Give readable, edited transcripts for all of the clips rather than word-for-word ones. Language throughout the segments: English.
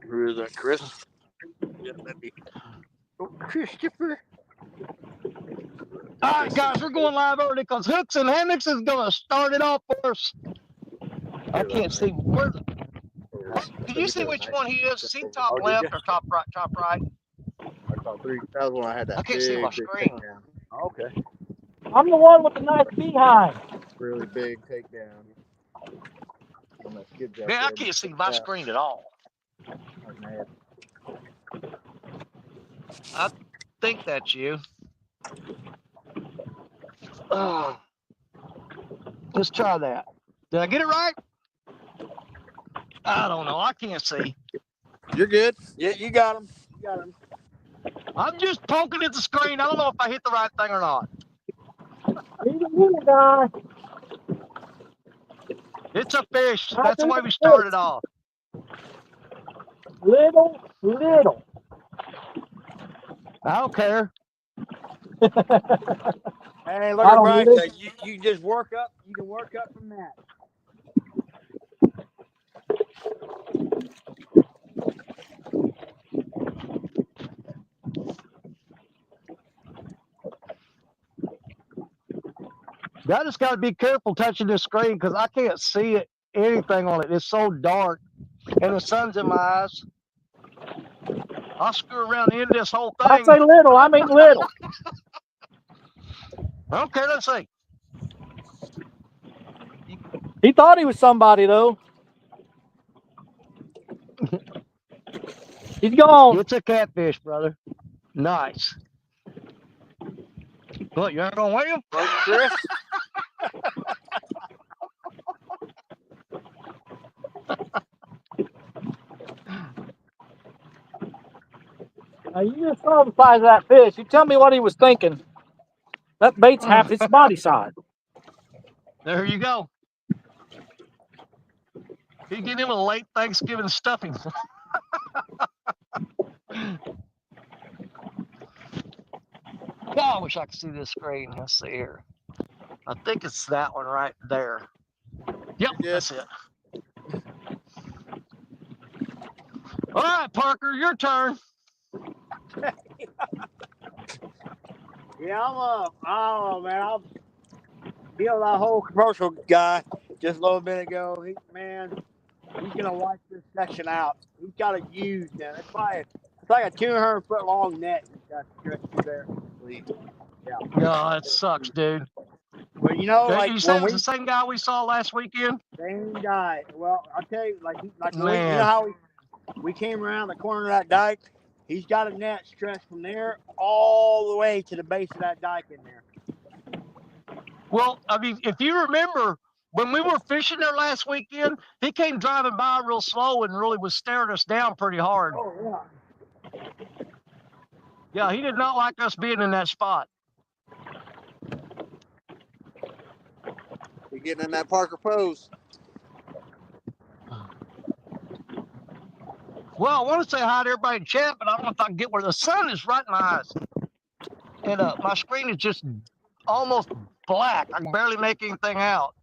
Who is that, Chris? Yeah, maybe. Oh, Christopher. All right, guys, we're going live early because Hooks and Hammocks is going to start it off for us. I can't see. Where, can you see which one he is? Is he top left or top right? Top right? I saw 3. That was when I had that. I can't see my screen. Takedown. Okay. I'm the one with the nice behind. Really big takedown. Yeah, I can't see my screen at all. I think that's you. Let's try that. Did I get it right? I don't know. I can't see. You're good. Yeah, you got him. You got him. I'm just poking at the screen. I don't know if I hit the right thing or not. He's a little guy. It's a fish. That's the way we started off. Little. I don't care. Hey, look at Bryce. You just work up. You can work up from that. I just got to be careful touching this screen because I can't see anything on it. It's so dark, and the sun's in my eyes. I'll screw around the end of this whole thing. I say little. I mean little. Okay, let's see. He thought he was somebody, though. He's gone. It's a catfish, brother. Nice. What, you ain't going to weigh him? Chris? Now, you just saw the size of that fish. You tell me what he was thinking. That bait's half its body size. There you go. You get him a late Thanksgiving stuffing. God, I wish I could see this screen. Let's see here. I think it's that one right there. Yep, that's it. All right, Parker, your turn. Yeah, I don't know, man. I feel that whole commercial guy just a little bit ago. He's gonna wipe this section out. He's got a huge net. It's like a 200-foot long net. He's got stretched through there. Yeah. No, it sucks, dude. Well, you know, like you said it's the same guy we saw last weekend. Same guy. Well, I'll tell you, you know how we came around the corner of that dike. He's got a net stretched from there all the way to the base of that dike in there. Well, I mean, if you remember, when we were fishing there last weekend, he came driving by real slow and really was staring us down pretty hard. Oh, yeah. Yeah, he did not like us being in that spot. You're getting in that Parker pose. Well, I want to say hi to everybody in chat, but I don't know if I can get where the sun is right in my eyes. And my screen is just almost black. I can barely make anything out.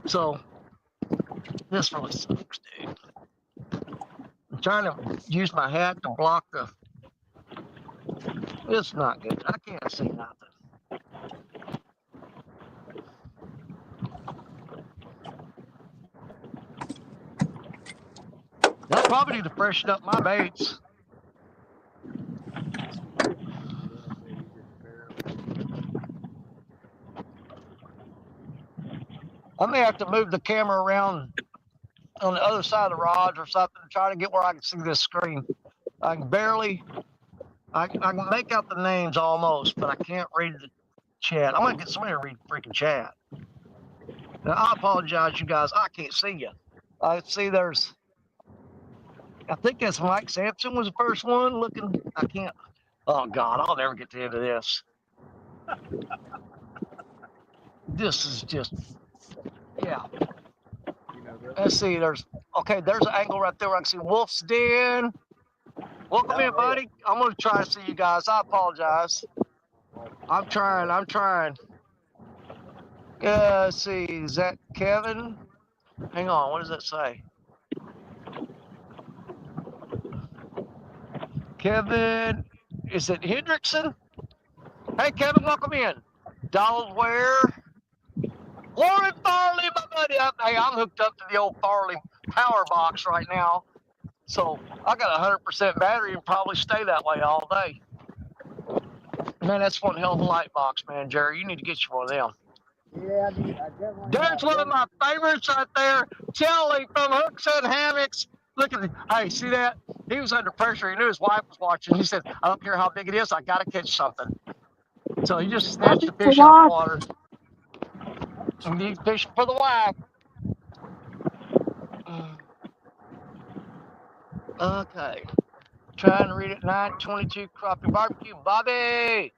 So, this really sucks, dude. I'm trying to use my hat to block the... It's not good. I can't see nothing. I probably need to freshen up my baits. I may have to move the camera around on the other side of the rods or something to try to get where I can see this screen. I can barely, I can make out the names almost, but I can't read the chat. I'm going to get somebody to read freaking chat. Now, I apologize, you guys. I can't see you. I see there's... I think that's Mike Sampson was the first one looking. I can't. Oh, God, I'll never get to the end of this. This is just, yeah. Let's see. There's an angle right there where I can see Wolf's Den. Welcome in, buddy. I'm going to try to see you guys. I apologize. I'm trying. Yeah, let's see. Is that Kevin? Hang on. What does that say? Kevin, is it Hendrickson? Hey, Kevin, welcome in. Donald Ware. Lauren Farley, my buddy. I'm hooked up to the old Farley power box right now. So I got 100% battery and probably stay that way all day. Man, that's one hell of a light box, man, Jerry. You need to get you one of them. Yeah, I definitely. There's one of my favorites right there. Kelly from Hooks and Hammocks. Look at it. Hey, see that? He was under pressure. He knew his wife was watching. He said, I don't care how big it is. I got to catch something. So he just snatched the fish out of the water. And he's fishing for the whack. Okay. Trying to read it. 922 Crappie Barbecue. Bobby!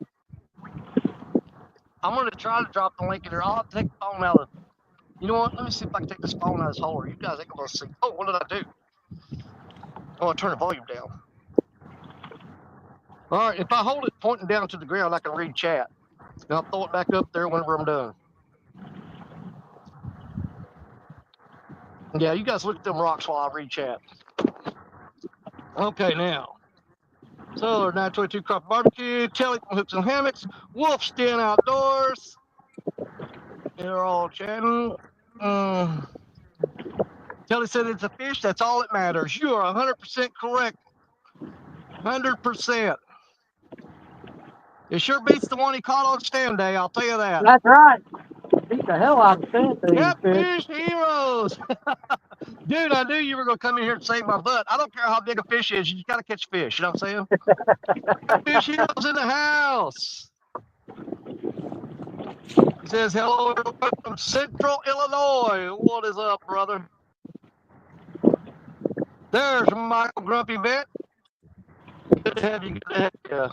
I'm going to try to drop the link in there. I'll have to take the phone out of it. You know what? Let me see if I can take this phone out of this holder. You guys ain't going to see. Oh, what did I do? Oh, I turned the volume down. All right. If I hold it pointing down to the ground, I can read chat. And I'll throw it back up there whenever I'm done. Yeah, you guys look at them rocks while I read chat. Okay, now. So, 922 Crappie Barbecue, Kelly from Hooks and Hammocks, Wolf's Den Outdoors. They're all chatting. Kelly said it's a fish. That's all that matters. You are 100% correct. 100%. It sure beats the one he caught on stand day. I'll tell you that. That's right. Beat the hell out of stand day. Yep, fish heroes. Dude, I knew you were going to come in here and save my butt. I don't care how big a fish is. You just got to catch fish. You know what I'm saying? Fish heroes in the house. He says, hello, everyone from Central Illinois. What is up, brother? There's Michael Grumpy Vet. Good to have you. Good to have you.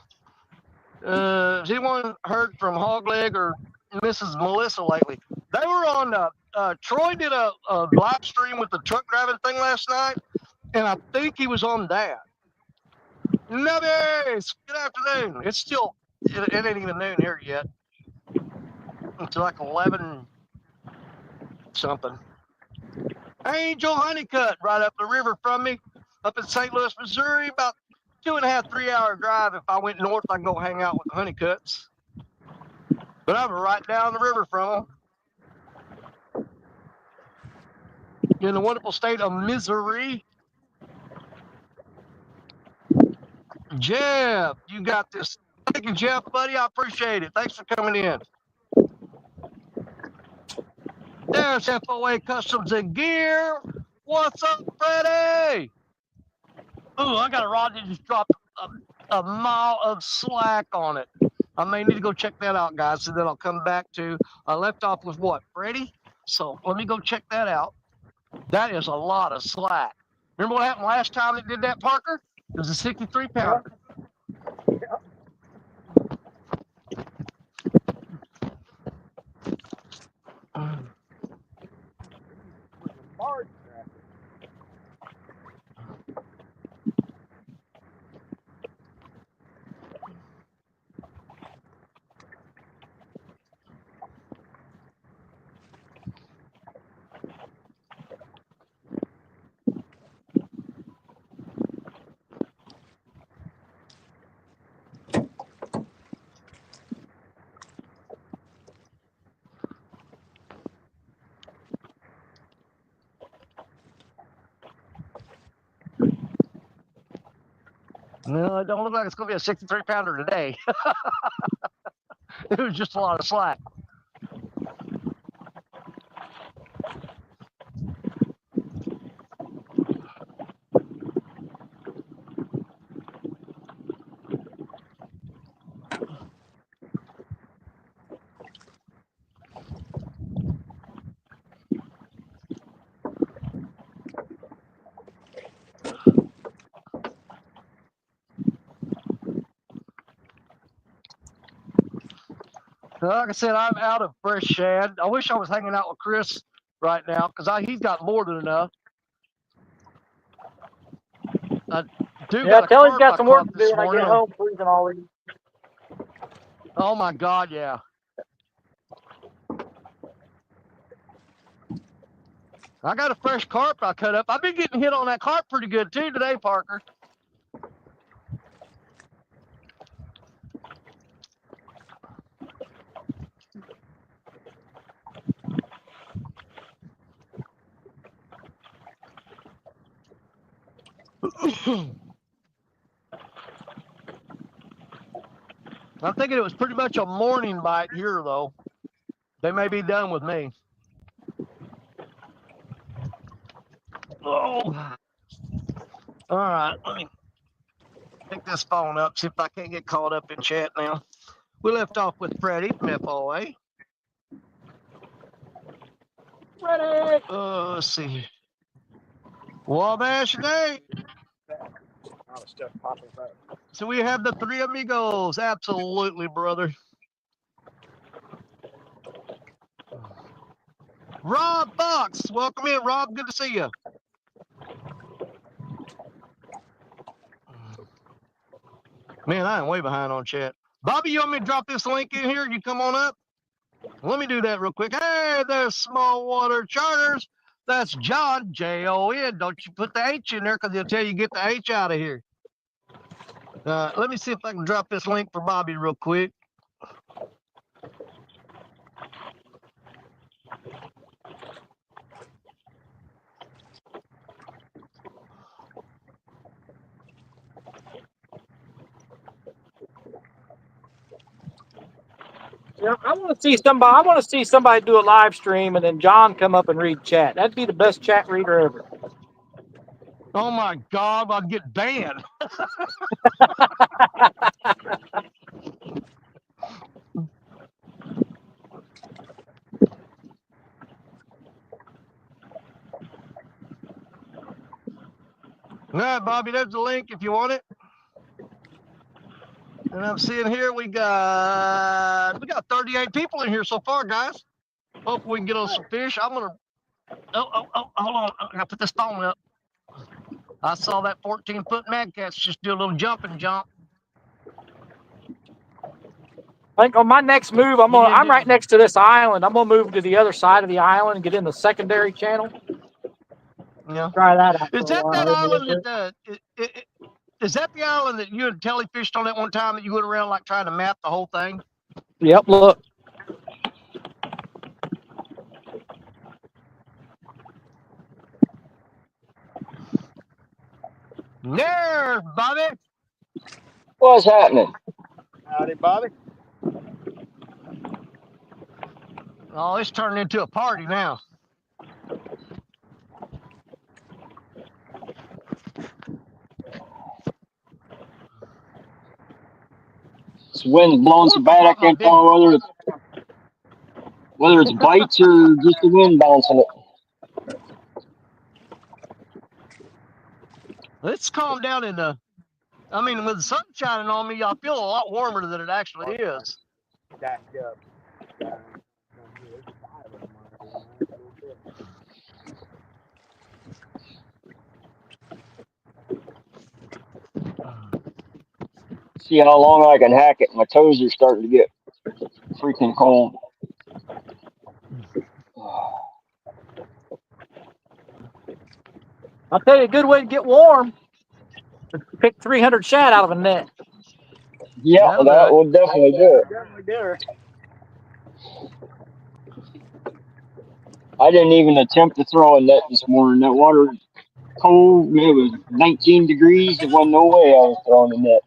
Has anyone heard from Hogleg or Mrs. Melissa lately? They were on, Troy did a live stream with the truck driving thing last night, and I think he was on that. Nubbies, good afternoon. It's still, it ain't even noon here yet. It's like 11 something. Angel Honeycutt, right up the river from me, up in St. Louis, Missouri, about 2.5, 3 hour drive. If I went north, I can go hang out with the Honeycutts. But I'm right down the river from them. In the wonderful state of Missouri. Jeff, you got this. Thank you, Jeff, buddy. I appreciate it. Thanks for coming in. There's FOA Customs and Gear. What's up, Freddie? Ooh, I got a rod that just dropped a mile of slack on it. I may need to go check that out, guys, and then I'll come back to, I left off with what, Freddie? So let me go check that out. That is a lot of slack. Remember what happened last time it did that, Parker? It was a 63 pounder. No, it don't look like it's going to be a 63 pounder today. It was just a lot of slack. Like I said, I'm out of fresh shad. I wish I was hanging out with Chris right now because he's got more than enough. Yeah, Kelly's got some work to do when I get home, freezing all these. Oh my God, yeah. I got a fresh carp I cut up. I've been getting hit on that carp pretty good too today, Parker. I'm thinking it was pretty much a morning bite here, though. They may be done with me. Oh. All right, let me pick this phone up, see if I can't get caught up in chat now. We left off with Freddie from FOA. Ready? Let's see. Wabash Nate. All the stuff popping up. So we have the three amigos. Absolutely, brother. Rob Fox. Welcome in, Rob. Good to see you. Man, I am way behind on chat. Bobby, you want me to drop this link in here? You come on up? Let me do that real quick. Hey, there's Small Water Charters. That's John, Jon. Don't you put the H in there because he'll tell you get the H out of here. Let me see if I can drop this link for Bobby real quick. Yeah, I want to see somebody. I want to see somebody do a live stream and then John come up and read chat. That'd be the best chat reader ever. Oh my God, I'd get banned. All right, Bobby, there's the link if you want it. And I'm seeing here we got 38 people in here so far, guys. Hope we can get on some fish. I'm gonna. Oh, hold on. I gotta put this phone up. I saw that 14-foot mad catch just do a little jumping jump. I think on my next move, I'm right next to this island. I'm gonna move to the other side of the island and get in the secondary channel. Yeah. Try that out. Is that island that is that the island that you and Telly fished on that one time that you went around like trying to map the whole thing? Yep. Look. There, Bobby. What's happening? Howdy, Bobby. Oh, it's turning into a party now. This wind's blowing so bad I can't tell whether it's bites or just the wind bouncing it. It's calmed down in the. I mean, with the sun shining on me, I feel a lot warmer than it actually is. Stacked up. See how long I can hack it. My toes are starting to get freaking cold. I'll tell you a good way to get warm. Pick 300 shad out of a net. Yeah, that will definitely do it. Definitely do it. I didn't even attempt to throw a net this morning. That water was cold. It was 19 degrees. There wasn't no way I was throwing a net.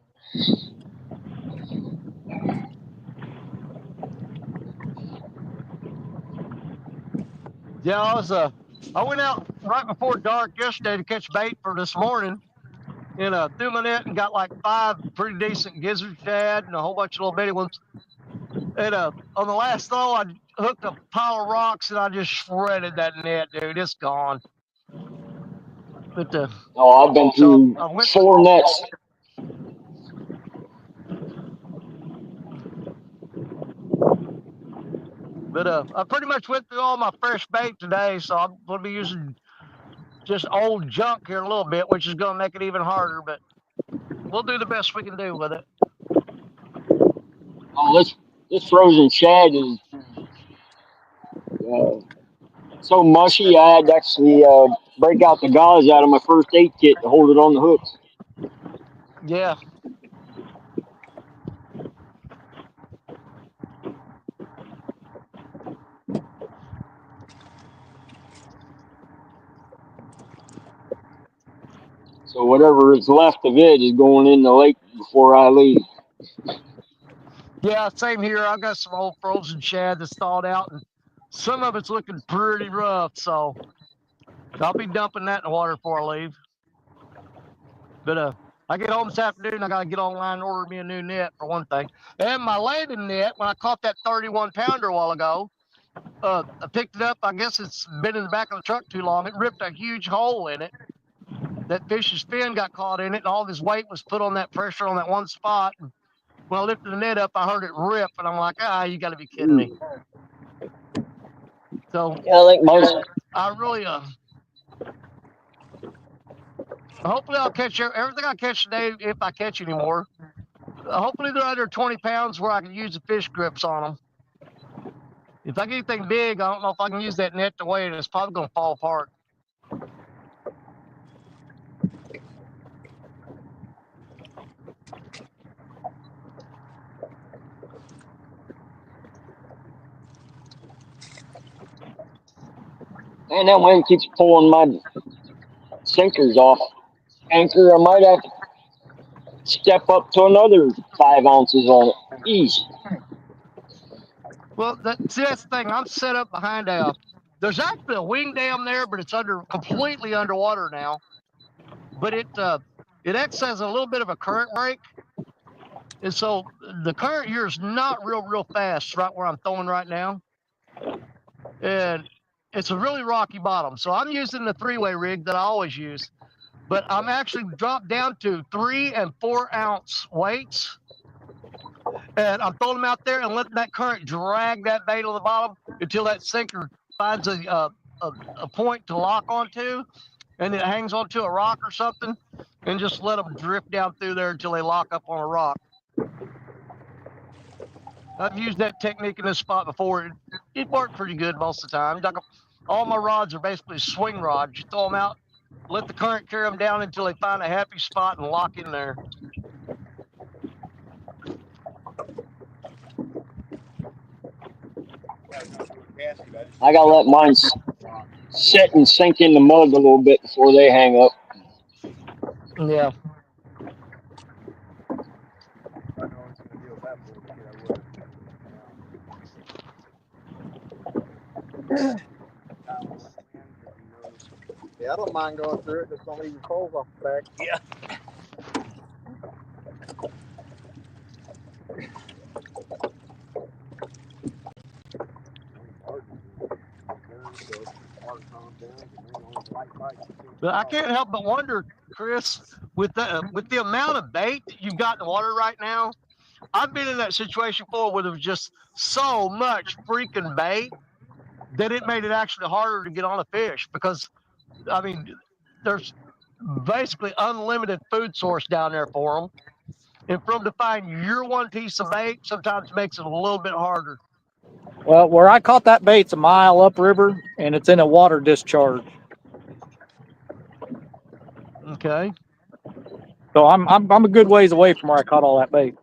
Yeah, I went out right before dark yesterday to catch bait for this morning, and threw my net and got like 5 pretty decent gizzard shad and a whole bunch of little bitty ones. And on the last throw, I hooked a pile of rocks and I just shredded that net, dude. It's gone. But I've been through 4 nets. But I pretty much went through all my fresh bait today, so I'm going to be using just old junk here in a little bit, which is going to make it even harder. But we'll do the best we can do with it. Oh, this frozen shad is so mushy. I had to actually break out the gauze out of my first aid kit to hold it on the hooks. Yeah. So whatever is left of it is going in the lake before I leave. Yeah, same here. I've got some old frozen shad that's thawed out, and some of it's looking pretty rough. So I'll be dumping that in the water before I leave. But I get home this afternoon. I got to get online and order me a new net for one thing. And my landing net, when I caught that 31-pounder a while ago, I picked it up. I guess it's been in the back of the truck too long. It ripped a huge hole in it. That fish's fin got caught in it, and all this weight was put on that pressure on that one spot. And when I lifted the net up, I heard it rip, and I'm like, you got to be kidding me. So Yeah, I think mine's. I really, hopefully I'll catch everything I catch today, if I catch any more. Hopefully they're under 20 pounds where I can use the fish grips on them. If I get anything big, I don't know if I can use that net to weigh it. It's probably going to fall apart. Man, that wind keeps pulling my sinkers off anchor. I might have to step up to another 5 ounces on it. Easy. Well, that's the thing. I'm set up behind there's actually a wing dam there, but it's completely underwater now. But it acts as a little bit of a current break. And so the current here is not real fast right where I'm throwing right now. And it's a really rocky bottom. So I'm using the 3-way rig that I always use. But I'm actually dropped down to 3 and 4 ounce weights. And I'm throwing them out there and letting that current drag that bait on the bottom until that sinker finds a point to lock onto, and it hangs onto a rock or something, and just let them drift down through there until they lock up on a rock. I've used that technique in this spot before. It worked pretty good most of the time. All my rods are basically swing rods. You throw them out, let the current carry them down until they find a happy spot and lock in there. I gotta let mine sit and sink in the mud a little bit before they hang up. Yeah. Yeah, I don't mind going through it. Just don't leave your poles off the back. Yeah. But I can't help but wonder, Chris, with the amount of bait that you've got in the water right now. I've been in that situation before where there was just so much freaking bait that it made it actually harder to get on a fish because, I mean, there's basically unlimited food source down there for them. And for them to find your one piece of bait sometimes makes it a little bit harder. Well, where I caught that bait's a mile upriver, and it's in a water discharge. Okay. So I'm a good ways away from where I caught all that bait.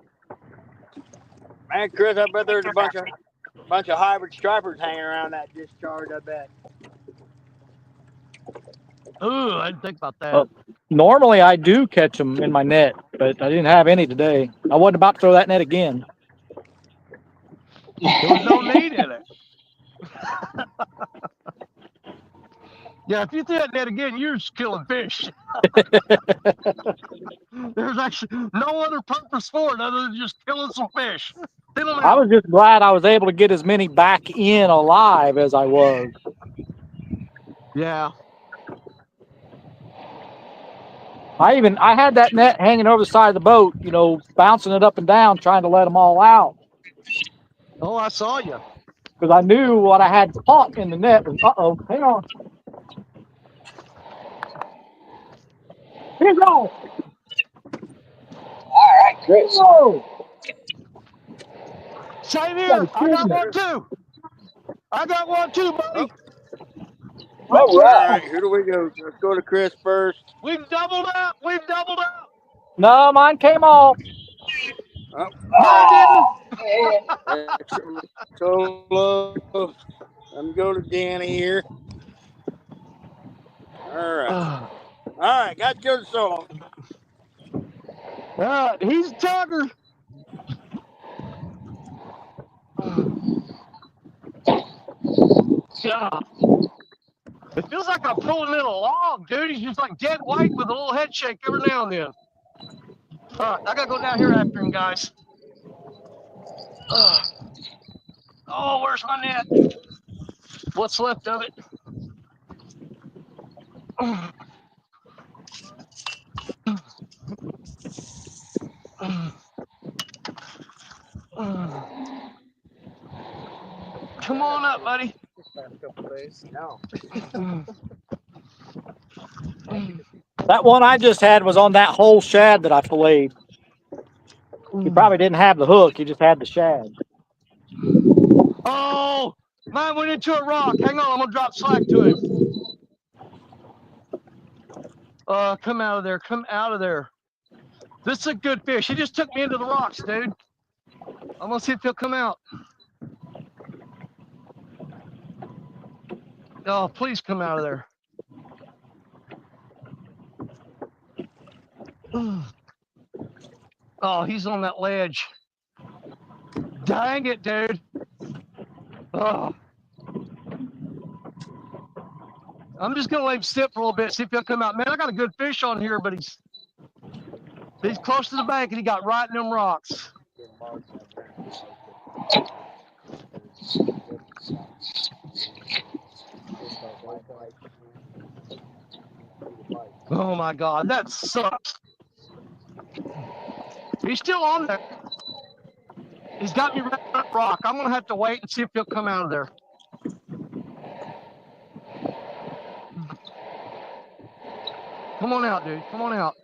Man, Chris, I bet there's a bunch of hybrid stripers hanging around that discharge. I bet. Ooh, I didn't think about that. Normally I do catch them in my net, but I didn't have any today. I wasn't about to throw that net again. There was no need in it. Yeah, if you threw that net again, you're just killing fish. There's actually no other purpose for it other than just killing some fish. I was just glad I was able to get as many back in alive as I was. Yeah. I had that net hanging over the side of the boat, bouncing it up and down, trying to let them all out. Oh, I saw you. Because I knew what I had caught in the net was, hang on. Here you go. All right, Chris. Whoa. Same here. I got one too, buddy. All right, who do we go? Let's go to Chris first. We've doubled up. No, mine came off. No, it didn't. Solo. Let me go to Danny here. All right. right, got your song. He's a tugger. Yeah. It feels like I'm pulling in a log, dude. He's just like dead white with a little head shake every now and then. All right, I gotta go down here after him, guys. Oh, where's my net? What's left of it? Come on up, buddy. No. That one I just had was on that whole shad that I filleted. He probably didn't have the hook. He just had the shad. Oh, mine went into a rock. Hang on, I'm gonna drop slack to him. Come out of there. Come out of there. This is a good fish. He just took me into the rocks, dude. I'm gonna see if he'll come out. Oh, please come out of there. Oh, he's on that ledge. Dang it, dude. Oh. I'm just gonna let him sit for a little bit, see if he'll come out. Man, I got a good fish on here, but he's close to the bank and he got right in them rocks. Oh my God, that sucks. He's still on there. He's got me right on that rock. I'm gonna have to wait and see if he'll come out of there. Come on out, dude. Come on out.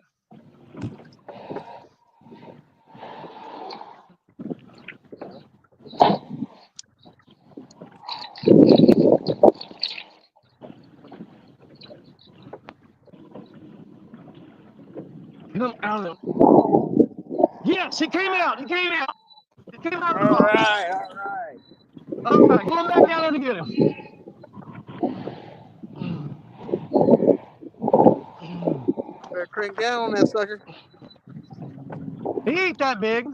Come out of there. Yes, he came out. He came out. He came out of the All rock. right, all right. All right, going back down there to get him. Better crank down on that sucker. He ain't that big.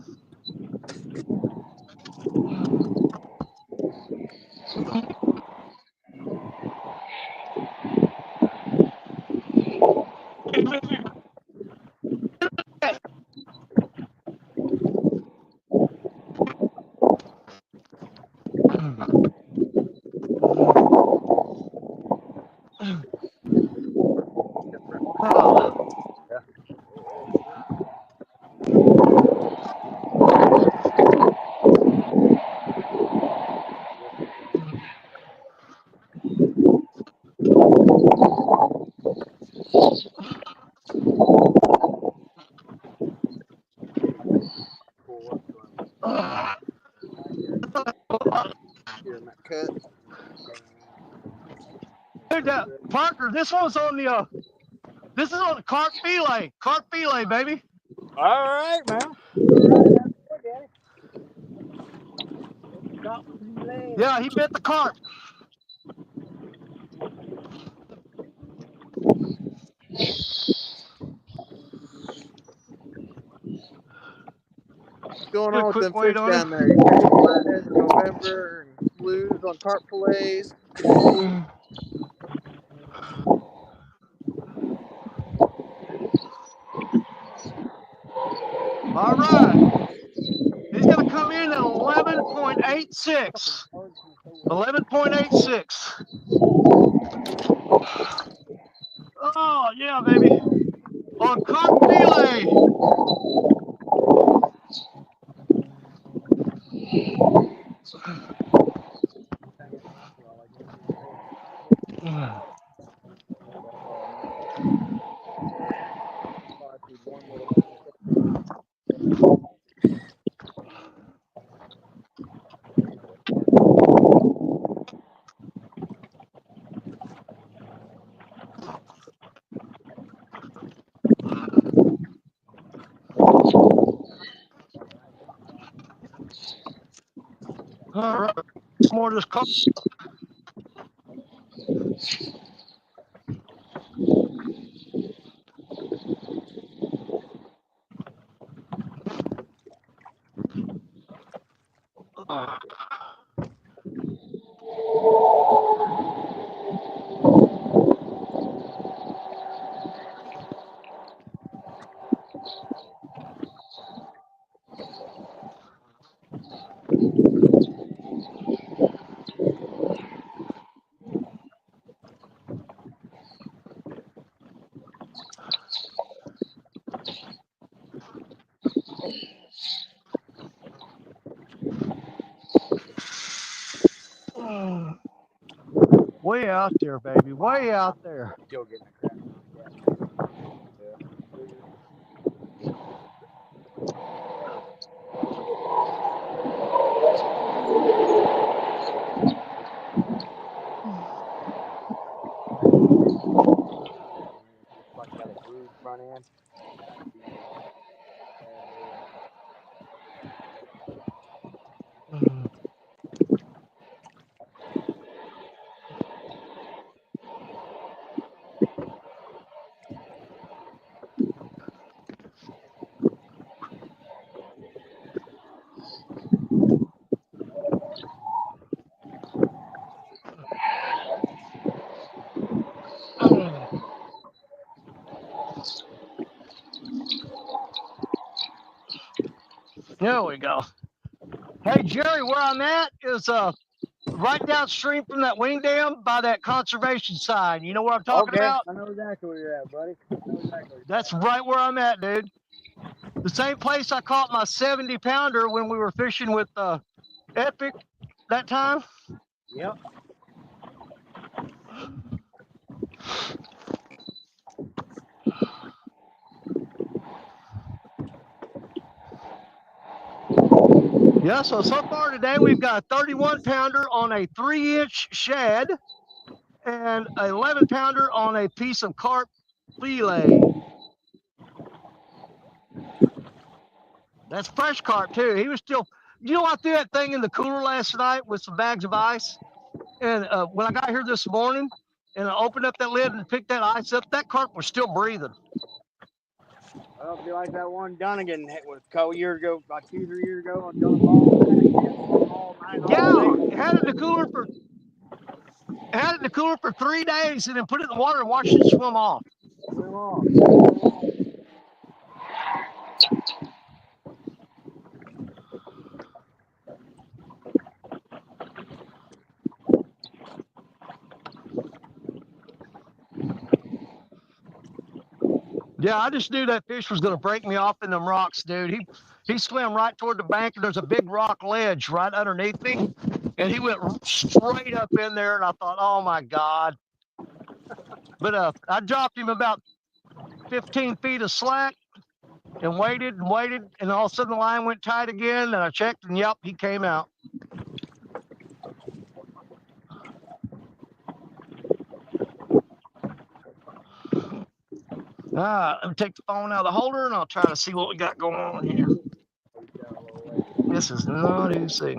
Hearing that cut. Dude, Parker, this one's on the this is on the carp fillet. Carp fillet, baby. All right, man. Yeah, he bit the carp. What's going Get a on with quick them wait fish on down him. there? You catching flatheads in November and blues on carp fillets? All right. He's going to come in at 11.86. 11.86. Oh, yeah, baby. On carp fillet. All right. More of this carp. Way out there, baby. Way out there. Still getting the crap. Like got a bruised front end. There we go. Hey, Jerry, where I'm at is right downstream from that wing dam by that conservation sign. You know what I'm talking Okay, about? I know exactly where you're at, buddy. I know exactly. That's right where I'm at, dude. The same place I caught my 70-pounder when we were fishing with Epic that time. Yep. Yeah, so far today we've got a 31-pounder on a 3-inch shad and an 11-pounder on a piece of carp fillet. That's fresh carp too. He was still, you know, I threw that thing in the cooler last night with some bags of ice. And when I got here this morning and I opened up that lid and picked that ice up, that carp was still breathing. Well, it'd be like that one Dunnigan hit with a couple years ago, about 2-3 years ago on John Ball. Yeah, had it in the cooler for 3 days and then put it in the water and watched it swim off. Swim off. Yeah, I just knew that fish was going to break me off in them rocks, dude. He swam right toward the bank, and there's a big rock ledge right underneath me, and he went straight up in there, and I thought, oh, my God. But I dropped him about 15 feet of slack and waited, and all of a sudden the line went tight again, and I checked, and yep, he came out. Let me take the phone out of the holder, and I'll try to see what we got going on here. This is not easy.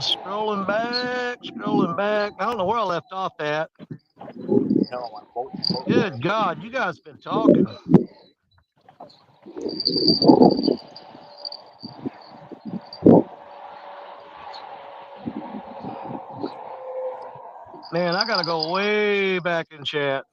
Scrolling back. I don't know where I left off at. Good God, you guys been talking. Man, I gotta go way back in chat.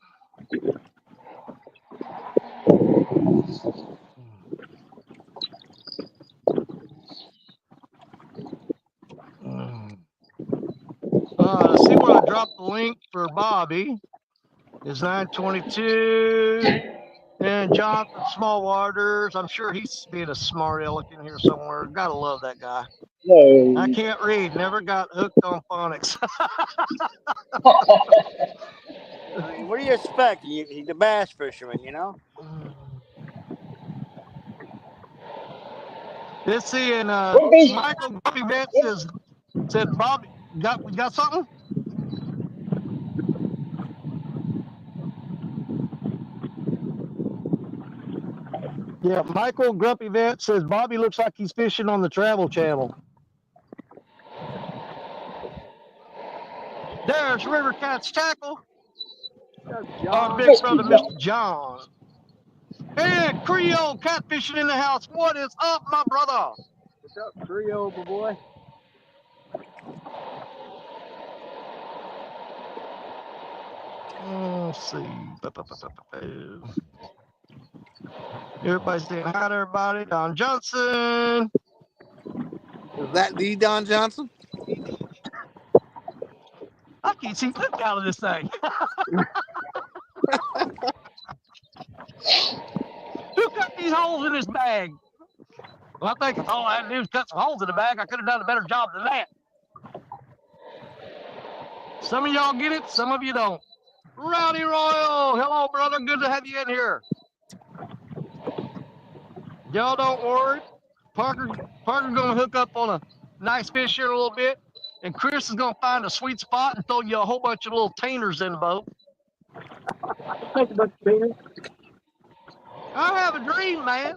To see where I dropped the link for Bobby is 922. And Jonathan Smallwaters, I'm sure he's being a smart aleck in here somewhere. Gotta love that guy. No. I can't read, never got hooked on phonics. I mean, what do you expect? He's a bass fisherman, you know? Let's see, and Michael Vance said, Bobby, got something? Yeah, Michael Grumpy Vance says Bobby looks like he's fishing on the Travel Channel. There's River Cat's Tackle. Our big brother, Mr. John. And Creole Catfishing in the house. What is up, my brother? What's up, Creole, boy? Let's see. Everybody's saying hi to everybody. Don Johnson. Is that the Don Johnson? I can't see poop out of this thing. Who cut these holes in this bag? Well, I think all I had to do was cut some holes in the bag. I could have done a better job than that. Some of y'all get it, some of you don't. Rowdy Royal, hello, brother. Good to have you in here. Y'all don't worry. Parker's gonna hook up on a nice fish here in a little bit, and Chris is gonna find a sweet spot and throw you a whole bunch of little tainers in the boat. Thank you, Mr. Peter. I have a dream, man.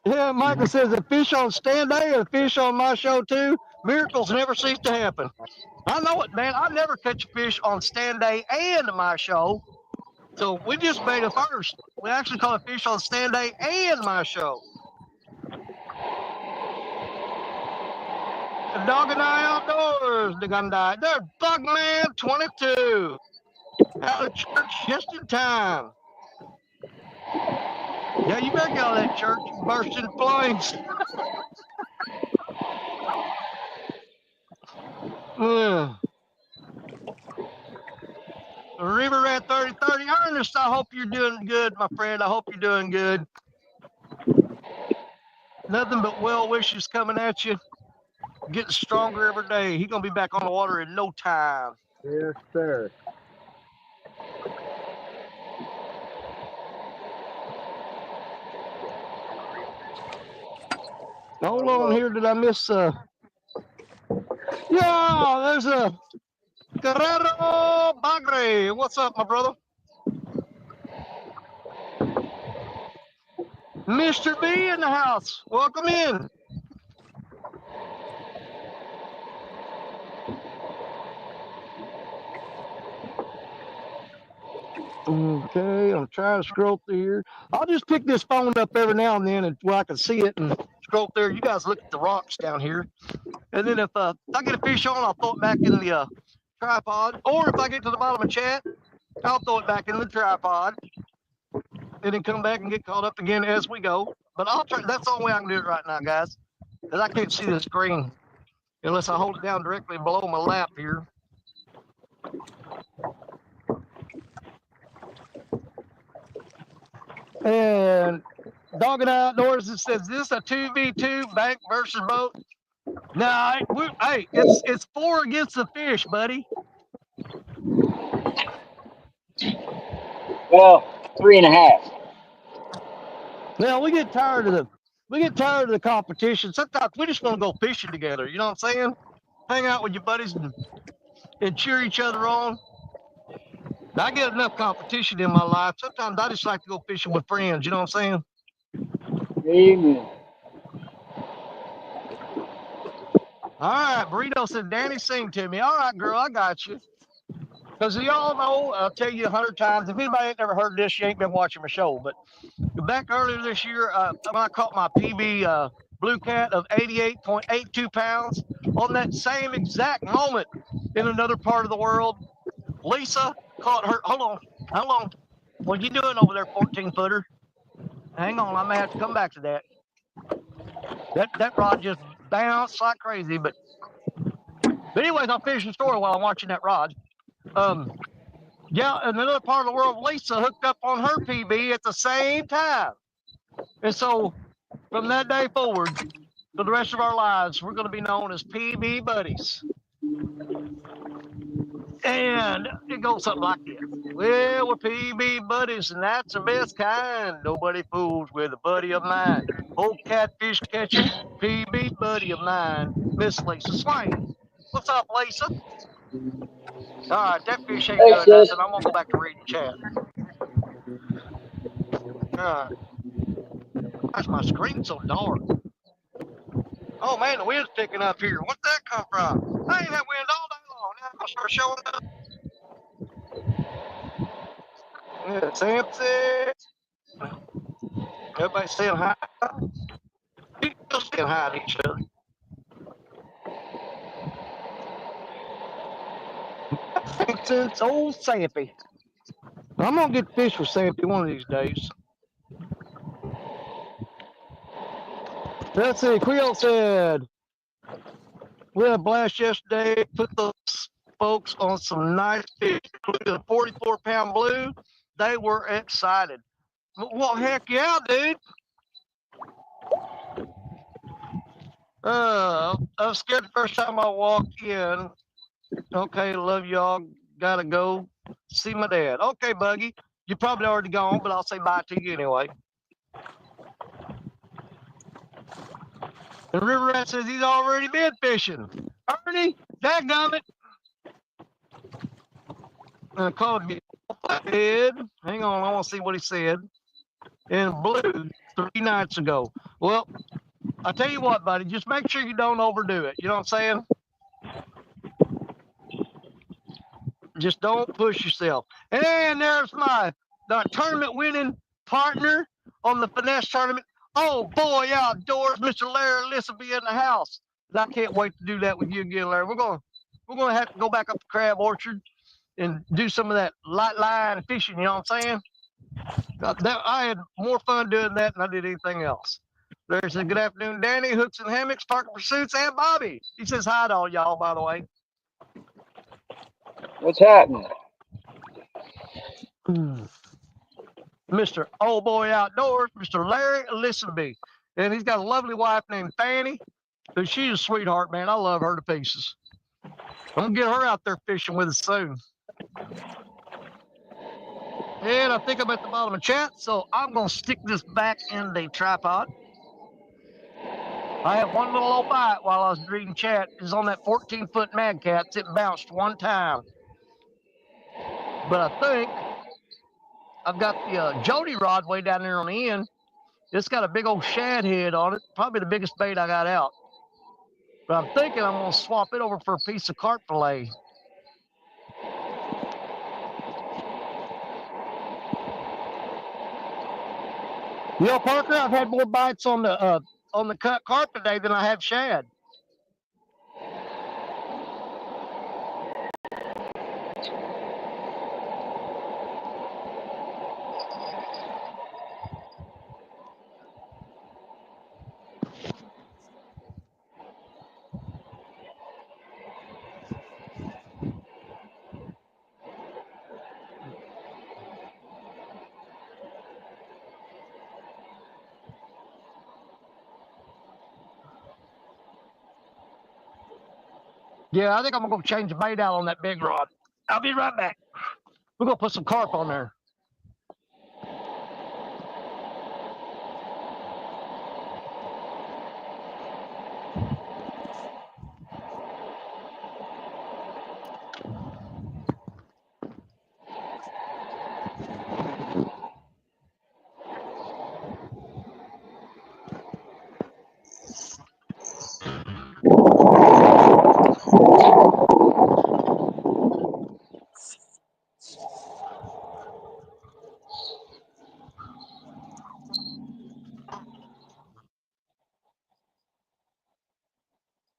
Yeah, Michael says a fish on stand day and a fish on my show too. Miracles never cease to happen. I know it, man. I never catch a fish on stand day and my show. So we just made a first. We actually caught a fish on stand day and my show. The Dog and I Outdoors, the Gundai. There's Bugman 22. Out of church just in time. Yeah, you better get out of that church. You burst in flames. River Rat 3030. Ernest, I hope you're doing good, my friend. I hope you're doing good. Nothing but well wishes coming at you. Getting stronger every day. He's going to be back on the water in no time. Yes, sir. Hold on here. Did I miss? Yeah, there's a Guerrero Bagre. What's up, my brother? Mr. B in the house. Welcome in. Okay, I'm trying to scroll through here. I'll just pick this phone up every now and then where I can see it and scroll there. You guys look at the rocks down here. And then if I get a fish on, I'll throw it back in the tripod. Or if I get to the bottom of chat, I'll throw it back in the tripod. And then come back and get caught up again as we go. But I'll try. That's the only way I can do it right now, guys. Because I can't see the screen unless I hold it down directly below my lap here. And Dogging Outdoors, it says, this a 2v2 bank versus boat? No, hey, it's 4 against the fish, buddy. Well, 3.5. Well, we get tired of the competition. Sometimes we just want to go fishing together. You know what I'm saying? Hang out with your buddies and cheer each other on. I get enough competition in my life. Sometimes I just like to go fishing with friends. You know what I'm saying? Amen. All right, Burrito said, Danny, sing to me. All right, girl, I got you. Because y'all know, I'll tell you 100 times, if anybody ain't never heard this, you ain't been watching my show. But back earlier this year, when I caught my PB blue cat of 88.82 pounds, on that same exact moment in another part of the world, Lisa caught her. Hold on. What you doing over there, 14-footer? Hang on, I may have to come back to that. That rod just bounced like crazy. But anyways, I'll finish the story while I'm watching that rod. Yeah, in another part of the world, Lisa hooked up on her PB at the same time. And so from that day forward, for the rest of our lives, we're going to be known as PB buddies. And it goes something like this. Well, we're PB buddies, and that's the best kind. Nobody fools with a buddy of mine. Old catfish catching, PB buddy of mine, Miss Lisa Swain. What's up, Lisa? All right, that fish ain't doing nothing. I'm going to go back to reading chat. All right. Why's my screen so dark? Oh, man, the wind's picking up here. Where'd that come from? I ain't had wind all day long. Now I'm going to start showing up. Yeah, Temps. Everybody saying hi. People saying hi to each other. Since old Sappy. I'm gonna get fish with Sappy one of these days. Let's see. Quill said we had a blast yesterday. Put those folks on some nice fish, including a 44-pound blue. They were excited. Well, heck yeah, dude. I was scared the first time I walked in. Okay, love y'all. Gotta go see my dad. Okay, Buggy. You're probably already gone, but I'll say bye to you anyway. And River Rat says he's already been fishing. Ernie, dadgummit. And I called me head. Hang on, I want to see what he said. In blue 3 nights ago. Well, I tell you what, buddy, just make sure you don't overdo it. You know what I'm saying? Just don't push yourself. And there's my tournament winning partner on the finesse tournament. Oh boy, outdoors, Mr. Larry Lissa be in the house. I can't wait to do that with you again, Larry. We're gonna have to go back up the crab orchard and do some of that light line fishing. You know what I'm saying? I had more fun doing that than I did anything else. Larry said, "Good afternoon, Danny, Hooks and Hammocks, Parker Pursuits, and Bobby." He says hi to all y'all, by the way. What's happening? Mr. Old Boy Outdoors, Mr. Larry Listenby. And he's got a lovely wife named Fanny. So she's a sweetheart, man. I love her to pieces. I'm going to get her out there fishing with us soon. And I think I'm at the bottom of chat, so I'm going to stick this back in the tripod. I had one little old bite while I was reading chat. It was on that 14-foot Mad Cats. It bounced one time. But I think I've got the Jody rod way down there on the end. It's got a big old shad head on it. Probably the biggest bait I got out. But I'm thinking I'm going to swap it over for a piece of carp fillet. You know, Parker, I've had more bites on the cut carp today than I have shad. Yeah, I think I'm going to go change the bait out on that big rod. I'll be right back. We're going to put some carp on there.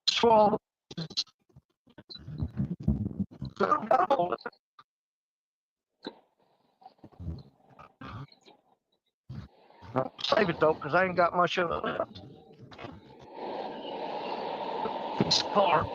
Swallow. Save it though, because I ain't got much of it left. Piece of carp.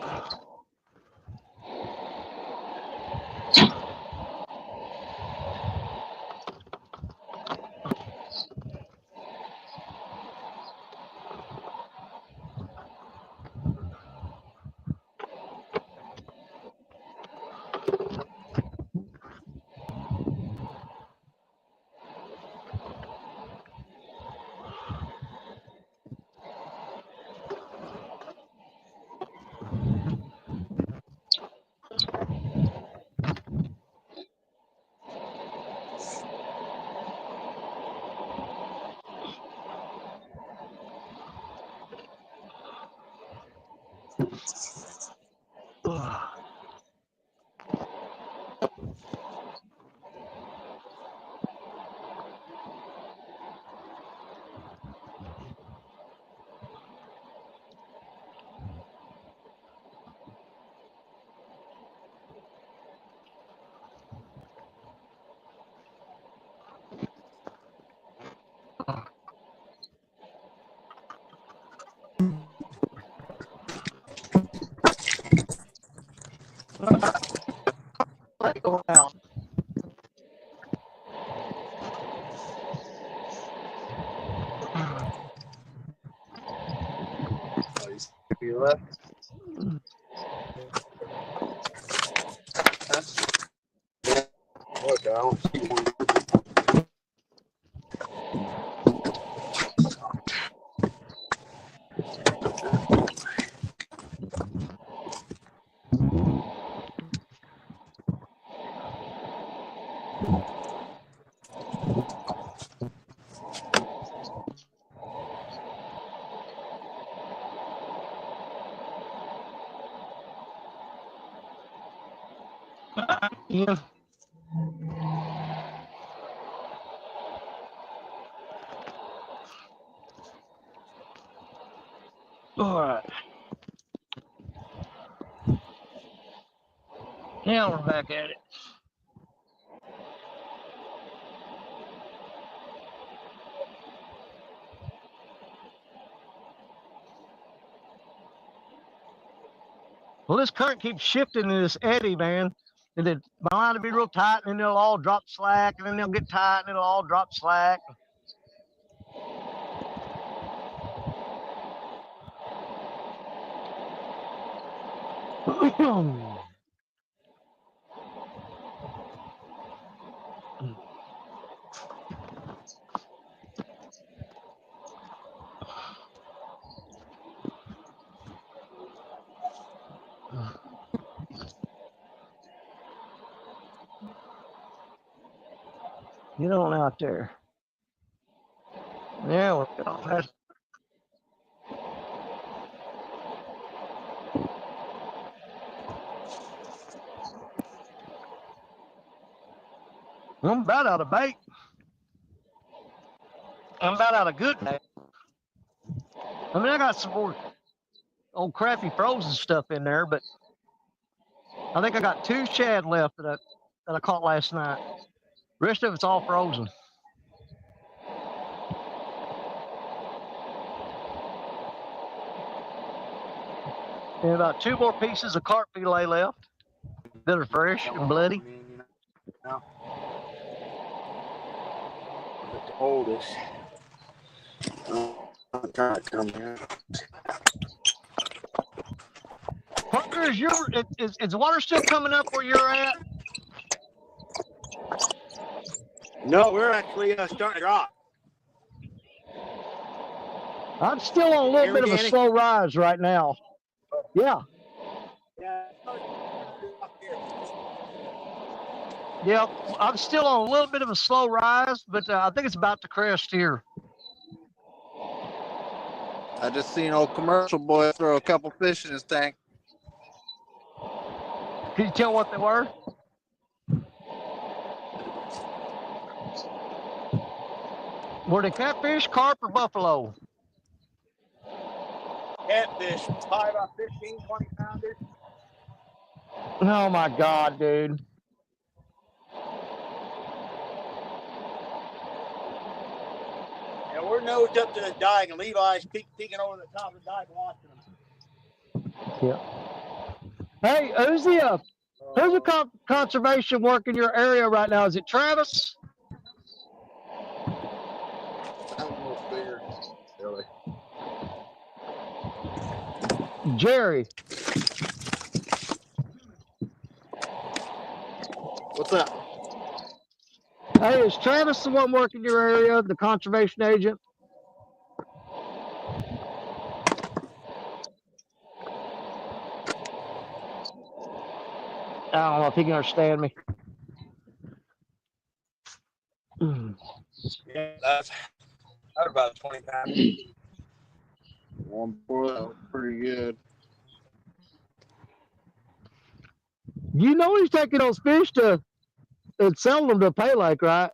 you left. Look, I don't see one. Yeah. All right. Now we're back at it. Well, this current keeps shifting in this eddy, man. And it my line will be real tight, and then it'll all drop slack, and then they'll get tight, and it'll all drop slack. Get on out there. Yeah, we'll get on that. I'm about out of bait. I'm about out of good bait. I mean, I got some more old crappy frozen stuff in there, but I think I got 2 shad left that I caught last night. The rest of it's all frozen. And about 2 more pieces of carp fillet left that are fresh and bloody. No. But the oldest. I'm trying to come here. Parker, is water still coming up where you're at? No, we're actually starting to drop. I'm still on a little bit of a slow rise right now. Yeah. Yeah, I'm still on a little bit of a slow rise, but I think it's about to crest here. I just seen old commercial boy throw a couple fish in his tank. Can you tell what they were? Were they catfish, carp, or buffalo? Catfish, probably about 15, 20 pounders. Oh my God, dude. And we're nosed up to the dike, and Levi's peeking over the top of the dike watching them. Yeah. Hey, who's the conservation work in your area right now? Is it Travis? Really. Jerry. What's up? Hey, is Travis the one working your area, the conservation agent? I don't know if he can understand me. Yeah, that's about 20 pounds. One boy, that was pretty good. You know he's taking those fish and selling them to Pay Lake, right?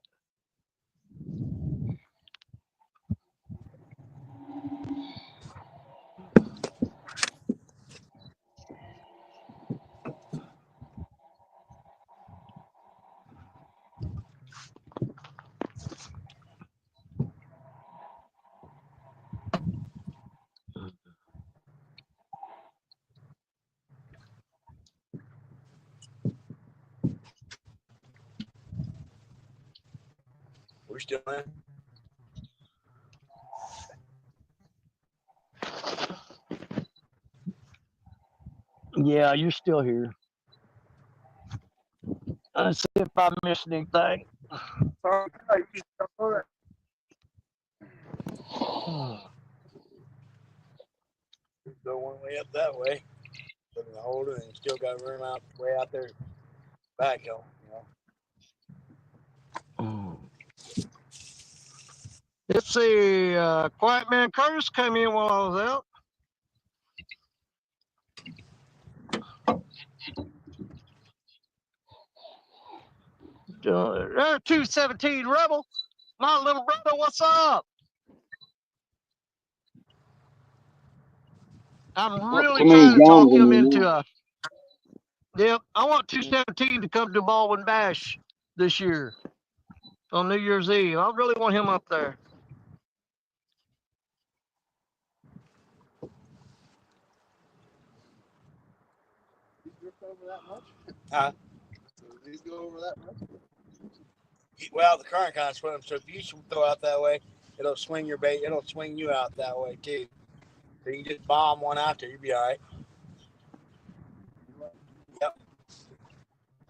We're still in. Yeah, you're still here. Let's see if I missed anything. Sorry, you still on it? Go one way up that way. Put in the holder, and you still got room out way out there back, you know. Let's see. Quiet Man Curtis came in while I was out. There's 217 Rebel. My little brother, what's up? I'm really Too many trying to talk Johns him in into there. a. Yep, I want 217 to come to Baldwin Bash this year on New Year's Eve. I really want him up there. Over that much? Huh? Does these go over that much? Well, the current kind of swims, so if you throw out that way, it'll swing your bait. It'll swing you out that way too. So you can just bomb one out there, you'll be all right. Yep.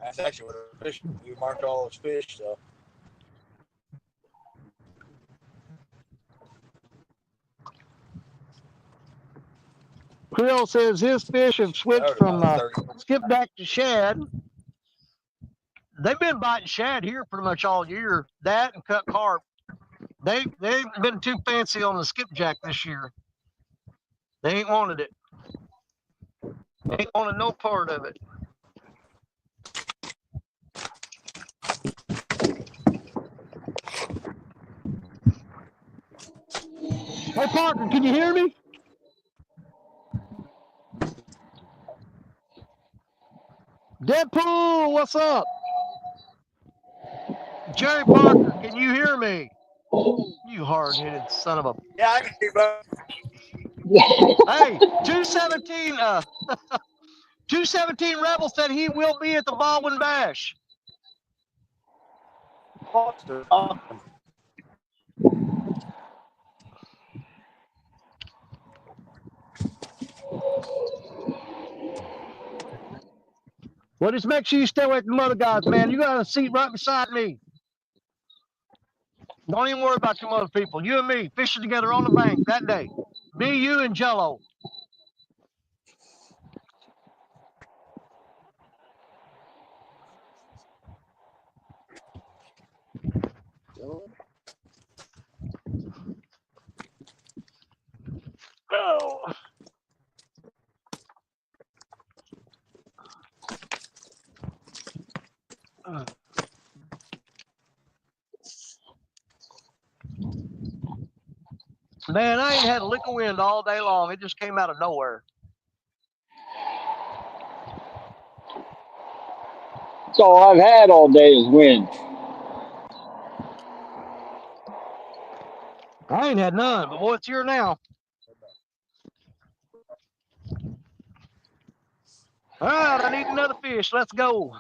That's actually what a fish. You marked all those fish, so. Krill says his fish have switched from skipjack to shad. They've been biting shad here pretty much all year. That and cut carp. They've been too fancy on the skipjack this year. They ain't wanted it. They ain't wanted no part of it. Hey Parker, can you hear me? Deadpool, what's up? Jerry Parker, can you hear me? You hard-headed son of a. Yeah, I can see both. Hey, 217 Rebel said he will be at the Baldwin Bash. Awesome. Well, just make sure you stay away from the other guys, man. You got a seat right beside me. Don't even worry about them other people. You and me fishing together on the bank that day. Me, you, and Jello. Oh. Man, I ain't had a lick of wind all day long. It just came out of nowhere. That's all I've had all day is wind. I ain't had none, but boy, it's here now. All right, I need another fish. Let's go.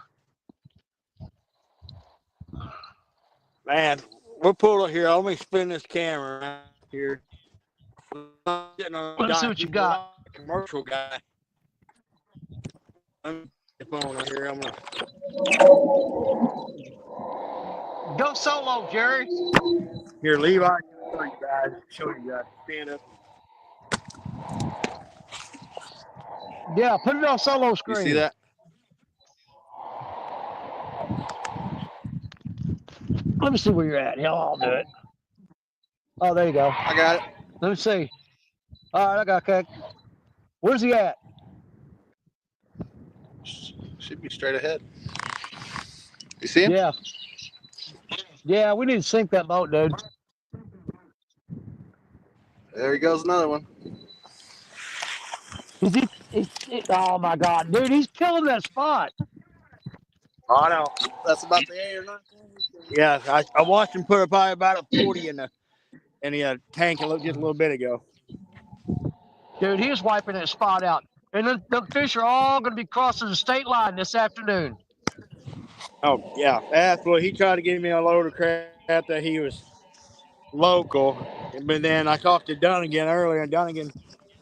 Man, we're pulled here. Let me spin this camera around here. Let's see what you got. Commercial guy. I'm the phone right here. I'm gonna Go solo, Jerry. here, Levi. Show you guys. Stand up. Yeah, put it on solo screen. You see that? Let me see where you're at. Hell, I'll do it. Oh, there you go. I got it. Let me see. All right, I got okay. Where's he at? Should be straight ahead. You see him? Yeah. Yeah, we need to sink that boat, dude. There he goes, another one. Oh my God, dude, he's killing that spot. Oh, I know. That's about the 8 or 9. Yeah, I watched him put probably about a 40 in the tank just a little bit ago. Dude, he was wiping that spot out. And then the fish are all going to be crossing the state line this afternoon. Oh, yeah. That's what he tried to give me a load of crap that he was local. But then I talked to Dunnigan earlier, and Dunnigan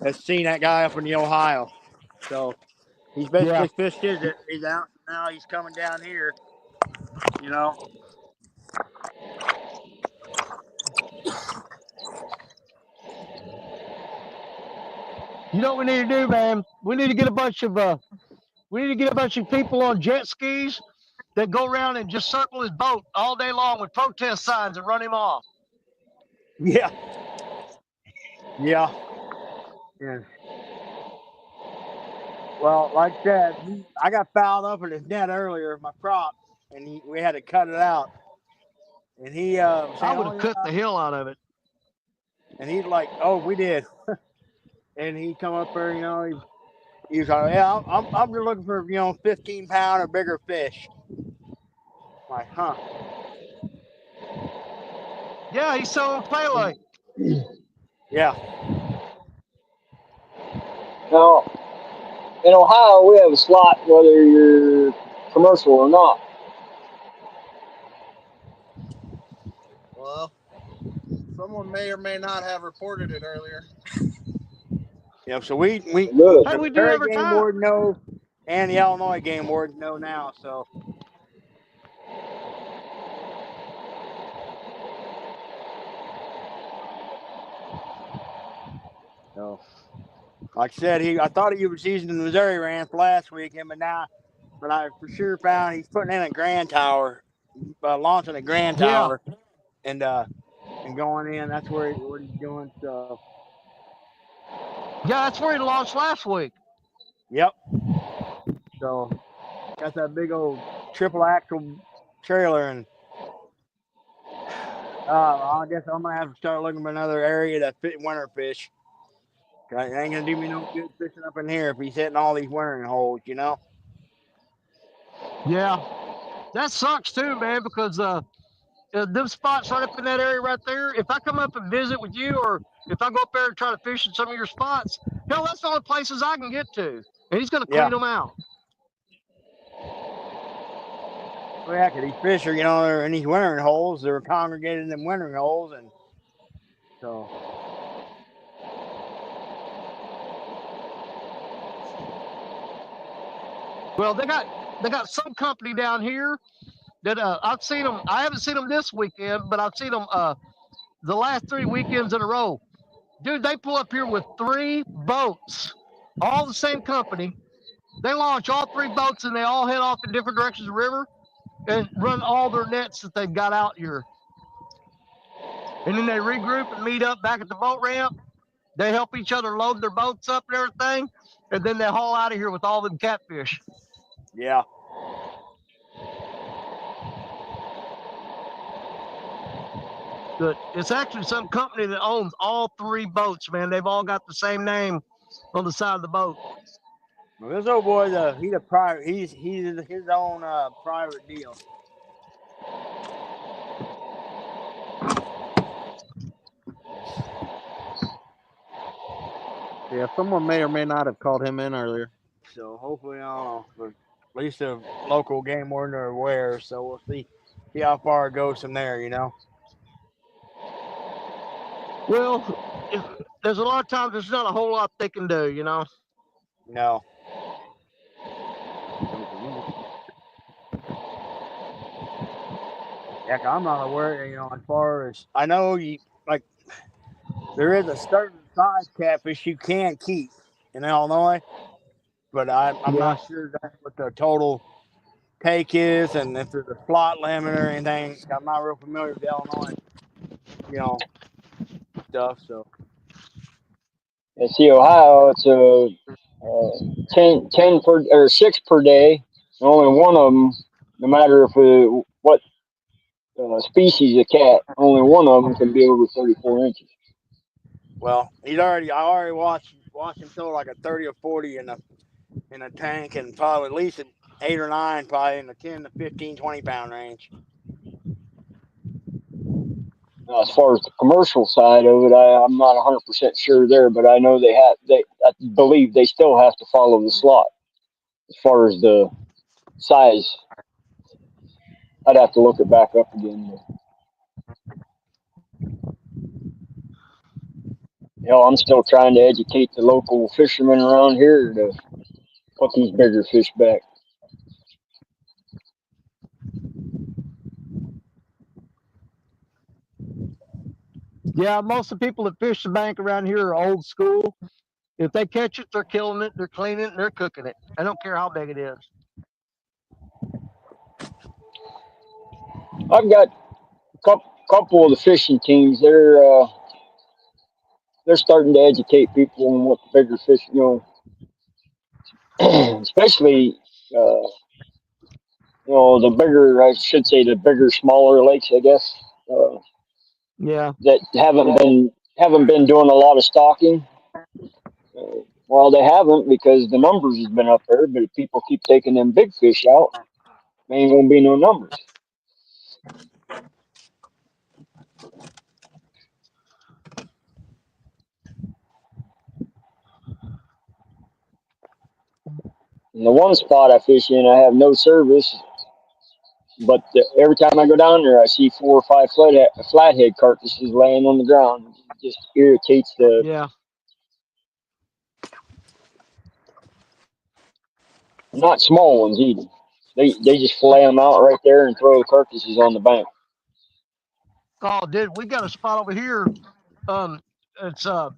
has seen that guy up in the Ohio. So He's basically fished it. He's out now. He's coming down here. You know. You know what we need to do, man? We need to get a bunch of people on jet skis that go around and just circle his boat all day long with protest signs and run him off. Yeah. Yeah. Yeah. Well, like I said, I got fouled up in his net earlier, my prop, and we had to cut it out. And he was saying, I would have cut the hell out of it. And he's like, "Oh, we did." And he come up there, you know, he was like, "Yeah, I'm just looking for 15-pound or bigger fish." I'm like, huh? Yeah, he's selling Pele. Yeah. Now, in Ohio, we have a slot whether you're commercial or not. Well, someone may or may not have reported it earlier. Yeah. So we Hey, we the do Missouri every game time. warden know, and the Illinois game warden know now. So. So, like I said, I thought he was using the Missouri ramp last weekend, but I for sure found he's putting in a grand tower, launching a grand tower, and going in. That's what he's doing. So. Yeah, that's where he launched last week. Yep. So got that big old triple axle trailer, and I guess I'm gonna have to start looking for another area that fit winter fish. It ain't gonna do me no good fishing up in here if he's hitting all these wintering holes, you know. Yeah, that sucks too, man, because them spots right up in that area right there. If I come up and visit with you, or if I go up there and try to fish in some of your spots, hell, that's the only places I can get to, and he's gonna clean them out. Well, yeah, 'cause these fish are, they're in these wintering holes. They're congregated in them wintering holes, and so. Well, they got some company down here that I've seen them. I haven't seen them this weekend, but I've seen them the last 3 weekends in a row. Dude, they pull up here with 3 boats, all the same company. They launch all 3 boats and they all head off in different directions of the river and run all their nets that they've got out here. And then they regroup and meet up back at the boat ramp. They help each other load their boats up and everything, and then they haul out of here with all them catfish. Yeah. But it's actually some company that owns all 3 boats, man. They've all got the same name on the side of the boat. Well, this old boy, he's a private. He's his own private deal. Yeah, someone may or may not have called him in earlier. So hopefully, I don't know, but at least the local game warden are aware. So we'll see how far it goes from there. Well, there's a lot of times there's not a whole lot they can do, No. Yeah, I'm not aware. As far as I know, there is a certain size catfish you can keep in Illinois, but I'm not sure that's what the total take is, and if there's a slot limit or anything. I'm not real familiar with Illinois, stuff. So. And see, Ohio, it's a 10 per or 6 per day. And only one of them, no matter what species of cat, only one of them can be over 34 inches. Well, I already watched him throw like a 30 or 40 in a tank, and probably at least 8 or 9, probably in the 10 to 15, 20-pound range. Now, as far as the commercial side of it, I'm not 100% sure there, but I know I believe they still have to follow the slot as far as the size. I'd have to look it back up again. I'm still trying to educate the local fishermen around here to put these bigger fish back. Yeah, most of the people that fish the bank around here are old school. If they catch it, they're killing it, they're cleaning it, and they're cooking it. I don't care how big it is. I've got a couple of the fishing teams. They're starting to educate people on what the bigger fish, especially the bigger, I should say, the bigger, smaller lakes, I guess, Yeah. that haven't been doing a lot of stocking. Well, they haven't because the numbers has been up there, but if people keep taking them big fish out, there ain't gonna be no numbers. And the one spot I fish in, I have no service, but every time I go down there, I see 4 or 5 flathead carcasses laying on the ground. It just irritates the Yeah. not small ones either. They just flay them out right there and throw the carcasses on the bank. Oh, dude, we got a spot over here. It's the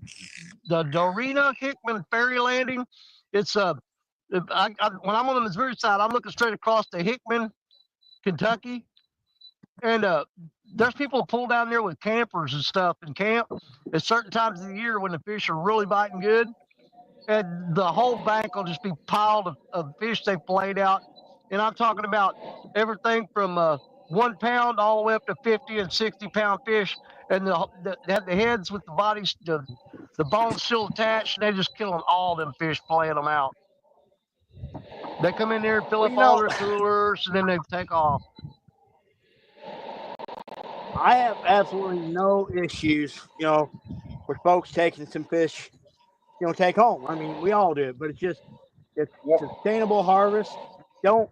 Dorena Hickman Ferry Landing. It's when I'm on the Missouri side, I'm looking straight across to Hickman, Kentucky, and there's people pull down there with campers and stuff and camp at certain times of the year when the fish are really biting good, and the whole bank will just be piled of fish they filleted out, and I'm talking about everything from 1 pound all the way up to 50 and 60-pound fish, and they have the heads with the bodies, the bones still attached, and they just killing all them fish, flaying them out. They come in there and fill Well, up you all know, their coolers, and then they take off. I have absolutely no issues, with folks taking some fish, take home. I mean, we all do, but it's Yep. sustainable harvest. Don't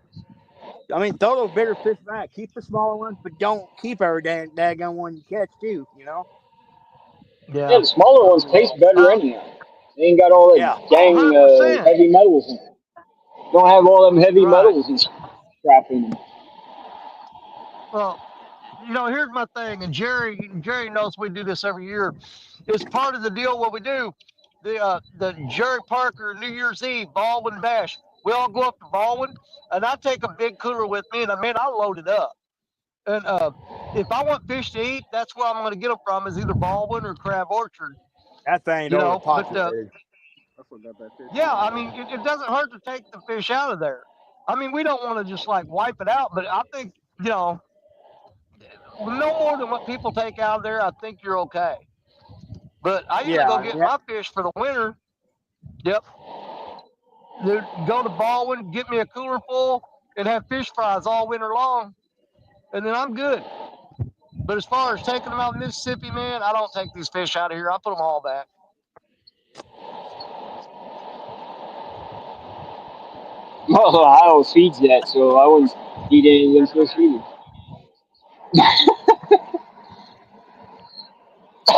throw those bigger fish back. Keep the smaller ones, but don't keep every daggone one you catch too. Yeah, Yeah. the smaller ones taste better Uh, anyhow. They ain't got all that Yeah, oh, dang 100%. heavy metals. Don't have all them heavy Right. metals and crap in them. Well, here's my thing, and Jerry knows we do this every year. It's part of the deal what we do. The Jerry Parker New Year's Eve Baldwin Bash. We all go up to Baldwin, and I take a big cooler with me, and I load it up. And if I want fish to eat, that's where I'm going to get them from, is either Baldwin or Crab Orchard. that thing's But overpopulated. That's what got that fish. yeah, I mean, it doesn't hurt to take the fish out of there. I mean, we don't want to just like wipe it out, but I think no more than what people take out of there. I think you're okay. But I usually Yeah, go I get mean, my fish for the winter. Yep. Go to Baldwin, get me a cooler full, and have fish fries all winter long, and then I'm good. But as far as taking them out of Mississippi, man, I don't take these fish out of here. I put them all back. Well, Ohio feeds that, so I wouldn't eat any of them fish either.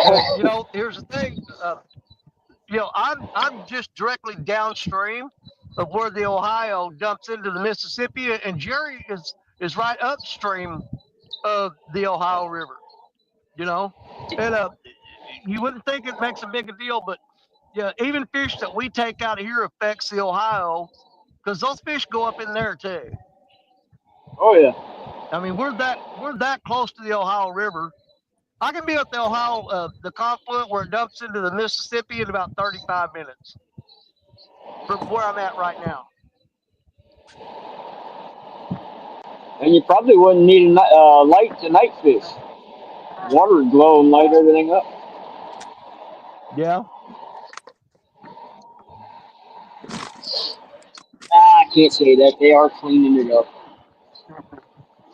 And here's the thing. I'm just directly downstream of where the Ohio dumps into the Mississippi, and Jerry is right upstream of the Ohio River. And you wouldn't think it makes a big a deal, but yeah, even fish that we take out of here affects the Ohio because those fish go up in there too. Oh yeah. I mean, we're that close to the Ohio River. I can be at the Ohio, the confluent where it dumps into the Mississippi in about 35 minutes from where I'm at right now. And you probably wouldn't need a light to night fish. Water would glow and light everything up. Yeah. I can't say that. They are cleaning it up.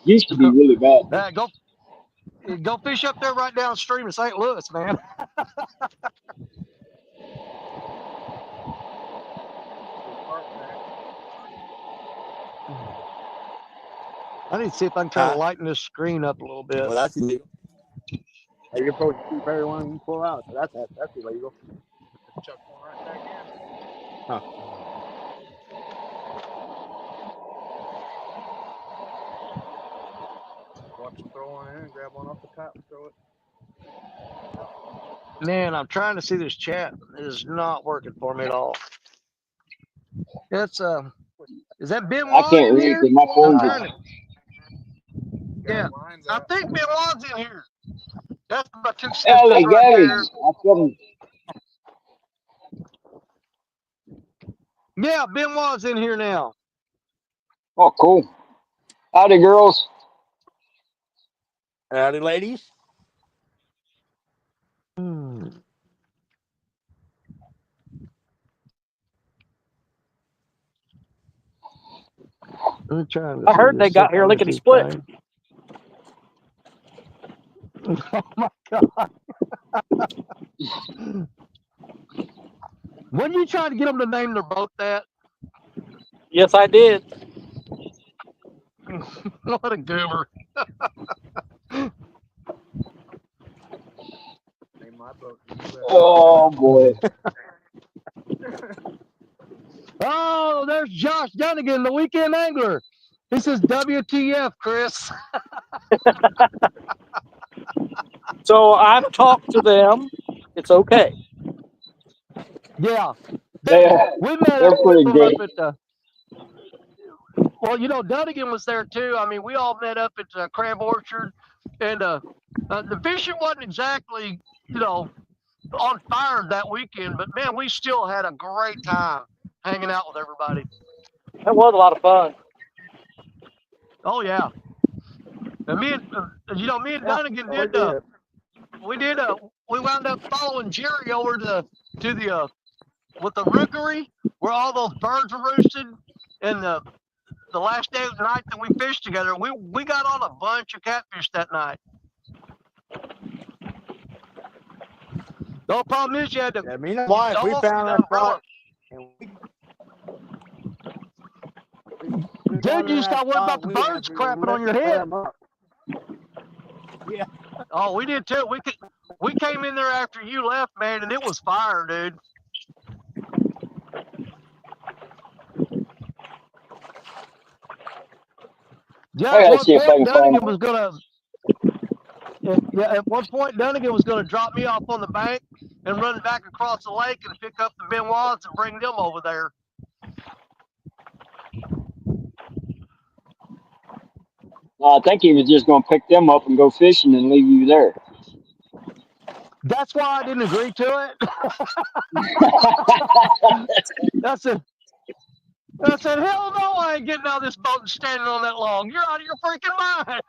Used to be really bad. Though. Go fish up there right downstream in St. Louis, man. I need to see if I can try to lighten this screen up a little bit. well, that's illegal. You're supposed to keep everyone you pull out, so that's illegal. Chuck one right back in. Huh. just throw one in and grab one off the top and throw it. Man, I'm trying to see this chat. It is not working for me at all. It's is that Ben I Juan can't in read here? because my I'm phone's trying to. Yeah, Lines I out. think Ben Juan's in here. That's my two cents Ellie right there. Gates. I couldn't. Yeah, Ben Juan's in here now. Oh, cool. Howdy, girls. Howdy, ladies. I'm trying to I see heard they this got here lickety technology split. thing. Oh my god! When you trying to get them to name their boat that? Yes, I did. What a goober! Name my boat. Oh boy. Oh, there's Josh Dunnigan, the weekend angler. He says, "WTF, Chris?" So I've talked to them. It's okay. Yeah, They're, we met they're up with pretty them good. up at the. Well, you know, Dunnigan was there too. I mean, we all met up at the Crab Orchard, and the fishing wasn't exactly, you know, on fire that weekend. But man, we still had a great time hanging out with everybody. That was a lot of fun. Oh yeah, and me and Dunnigan Oh, we did did. we wound up following Jerry over to the with the rookery where all those birds were roosted, and the last day of the night that we fished together, we got on a bunch of catfish that night. The only problem is you had to Yeah, me and my wife, we almost found the that umbrella. spot. And we Dude, you just got worried about the birds crapping on your head. Yeah. Oh, we did too. We came in there after you left, man, and it was fire, dude. Yeah, Hey, at let's one see if I point can find. Dunnigan was gonna. Yeah, at one point Dunnigan was gonna drop me off on the bank and run back across the lake and pick up the Benoits and bring them over there. I think he was just going to pick them up and go fishing and leave you there. That's why I didn't agree to it. I said, hell no, I ain't getting out of this boat and standing on that log. You're out of your freaking mind.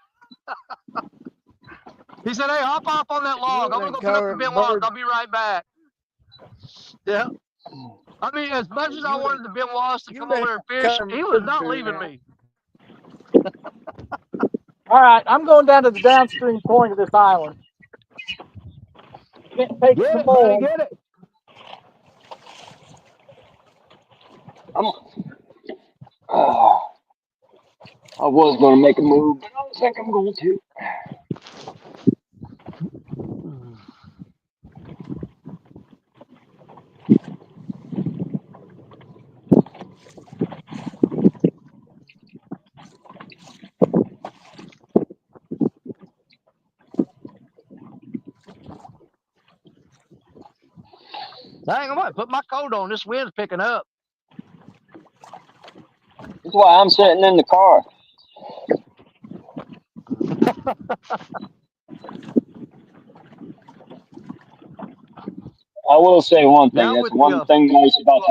He said, hey, hop off on that log. I'm going to go pick up the Benoits. I'll be right back. Yeah. I mean, as much as I wanted the Benoits to come over there and fish, he was not leaving me. All right, I'm going down to the downstream point of this island. Can't take Get some it, buddy, more. get it. I was going to make a move, but I don't think I'm going to. Dang, I might put my coat on. This wind's picking up. That's why I'm sitting in the car. I will say one thing. Now That's with one thing nice about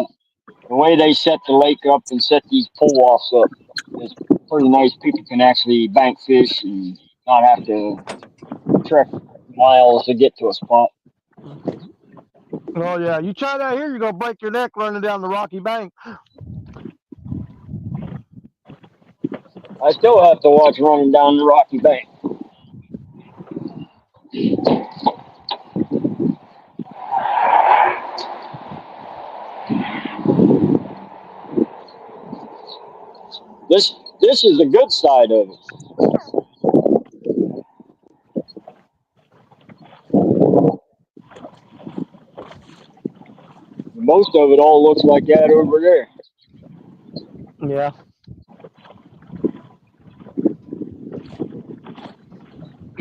the way they set the lake up and set these pull-offs up. It's pretty nice. People can actually bank fish and not have to trek miles to get to a spot. Oh yeah, you try that here, you're gonna break your neck running down the rocky bank. I still have to watch running down the rocky bank. This is the good side of it. Most of it all looks like that over there. Yeah.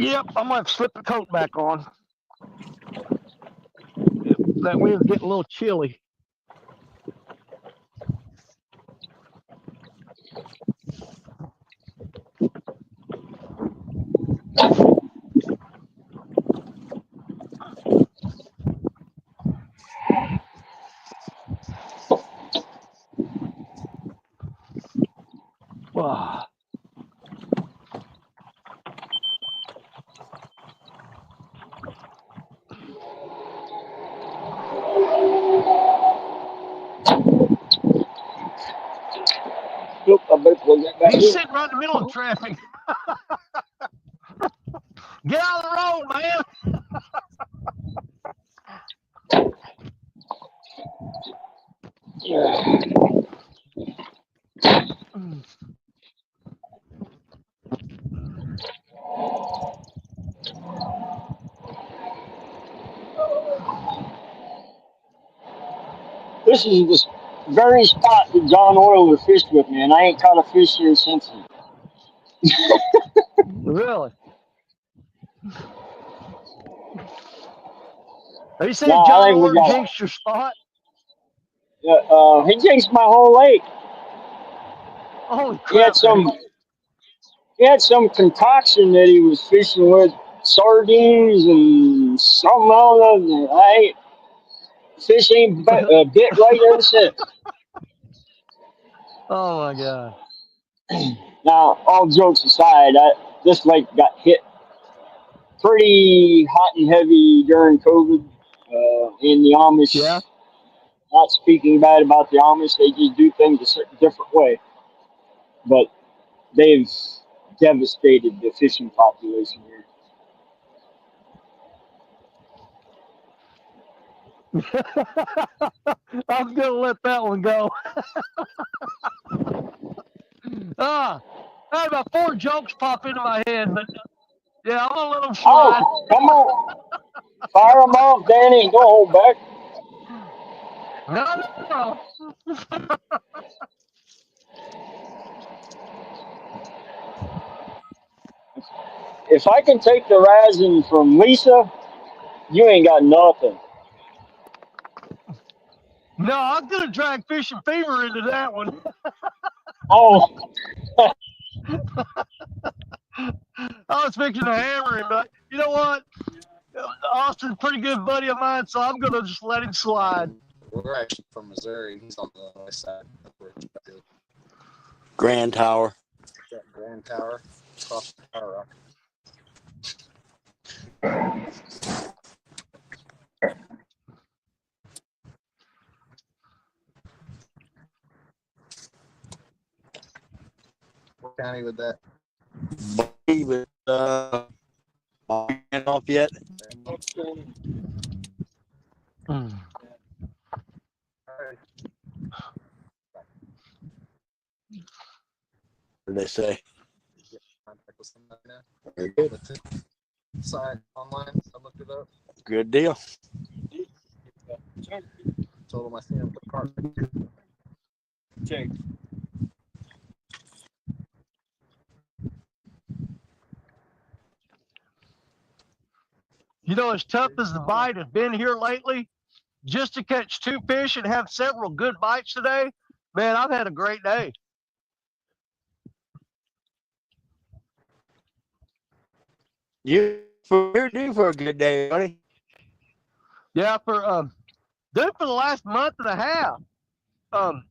Yep, I might slip the coat back on. That way it'll get a little chilly. Wow. Nope, I better plug that back He's in. sitting right in the middle of traffic. Get out of the road, man. This is the very spot that John Oyler fished with me, and I ain't caught a fish here since then. Really? Are you No, saying I John think we Orr got. jinxed your spot? He jinxed my whole lake. Holy He had crap, dude. some. He had some concoction that he was fishing with, sardines and something else. And I ain't fish ain't bit right ever since. Oh my God. Now, all jokes aside, this lake got hit pretty hot and heavy during COVID. In the Yeah. Amish, not speaking bad about the Amish, they just do things a certain different way. But they've devastated the fishing population here. I'm gonna let that one go. I had about 4 jokes pop into my head, but yeah, I'm gonna let them slide. Oh, come on, fire them off, Danny, and don't hold back. No. If I can take the rising from Lisa, you ain't got nothing. No, I'm gonna drag Fish and Fever into that one. Oh, I was fixing to hammer him, but you know what? Austin's a pretty good buddy of mine, so I'm gonna just let him slide. We're actually from Missouri. He's on the west side. Grand Tower. That Grand Tower across the Tower Rock. What county would that? But off yet? Mm. What did they say? Contact with somebody now. Very good. Sign online. I looked it up. Good deal. Told him I seen him put the cart. Check. You know, as tough as the bite has been here lately, just to catch 2 fish and have several good bites today, man, I've had a great day. You're due for a good day, buddy. Yeah, for the last month and a half. I'm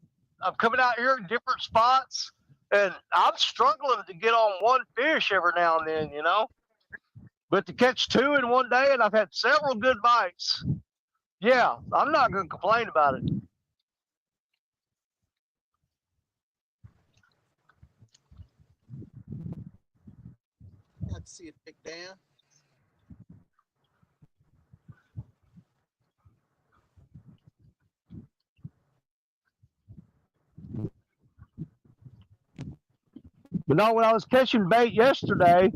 coming out here in different spots, and I'm struggling to get on one fish every now and then, you know. But to catch 2 in one day, and I've had several good bites. Yeah, I'm not going to complain about it. Got to see it take down. But no, when I was catching bait yesterday,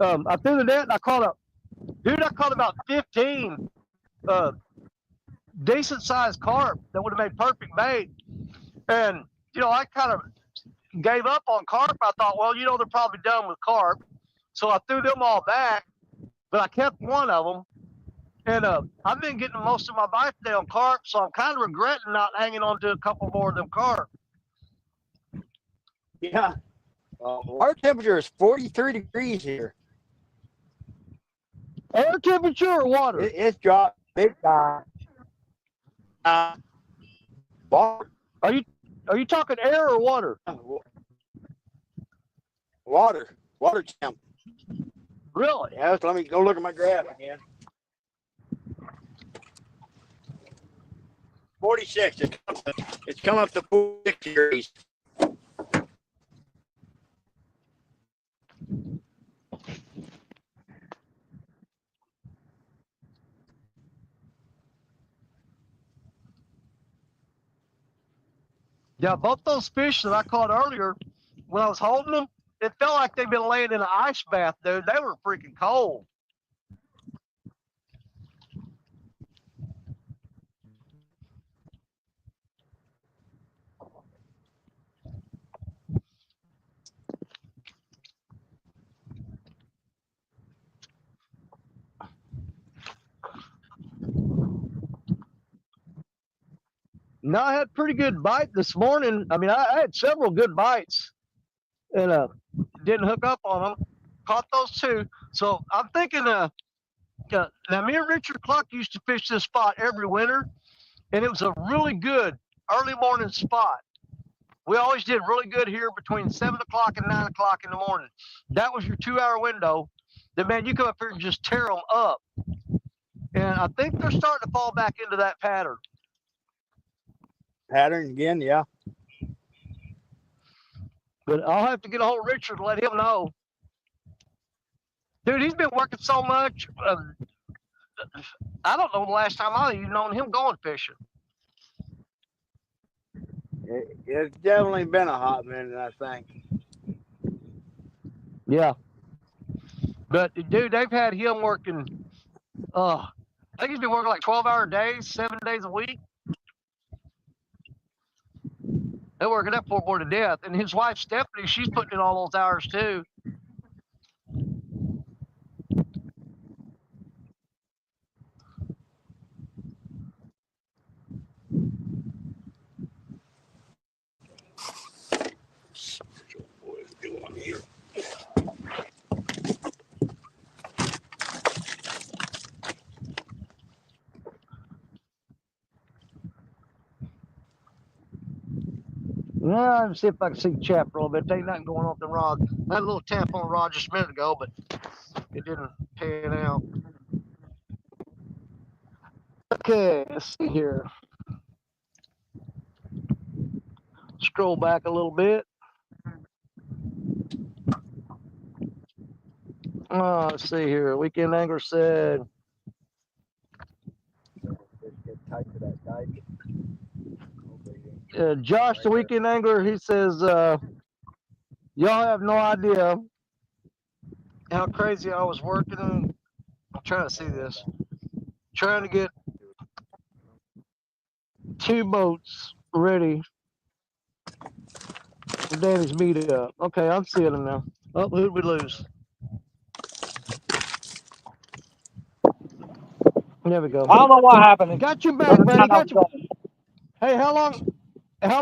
I threw the net and I caught about 15 decent sized carp that would have made perfect bait. And, you know, I kind of gave up on carp. I thought, well, you know, they're probably done with carp. So I threw them all back, but I kept one of them. And I've been getting most of my bites today on carp, so I'm kind of regretting not hanging on to a couple more of them carp. Yeah. Our temperature is 43 degrees here. Air temperature or water? It's dropped big time. Water. Are you talking air or water? Water temp. Really? Yeah, so let me go look at my graph again. 46. It's come up to 46 degrees. Yeah, both those fish that I caught earlier, when I was holding them, it felt like they'd been laying in an ice bath, dude. They were freaking cold. No, I had pretty good bite this morning. I mean, I had several good bites, and didn't hook up on them. Caught those two. So I'm thinking, now me and Richard Cluck used to fish this spot every winter, and it was a really good early morning spot. We always did really good here between 7 o'clock and 9 o'clock in the morning. That was your 2-hour window. Then, man, you come up here and just tear them up. And I think they're starting to fall back into that pattern. Pattern again, yeah. But I'll have to get a hold of Richard and let him know. Dude, he's been working so much. I don't know the last time I've even known him going fishing. It's definitely been a hot minute, I think. Yeah. But, dude, they've had him working, I think he's been working like 12-hour days, 7 days a week. They're working that poor boy to death. And his wife, Stephanie, she's putting in all those hours, too. Yeah, let me see if I can see the chap a little bit. There ain't nothing going on with the rod. I had a little tap on the rod just a minute ago, but it didn't pan out. Okay, let's see here. Scroll back a little bit. Let's see here. Weekend Angler said, Josh, the Weekend Angler, he says, y'all have no idea how crazy I was working. I'm trying to see this. Trying to get 2 boats ready for Danny's meetup. Okay, I'm seeing him now. Oh, who'd we lose? There we go. I don't know what happened. Got you back, buddy. Got you. Hey, how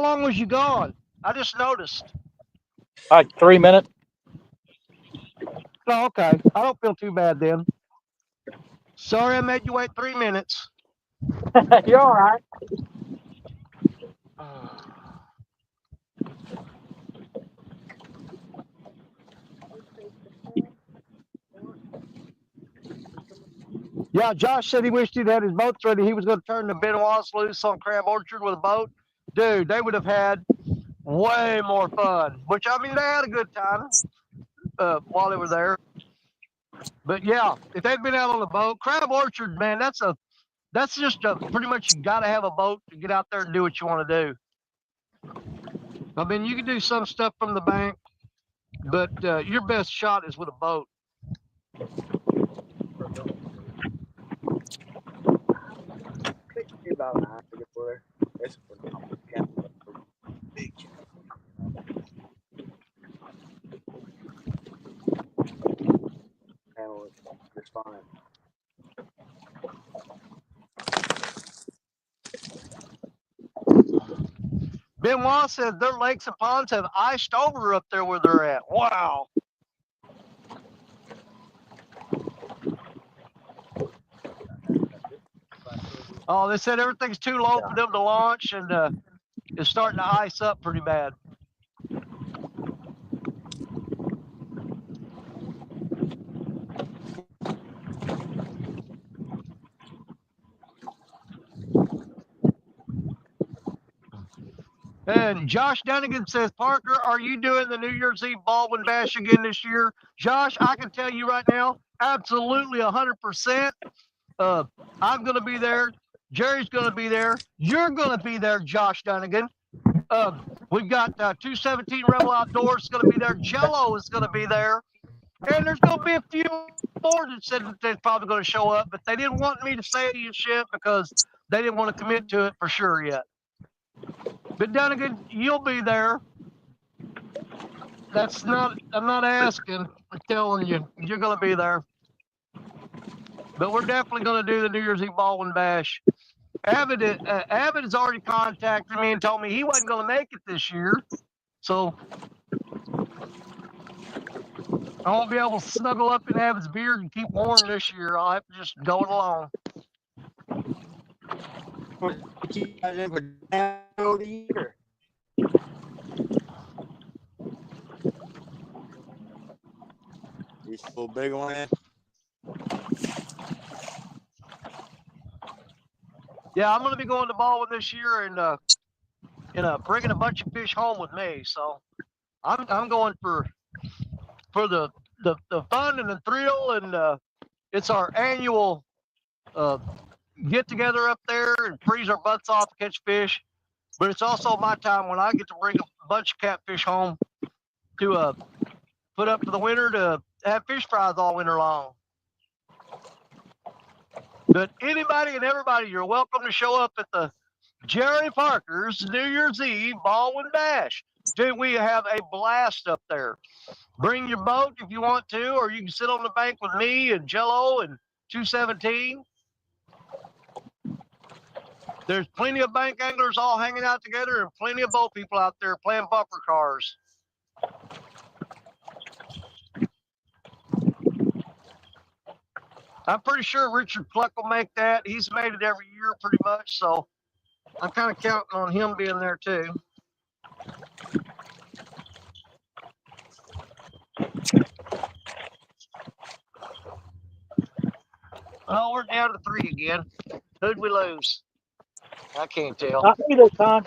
long was you gone? I just noticed. Like 3 minutes. Oh, okay. I don't feel too bad then. Sorry I made you wait 3 minutes. You're all right. Yeah, Josh said he wished he'd had his boats ready. He was going to turn the Benoit's loose on Crab Orchard with a boat. Dude, they would have had way more fun. Which, I mean, they had a good time while they were there. But yeah, if they'd been out on the boat, Crab Orchard, man, that's just pretty much you got to have a boat to get out there and do what you want to do. I mean, you can do some stuff from the bank, but your best shot is with a boat. About an hour to get there. It's big. Benoit said their lakes and ponds have iced over up there where they're at. Wow. Oh, they said everything's too low for them to launch, and it's starting to ice up pretty bad. And Josh Dunnigan says, Parker, are you doing the New Year's Eve Baldwin Bash again this year? Josh, I can tell you right now, absolutely 100%. I'm going to be there. Jerry's going to be there. You're going to be there, Josh Dunnigan. We've got 217 Rebel Outdoors going to be there. Jello is going to be there. And there's going to be a few more that said that they're probably going to show up, but they didn't want me to say you shit because they didn't want to commit to it for sure yet. But Dunnigan, you'll be there. I'm not asking, I'm telling you, you're going to be there. But we're definitely going to do the New Year's Eve Baldwin Bash. Avid has already contacted me and told me he wasn't going to make it this year. So I won't be able to snuggle up in Avid's beard and keep warm this year. I'll have to just go it alone. He's so big on it. Yeah, I'm going to be going to Baldwin this year and bringing a bunch of fish home with me. So I'm going for the fun and the thrill, and it's our annual get together up there and freeze our butts off to catch fish. But it's also my time when I get to bring a bunch of catfish home to put up for the winter to have fish fries all winter long. But anybody and everybody, you're welcome to show up at the Jerry Parker's New Year's Eve Baldwin Bash. Dude, we have a blast up there. Bring your boat if you want to, or you can sit on the bank with me and Jello and 217. There's plenty of bank anglers all hanging out together and plenty of boat people out there playing bumper cars. I'm pretty sure Richard Pluck will make that. He's made it every year pretty much, so I'm kind of counting on him being there too. Oh, we're down to 3 again. Who'd we lose? I can't tell. Not me this time.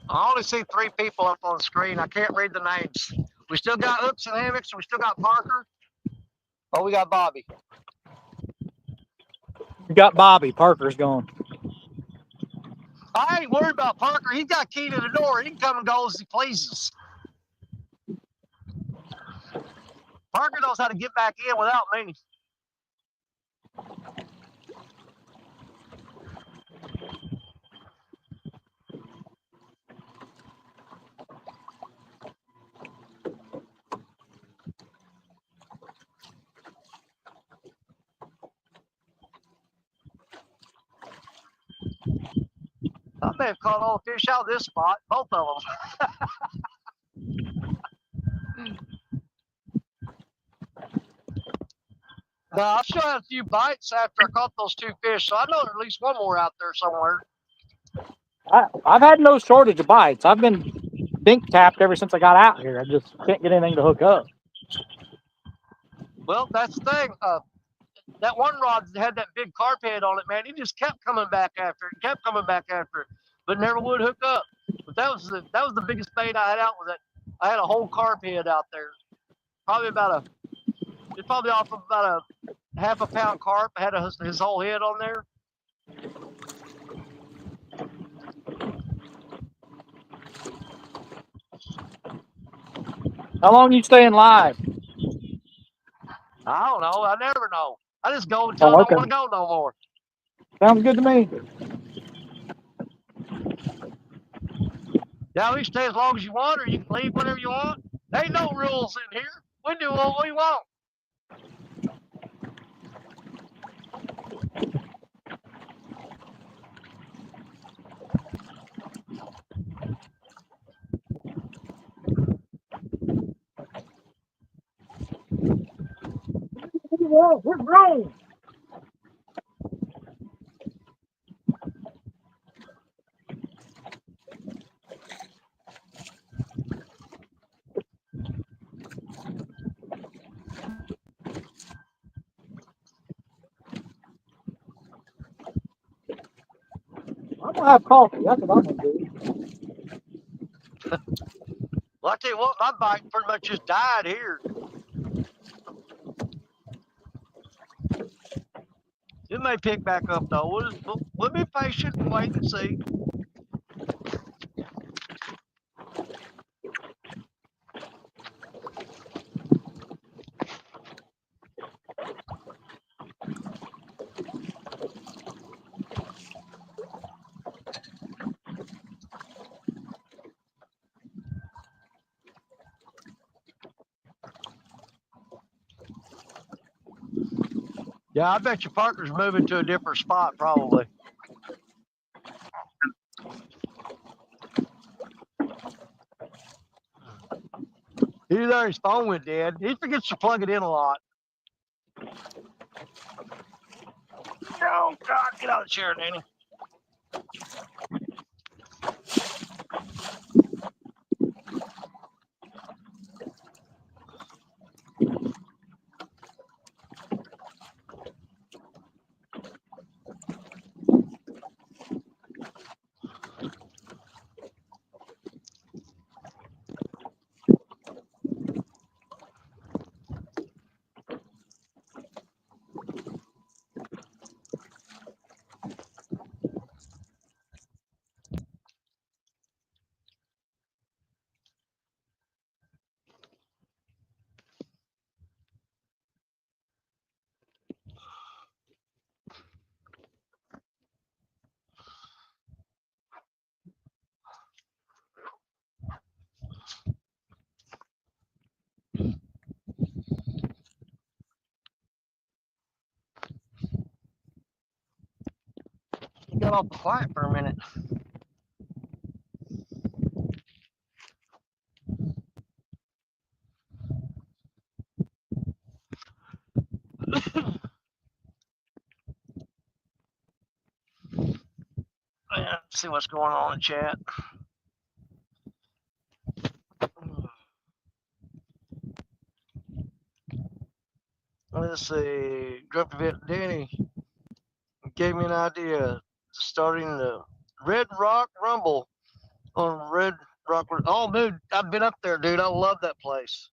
I only see 3 people up on the screen. I can't read the names. We still got Hooks and Hammocks. We still got Parker. Oh, we got Bobby. You got Bobby. Parker's gone. I ain't worried about Parker. He's got a key to the door. He can come and go as he pleases. Parker knows how to get back in without me. I may have caught all the fish out of this spot, both of them. Now, I'll show you a few bites after I caught those 2 fish, so I know there's at least one more out there somewhere. I've had no shortage of bites. I've been dink tapped ever since I got out here. I just can't get anything to hook up. Well, that's the thing. That one rod had that big carp head on it, man. He just kept coming back after it, but never would hook up. But that was the biggest bait I had out with it. I had a whole carp head out there, probably off of about a half a pound carp. I had his whole head on there. How long you staying live? I don't know. I never know. I just go until I don't want to go no more. Sounds good to me. Yeah, we stay as long as you want, or you can leave whenever you want. There ain't no rules in here. We do what we want. We're grown. I'm gonna have coffee. That's what I'm gonna do. Well, I tell you what, my bike pretty much just died here. It may pick back up though. We'll be patient and wait and see. Yeah, I bet your partner's moving to a different spot probably. Either his phone went dead. He forgets to plug it in a lot. Oh God, get out of the chair, Danny. He got all quiet for a minute. Let's see what's going on in chat. Let's see. Grumpy Vet Danny gave me an idea. Starting the Red Rock Rumble on Red Rock. Oh, dude, I've been up there, dude. I love that place.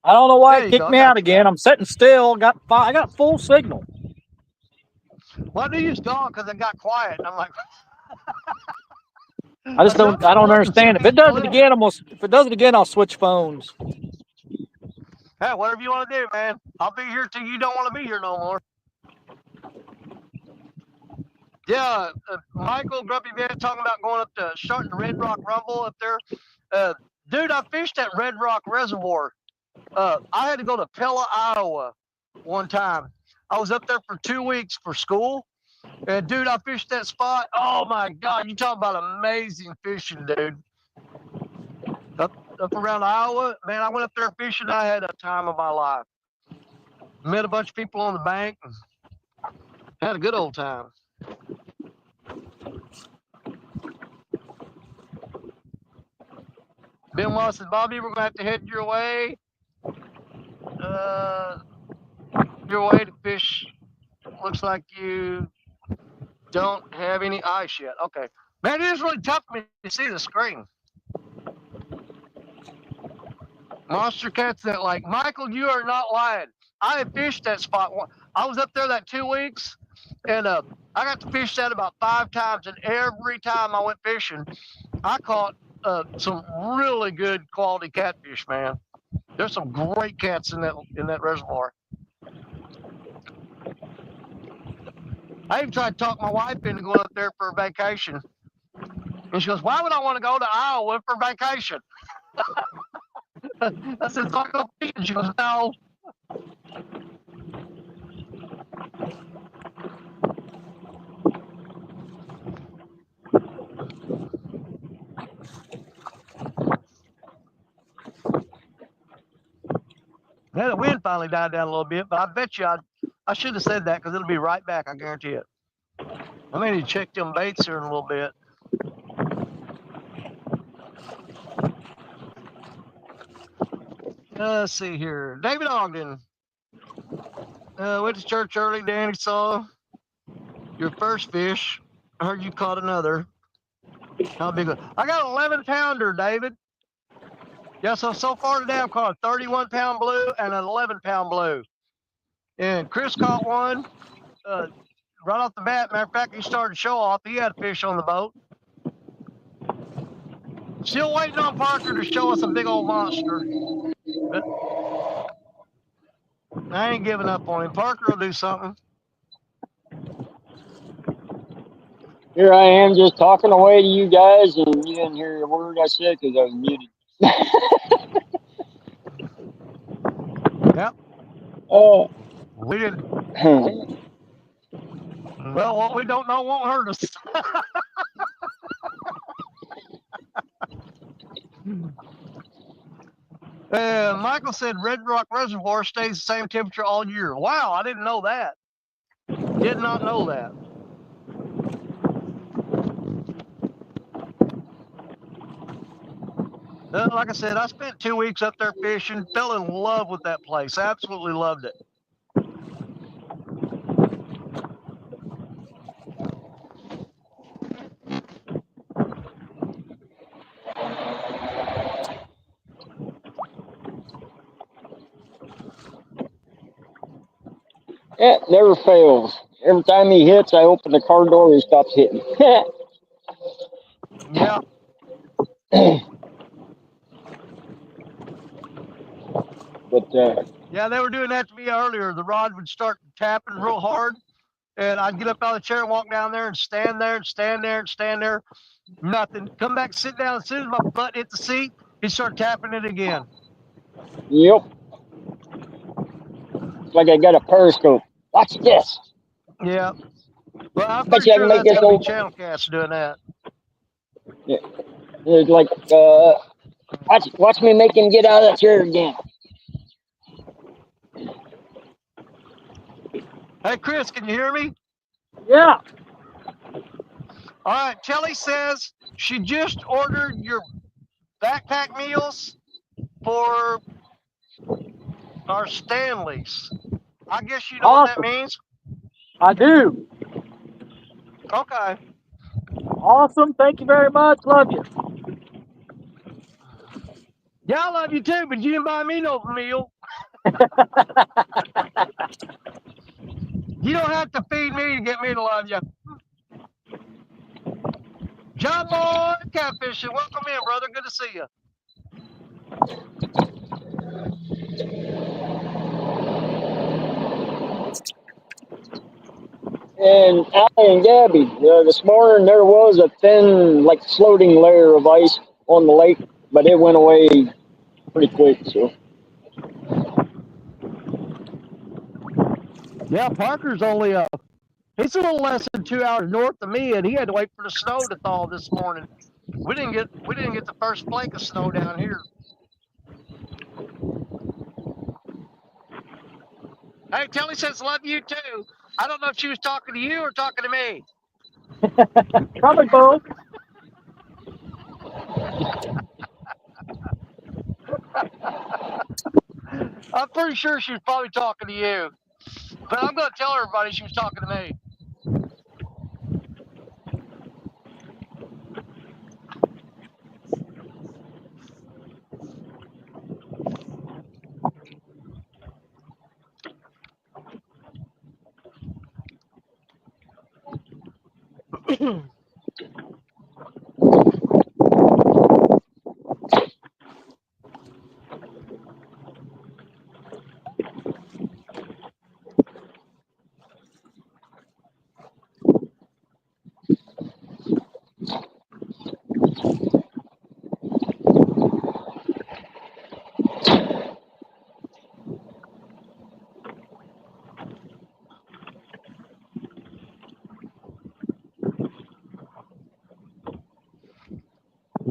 I don't know why There it you kicked go. me out again. I'm sitting still. I got full signal. Well, I knew you was gone because it got quiet. And I'm like, I don't understand. If it does it again, if it does it again, I'll switch phones. Hey, whatever you want to do, man. I'll be here till you don't want to be here no more. Yeah, Michael Grumpy Vet talking about going up to starting the Red Rock Rumble up there. Dude, I fished at Red Rock Reservoir. I had to go to Pella, Iowa one time. I was up there for 2 weeks for school. And dude, I fished that spot. Oh my God, you talking about amazing fishing, dude. Up around Iowa, man, I went up there fishing. I had a time of my life. Met a bunch of people on the bank. And had a good old time. Ben Moss and Bobby, we're gonna have to head your way. Your way to fish. Looks like you don't have any ice yet. Okay. Man, it is really tough for me to see the screen. Monster Cat's that like, Michael, you are not lying. I have fished that spot. I was up there that 2 weeks, and I got to fish that about 5 times, and every time I went fishing, I caught some really good quality catfish, man. There's some great cats in that reservoir. I even tried to talk my wife into going up there for a vacation. And she goes, why would I want to go to Iowa for vacation? I said, so I go fishing. She goes, no. Yeah, the wind finally died down a little bit, but I bet you I should have said that because it'll be right back. I guarantee it. I may need to check them baits here in a little bit. Let's see here. David Ogden. Went to church early. Danny saw your first fish. I heard you caught another. How big? I got an 11-pounder, David. Yeah, so far today I've caught a 31-pound blue and an 11-pound blue. And Chris caught one right off the bat. Matter of fact, he started to show off. He had a fish on the boat. Still waiting on Parker to show us a big old monster. But I ain't giving up on him. Parker will do something. Here I am just talking away to you guys, and you didn't hear a word I said because I was muted. Yep. Oh. We didn't. Well, what we don't know won't hurt us. Michael said Red Rock Reservoir stays the same temperature all year. Wow, I didn't know that. Did not know that. Like I said, I spent 2 weeks up there fishing, fell in love with that place. Absolutely loved it. It never fails. Every time he hits, I open the car door, he stops hitting. Yeah. But Yeah, they were doing that to me earlier. The rod would start tapping real hard, and I'd get up out of the chair and walk down there and stand there and stand there and stand there. Nothing. Come back, sit down. As soon as my butt hit the seat, he'd start tapping it again. yep, it's like I got a periscope. Watch this. Yeah. Well, I'm Bet pretty you I sure can make that's this going to be old. channel cast doing that. Yeah. It's like, watch me make him get out of that chair again. Hey, Chris, can you hear me? Yeah. All right. Kelly says she just ordered your backpack meals for our Stanleys. I guess you know what that Awesome. means? I do. Okay. Awesome. Thank you very much. Love you. Yeah, I love you too, but you didn't buy me no meal. You don't have to feed me to get me to love you. John Boy Catfishing, welcome in, brother. Good to see you. And Allie and Gabby, this morning there was a thin, like floating layer of ice on the lake, but it went away pretty quick. So Yeah, Parker's only he's a little less than 2 hours north of me, and he had to wait for the snow to thaw this morning. We didn't get the first flake of snow down here. Hey, Kelly says love you too. I don't know if she was talking to you or talking to me. Probably both. I'm pretty sure she was probably talking to you, but I'm going to tell everybody she was talking to me.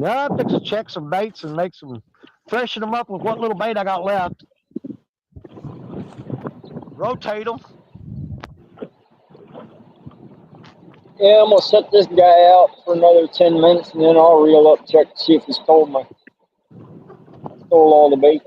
Now I fix to check some baits and make some, freshen them up with what little bait I got left. Rotate them. Yeah, I'm gonna set this guy out for another 10 minutes, and then I'll reel up, check to see if he stole all the bait.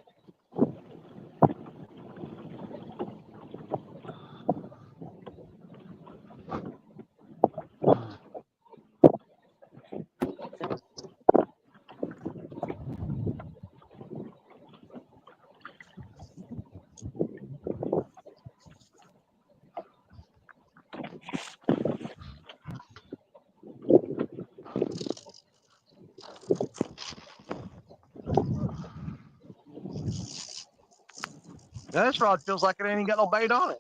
Now this rod feels like it ain't even got no bait on it.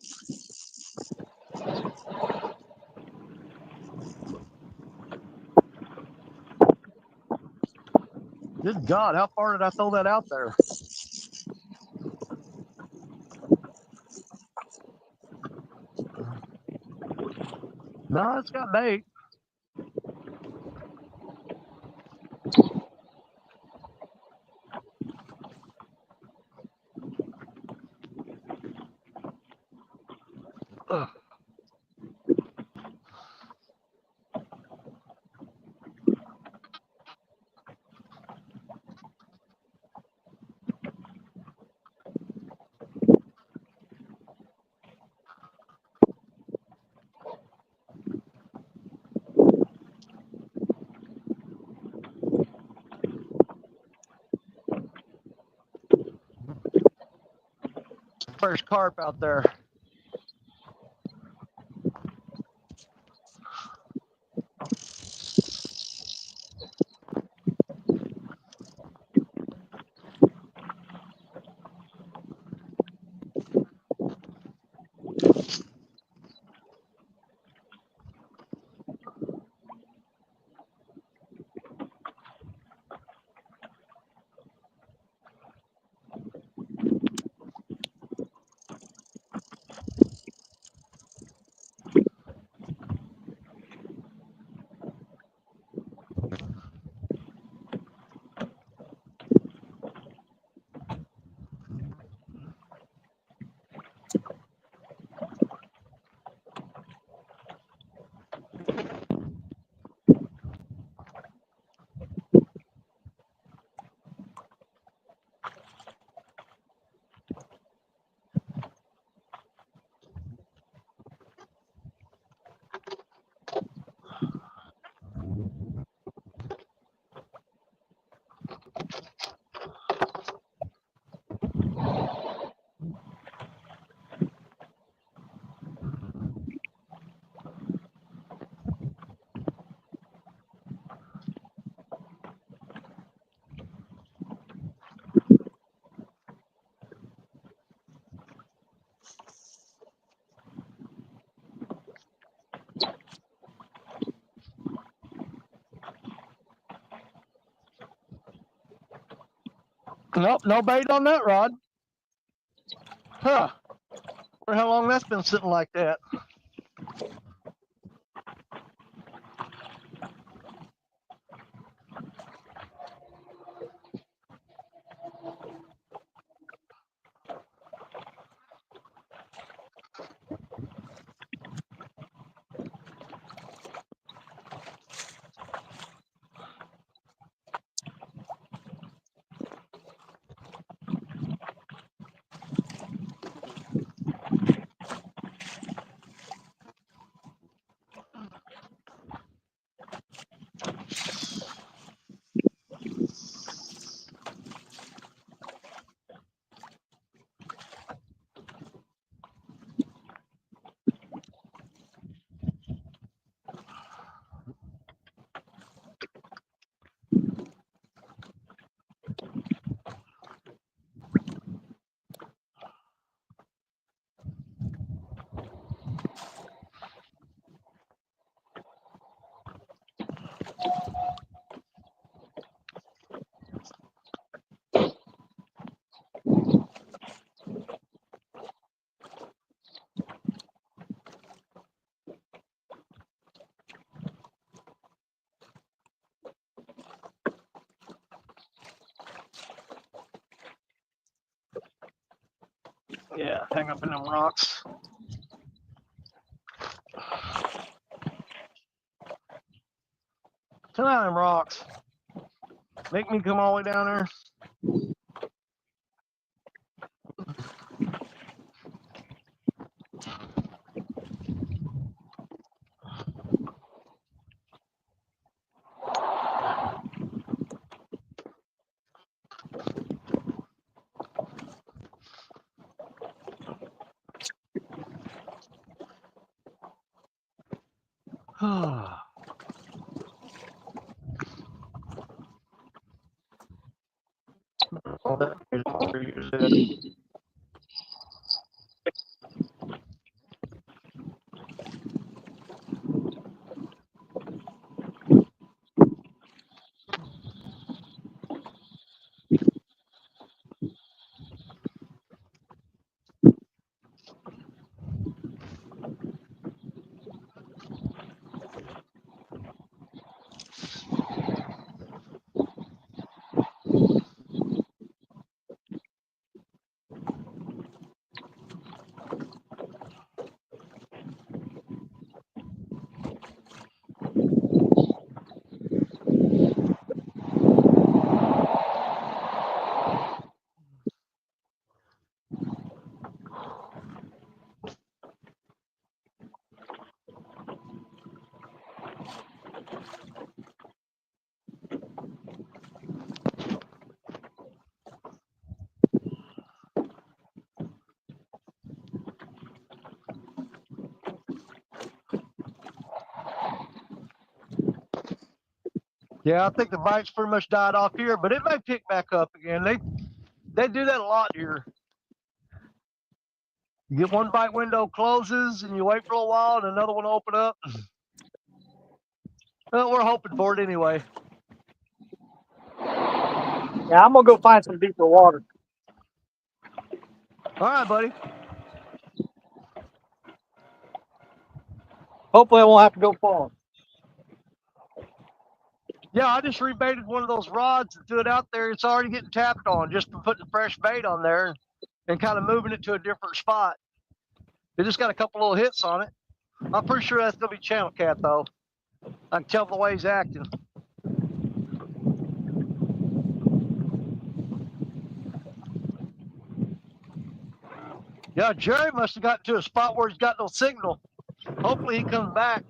Good God, how far did I throw that out there? No, it's got bait. Ugh. First carp out there. Nope, no bait on that rod. Huh. Wonder how long that's been sitting like that. Yeah, hang up in them rocks. Come out of them rocks. Make me come all the way down there. Yeah, I think the bite's pretty much died off here, but it may pick back up again. They do that a lot here. You get one bite window closes and you wait for a while and another one will open up. Well, we're hoping for it anyway. Yeah, I'm gonna go find some deeper water. All right, buddy. Hopefully, I won't have to go far. Yeah, I just rebaited one of those rods and threw it out there. It's already getting tapped on just from putting fresh bait on there and kind of moving it to a different spot. It just got a couple little hits on it. I'm pretty sure that's gonna be channel cat though. I can tell the way he's acting. Yeah, Jerry must have got to a spot where he's got no signal. Hopefully he comes back.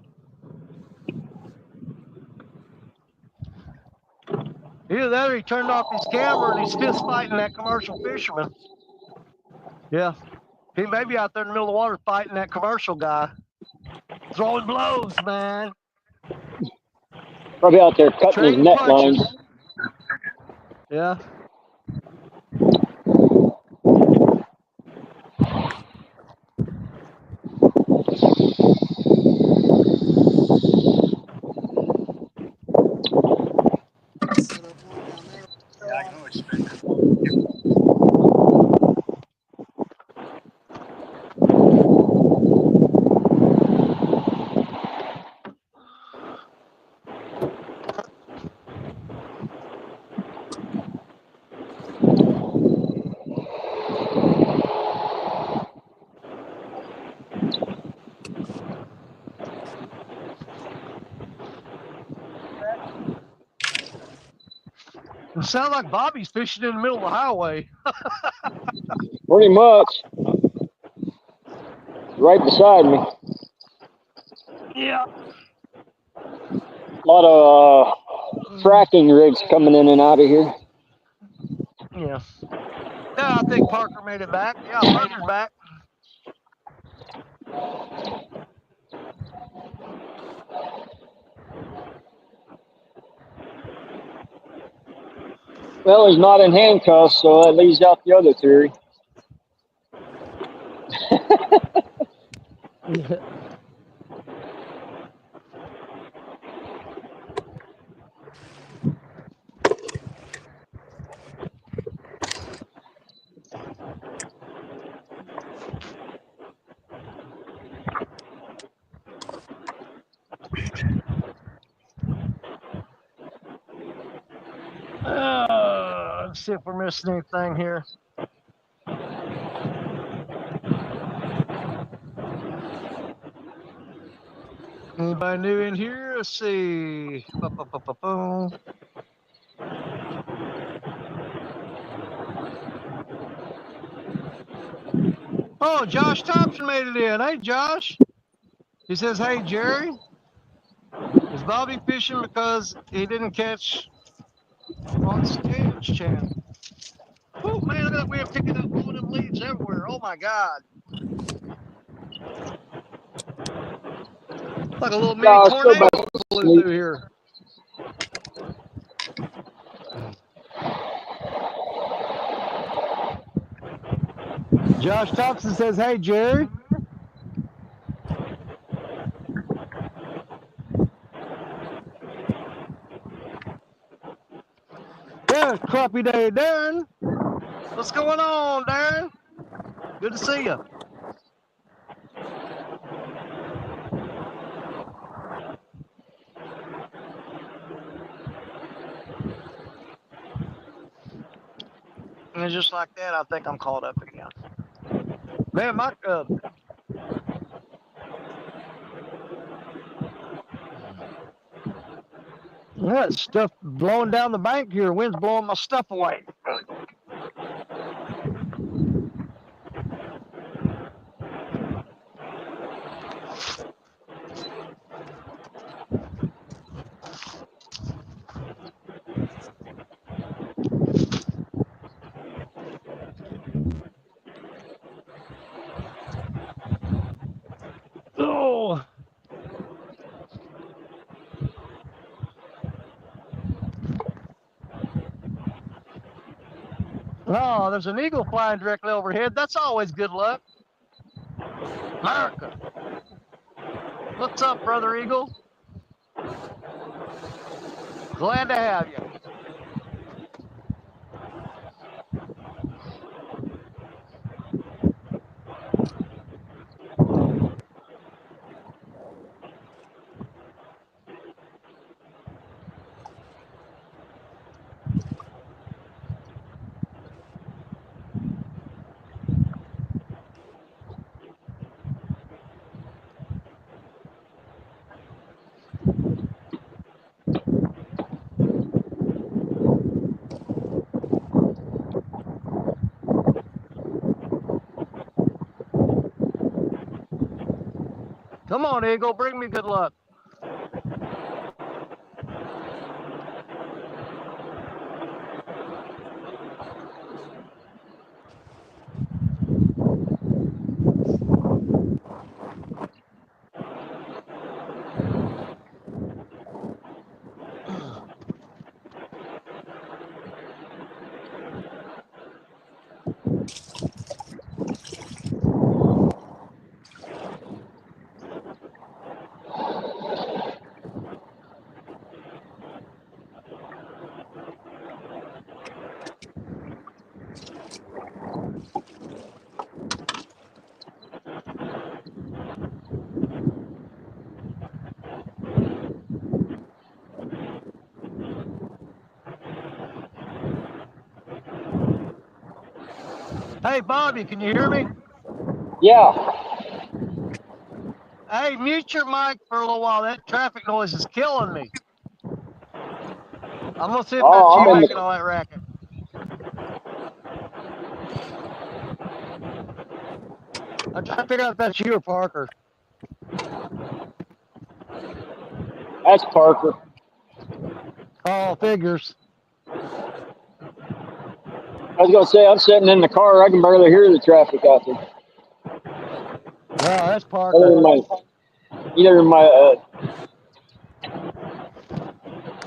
Either that or he turned off his camera and he's fist fighting that commercial fisherman. Yeah, he may be out there in the middle of the water fighting that commercial guy. Throwing blows, man. Probably out there cutting his Trading net punches. lines. Yeah. Set up one down there. Yeah, I can always spend it. It sounds like Bobby's fishing in the middle of the highway. Pretty much. Right beside me. Yeah. A lot of fracking rigs coming in and out of here. Yeah. Yeah, I think Parker made it back. Yeah, Parker's back. Well, he's not in handcuffs, so that leaves out the other theory. Let's see if we're missing anything here. Anybody new in here? Let's see. Ba-ba-ba-ba-boom. Oh, Josh Thompson made it in. Hey, Josh. He says, hey, Jerry, is Bobby fishing because he didn't catch on Stan's channel? Oh, man, look, we are picking up all them leaves everywhere. Oh, my God. Like a little mini Josh, go tornado back to blew sleep. through here. Josh Thompson says, hey, Jerry. There's Crappy Day, Darren. What's going on, Darren? Good to see you. And just like that, I think I'm caught up again. Man, my that stuff blowing down the bank here. Wind's blowing my stuff away. Oh. Oh, there's an eagle flying directly overhead. That's always good luck. America. What's up, Brother Eagle? Glad to have you. Come on, Eagle. Bring me good luck. Hey, Bobby, can you hear me? Yeah. Hey, mute your mic for a little while. That traffic noise is killing me. I'm going to see if that's Oh, you I'm in making the. all that racket. I'm trying to figure out if that's you or Parker. That's Parker. Oh, figures. I was gonna say I'm sitting in the car. I can barely hear the traffic out there. No, that's Other Parker. than my, either in my.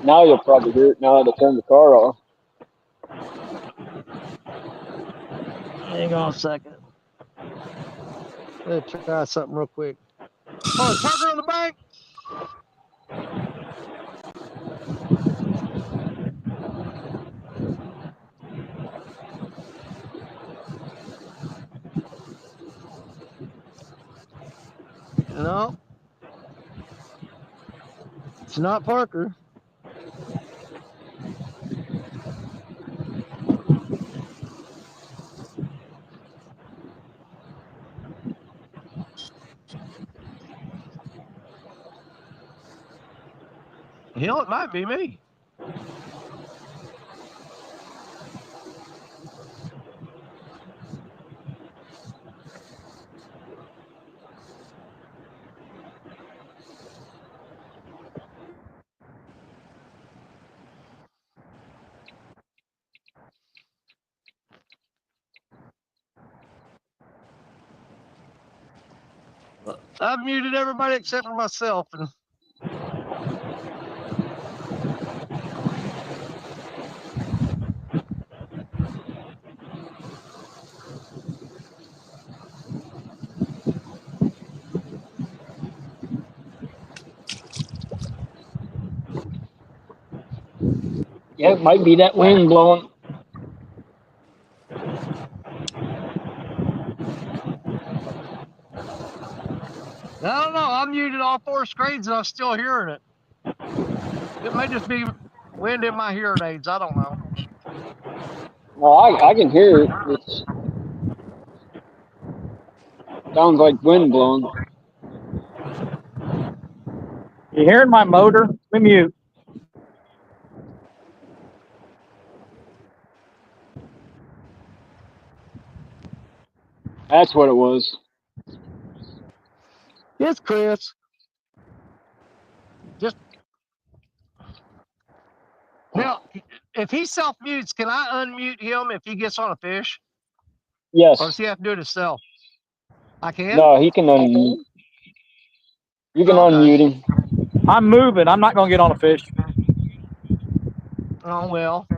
Now you'll probably hear it. Now that I turn the car off. Hang on a second. Let's try something real quick. Oh, is Parker on the bank? No, it's not Parker. Hell, it might be me. I've muted everybody except for myself. And Yeah, it might be that wind blowing. I don't know. I muted all 4 screens and I'm still hearing it. It may just be wind in my hearing aids. I don't know. No, I can hear it. It sounds like wind blowing. You hearing my motor? Let me mute. That's what it was. It's Chris. Just now, if he self mutes, can I unmute him if he gets on a fish? Or does Yes. he have to do it himself? I can? No, he can unmute. You can Okay. unmute him. I'm moving. I'm not going to get on a fish. Oh, well.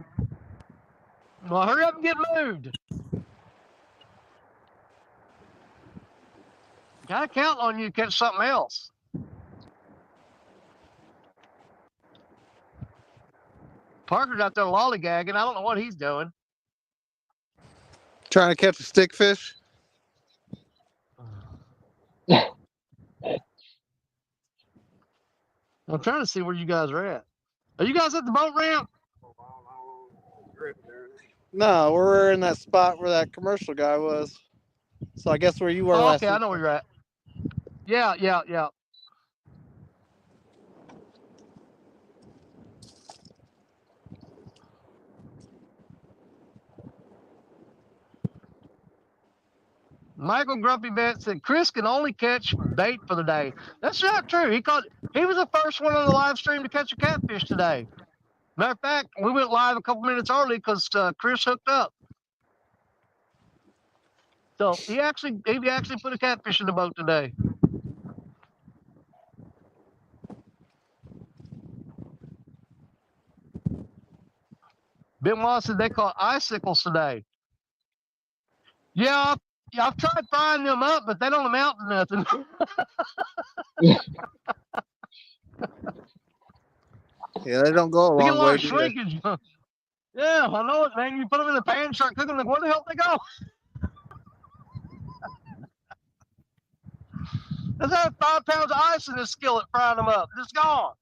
Well, hurry up and get moved. Gotta count on you to catch something else. Parker's out there lollygagging. I don't know what he's doing. Trying to catch a stickfish. I'm trying to see where you guys are at. Are you guys at the boat ramp? No, we're in that spot where that commercial guy was. So I guess where you were Oh, last okay. I week. know where you're at. Yeah. Michael Grumpy Bet said Chris can only catch bait for the day. That's not true. He was the first one on the live stream to catch a catfish today. Matter of fact, we went live a couple minutes early because Chris hooked up. So he actually put a catfish in the boat today. Benoit said they caught icicles today. Yeah, I've tried frying them up, but they don't amount to nothing. Yeah, they don't go a They get a long lot way, of do they? shrinkage. Yeah, I know it, man. You put them in the pan, start cooking them. Where the hell did they go? There's that 5 pounds of ice in this skillet frying them up. It's gone.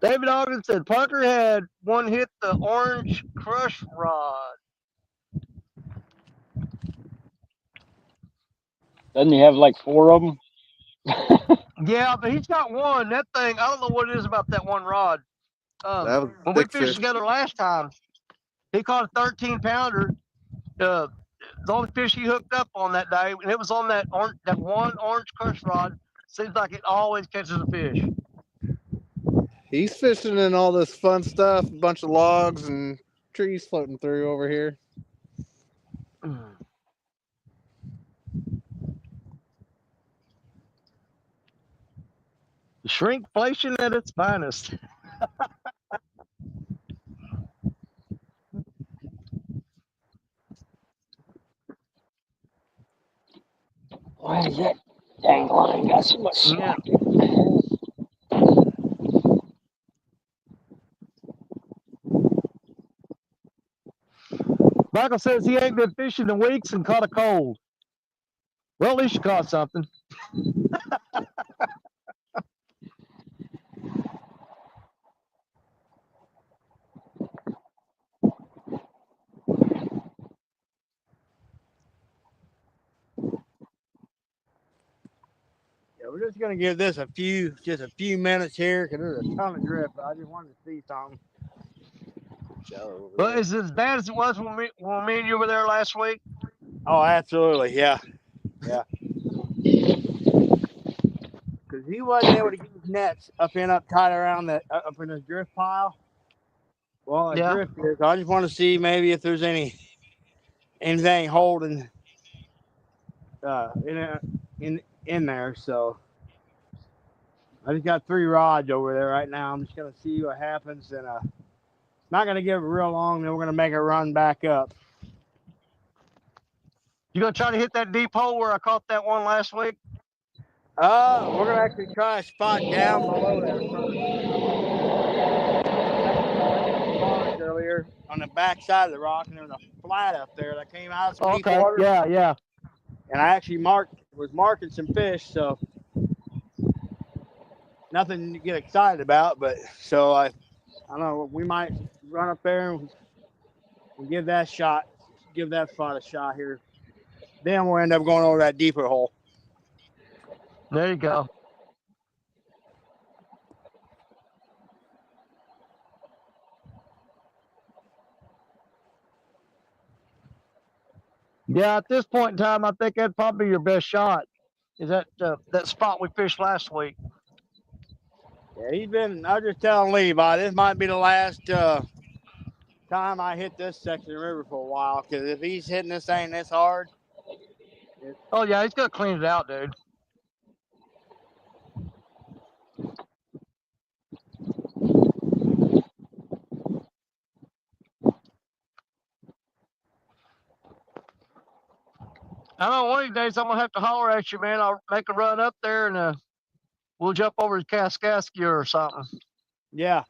David Ogden said Parker had one hit the orange crush rod. Doesn't he have like 4 of them? Yeah, but he's got one. That thing, I don't know what it is about that one rod. That was When we thick fished fish. together last time, he caught a 13 pounder. The only fish he hooked up on that day, and it was on that one orange crush rod. Seems like it always catches a fish. He's fishing in all this fun stuff, a bunch of logs and trees floating through over here. Shrinkflation at its finest. Why is that dang line got so much slack? Michael says he ain't been fishing in weeks and caught a cold. Well, at least you caught something. We're just gonna give this just a few minutes here because there's a ton of drift. But I just wanted to see something. Shallow over But there. is it as bad as it was when me and you were there last week? Oh, absolutely, yeah. Because he wasn't able to get his nets up tight around up in this drift pile. Well, the Yeah. drift is. I just want to see maybe if there's anything holding in there. So I just got 3 rods over there right now. I'm just gonna see what happens, and not gonna give it real long. Then we're gonna make it run back up. You gonna try to hit that deep hole where I caught that one last week? We're gonna actually try a spot down below there first. Earlier on the back side of the rock, and there was a flat up there that came out of some deep Okay. water. Yeah. And I actually was marking some fish, so nothing to get excited about. But so I don't know. We might run up there and give that spot a shot here. Then we'll end up going over that deeper hole. There you go. Yeah, at this point in time, I think that'd probably be your best shot. Is that spot we fished last week? Yeah, I was just telling Levi, this might be the last time I hit this section of the river for a while. Because if he's hitting this thing this hard, Oh yeah, he's gonna clean it out, dude. I know one of these days I'm gonna have to holler at you, man. I'll make a run up there and we'll jump over to Kaskaskia or something. yeah.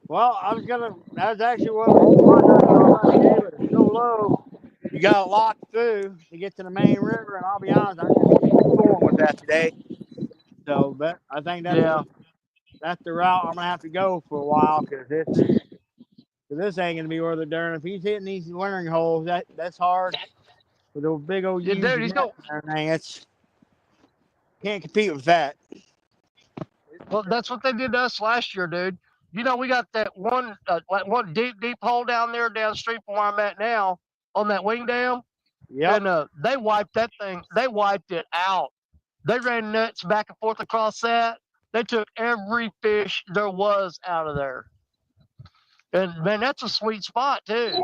Well, that was actually one of the spots I saw last day, but it's so low. You got to lock through to get to the main river, and I'll be honest, I'm just going with that today. So, but I think that's the route I'm gonna have to go for a while because this ain't gonna be worth a darn. If he's hitting these wintering holes, that's hard with those big old Yeah, huge dude, he's nets and everything. It's can't compete with that. Well, that's what they did to us last year, dude. You know, we got that one deep hole down there downstream from where I'm at now on that wing dam. Yep. And they wiped that thing. They wiped it out. They ran nuts back and forth across that. They took every fish there was out of there. And man, that's a sweet spot too.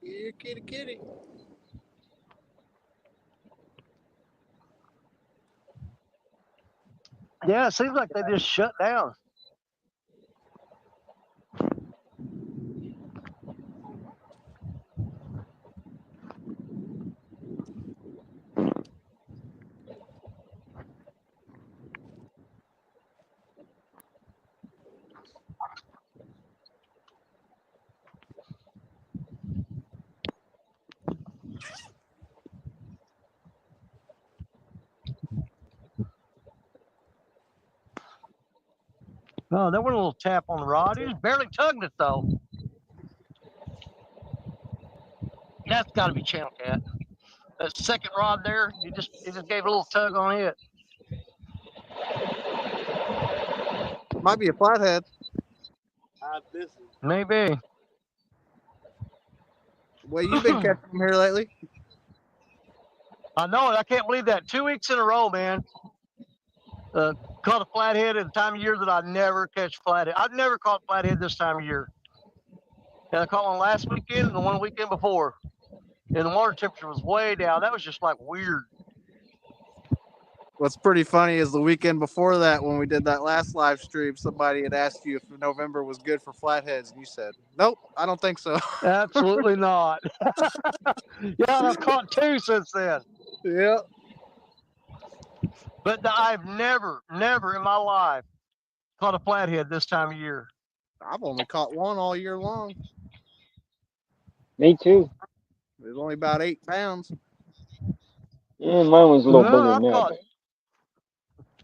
Here, kitty. Yeah, it seems like they just shut down. Oh, there went a little tap on the rod. He just barely tugged it though. That's got to be channel cat. That second rod there, he just gave a little tug on it. Might be a flathead. This is Maybe. Well, you've been catching them here lately. I know it. I can't believe that. 2 weeks in a row, man. Caught a flathead at a time of year that I never catch flathead. I've never caught flathead this time of year. And I caught one last weekend and the one weekend before. And the water temperature was way down. That was just like weird. What's pretty funny is the weekend before that, when we did that last live stream, somebody had asked you if November was good for flatheads, and you said, "Nope, I don't think so." Absolutely not. Yeah, I've caught 2 since then. Yeah. But I've never in my life caught a flathead this time of year. I've only caught one all year long. Me too. It was only about 8 pounds. Yeah, mine was a little bigger Well, than that.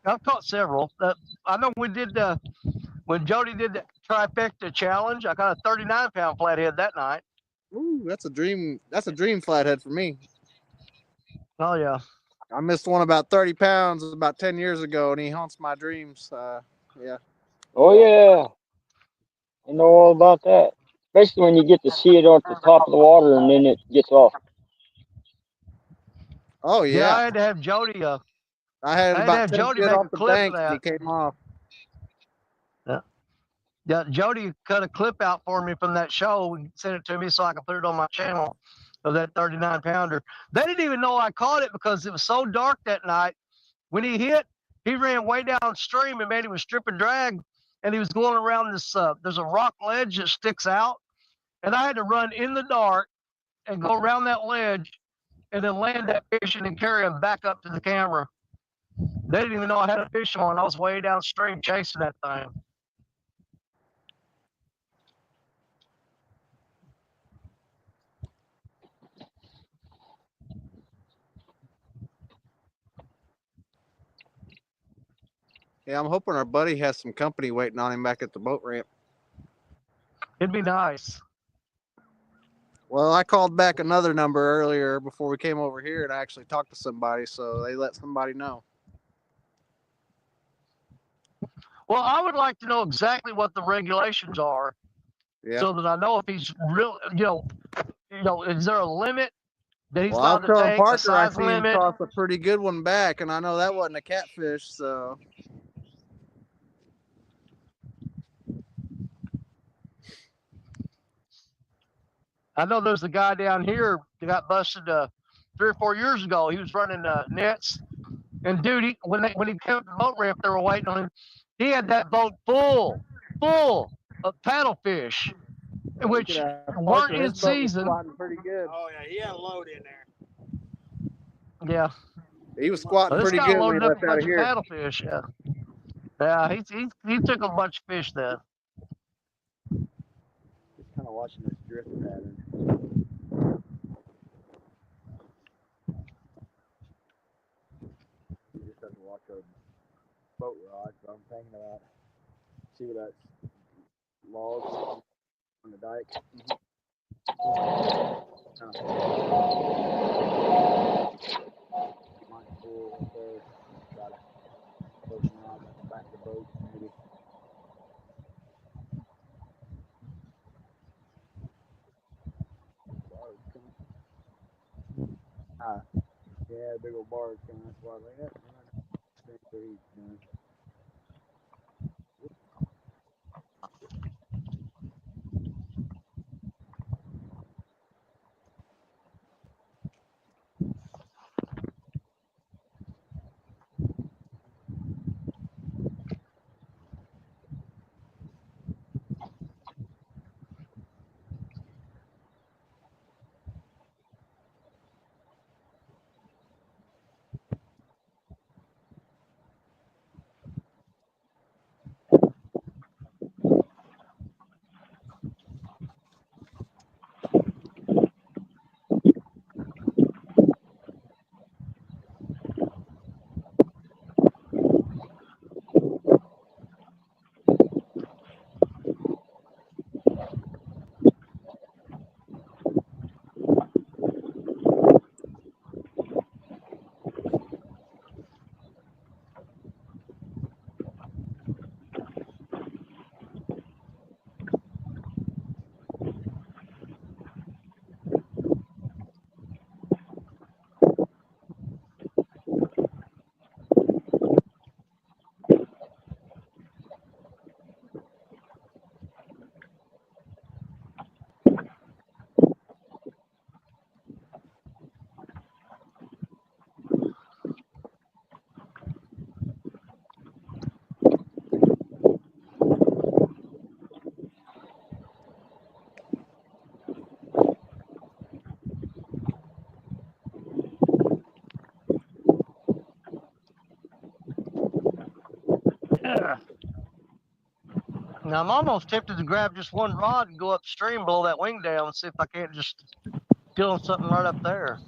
I've caught several. I know we did when Jody did the trifecta challenge. I caught a 39-pound flathead that night. Ooh, that's a dream. That's a dream flathead for me. Oh yeah. I missed one about 30 pounds about 10 years ago, and he haunts my dreams. Yeah. Oh yeah, I know all about that. Especially when you get to see it at the top of the water and then it gets off. Oh Yeah, yeah. I had to have Jody. I had I had to about have 10 Jody feet make off a the clip bank, of and he that. came off. Yeah, Jody cut a clip out for me from that show and sent it to me so I could put it on my channel of that 39-pounder. They didn't even know I caught it because it was so dark that night. When he hit, he ran way downstream and man, he was stripping drag, and he was going around this. There's a rock ledge that sticks out, and I had to run in the dark and go around that ledge and then land that fish and then carry him back up to the camera. They didn't even know I had a fish on. I was way downstream chasing that thing. Yeah, I'm hoping our buddy has some company waiting on him back at the boat ramp. It'd be nice. Well, I called back another number earlier before we came over here, and I actually talked to somebody, so they let somebody know. Well, I would like to know exactly what the regulations are, Yeah. so that I know if he's real. Is there a limit that he's Well, I was allowed to telling take? A Parker I size seen him limit? toss a pretty good one back, and I know that wasn't a catfish, so. I know there's a guy down here that got busted 3 or 4 years ago. He was running nets, and dude, when he came to the boat ramp, they were waiting on him. He had that boat full of paddlefish, which weren't in season. Pretty good. Oh yeah, he had a load in there. Yeah, He was squatting this pretty guy good when he loaded up left a out bunch of of here. paddlefish. Yeah, he took a bunch of fish then. Just kind of watching this drift pattern. You just have to watch a boat rod. So I'm thinking about see what that log on the dike. Might pull up there. Try to close my rod at the back of the boat, maybe. Yeah, big old barge coming. That's why I was like, yeah, think what he's doing. Now I'm almost tempted to grab just one rod and go upstream, blow that wing down, and see if I can't just kill something right up there.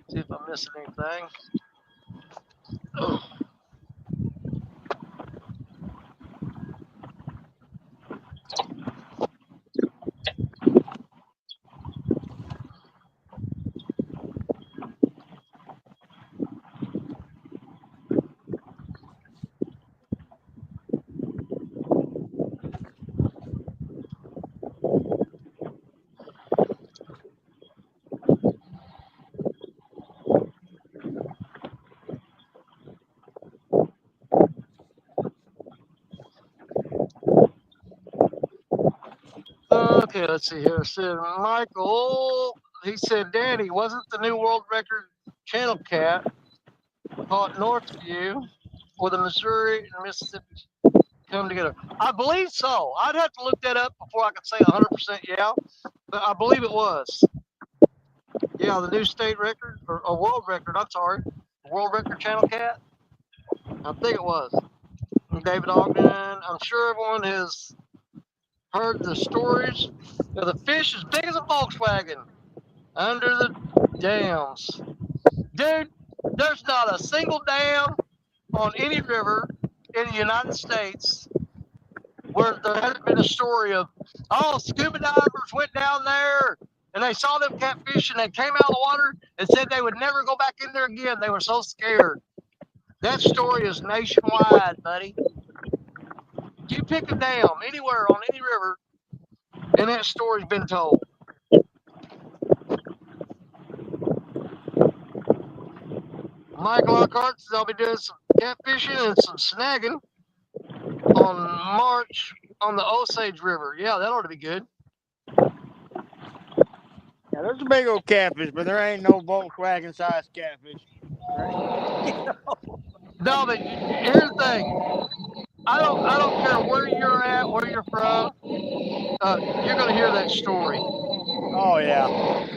See if I'm missing anything. Okay, let's see here. So Michael, he said, Danny, wasn't the new world record channel cat caught Northview with the Missouri and Mississippi come together? I believe so. I'd have to look that up before I could say 100% yeah, but I believe it was. Yeah, the new state record, or a world record, I'm sorry. World record channel cat? I think it was. David Ogden, I'm sure everyone has heard the stories of the fish as big as a Volkswagen under the dams. Dude, there's not a single dam on any river in the United States where there hasn't been a story of, oh, scuba divers went down there and they saw them catfish and they came out of the water and said they would never go back in there again. They were so scared. That story is nationwide, buddy. You pick a dam anywhere on any river, and that story's been told. Mike Lockhart says I'll be doing some catfishing and some snagging on March on the Osage River. Yeah, that ought to be good. Yeah, there's a big old catfish, but there ain't no Volkswagen sized catfish. Right? No, but here's the thing. I don't care where you're at, where you're from. You're gonna hear that story. Oh yeah.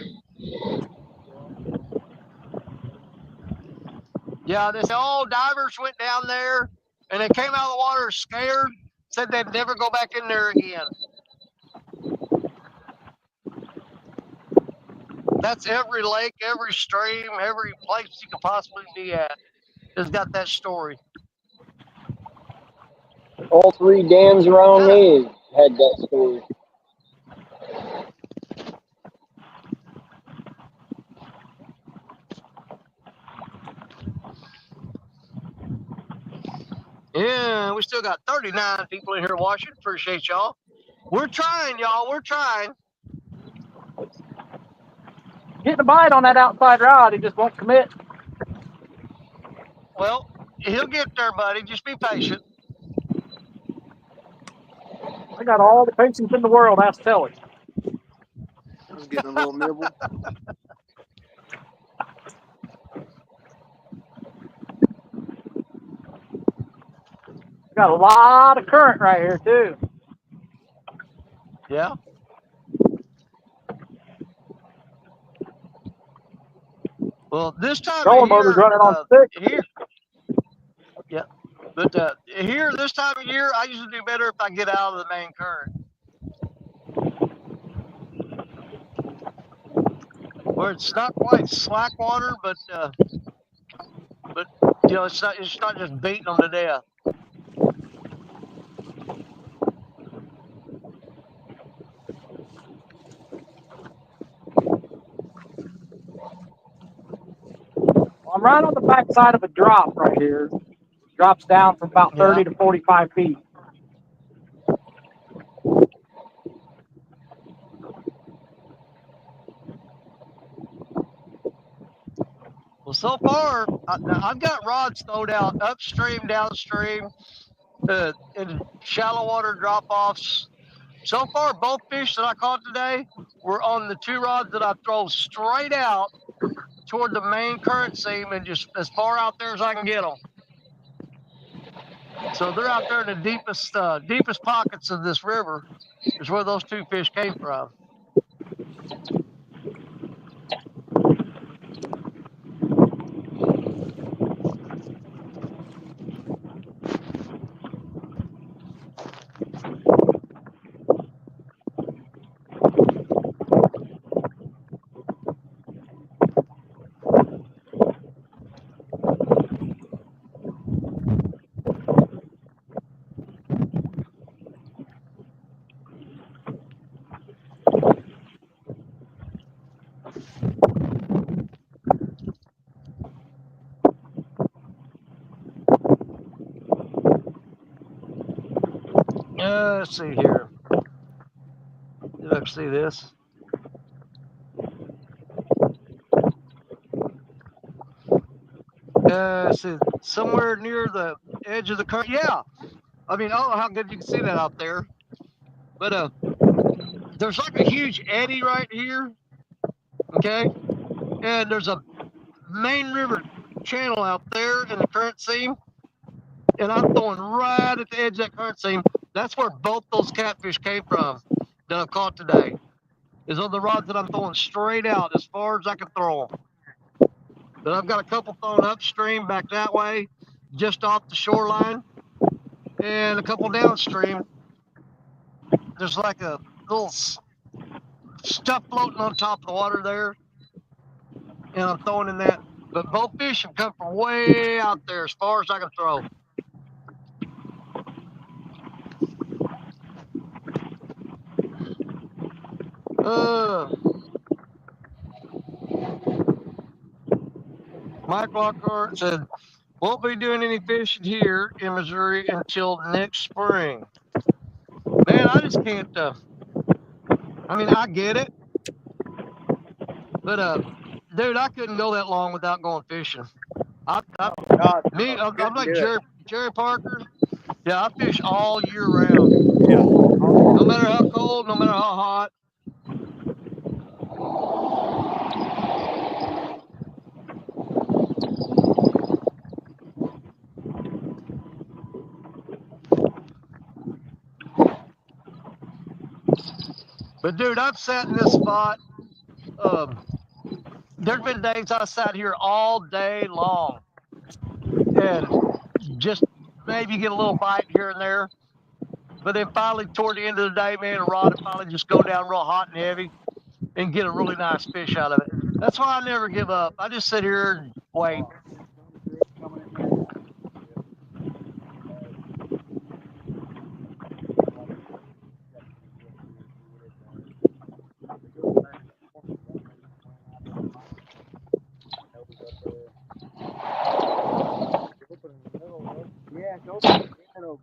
Yeah, they say, oh, divers went down there and they came out of the water scared, said they'd never go back in there again. That's every lake, every stream, every place you could possibly be at has got that story. All three dams around me had that story. Yeah, we still got 39 people in here watching. Appreciate y'all. We're trying, y'all. We're trying. Getting a bite on that outside rod, he just won't commit. Well, he'll get there, buddy. Just be patient. I got all the patience in the world, ask Telly. I was getting a little nibble. Got a lot of current right here too. Yeah. Well, this time Trolling of year, motor's running on six. here, yeah, but here this time of year, I usually do better if I get out of the main current, where it's not quite slack water, but you know, it's not just beating them to death. I'm right on the backside of a drop right here. Drops down from about 30 to 45 feet. Well, so far, I've got rods thrown out upstream, downstream, in shallow water drop-offs. So far, both fish that I caught today were on the 2 rods that I throw straight out toward the main current seam and just as far out there as I can get them. So they're out there in the deepest pockets of this river is where those 2 fish came from. Let's see here. Did I see this? See, somewhere near the edge of the current. Yeah. I mean, I don't know how good you can see that out there. But there's like a huge eddy right here. Okay. And there's a main river channel out there in the current seam. And I'm throwing right at the edge of that current seam. That's where both those catfish came from that I've caught today. Is on the rods that I'm throwing straight out as far as I can throw them. But I've got a couple thrown upstream back that way, just off the shoreline, and a couple downstream. There's like a little stuff floating on top of the water there, and I'm throwing in that. But both fish have come from way out there as far as I can throw. Mike Lockhart said, won't be doing any fishing here in Missouri until next spring. Man, I just can't. I mean, I get it, but dude, I couldn't go that long without going fishing. I'm like Jerry Parker. Yeah, I fish all year round. Yeah. No matter how cold, no matter how hot. But dude, I've sat in this spot. There's been days I sat here all day long and just maybe get a little bite here and there. But then finally, toward the end of the day, man, a rod would finally just go down real hot and heavy and get a really nice fish out of it. That's why I never give up. I just sit here and wait. Yeah, it's open. You know.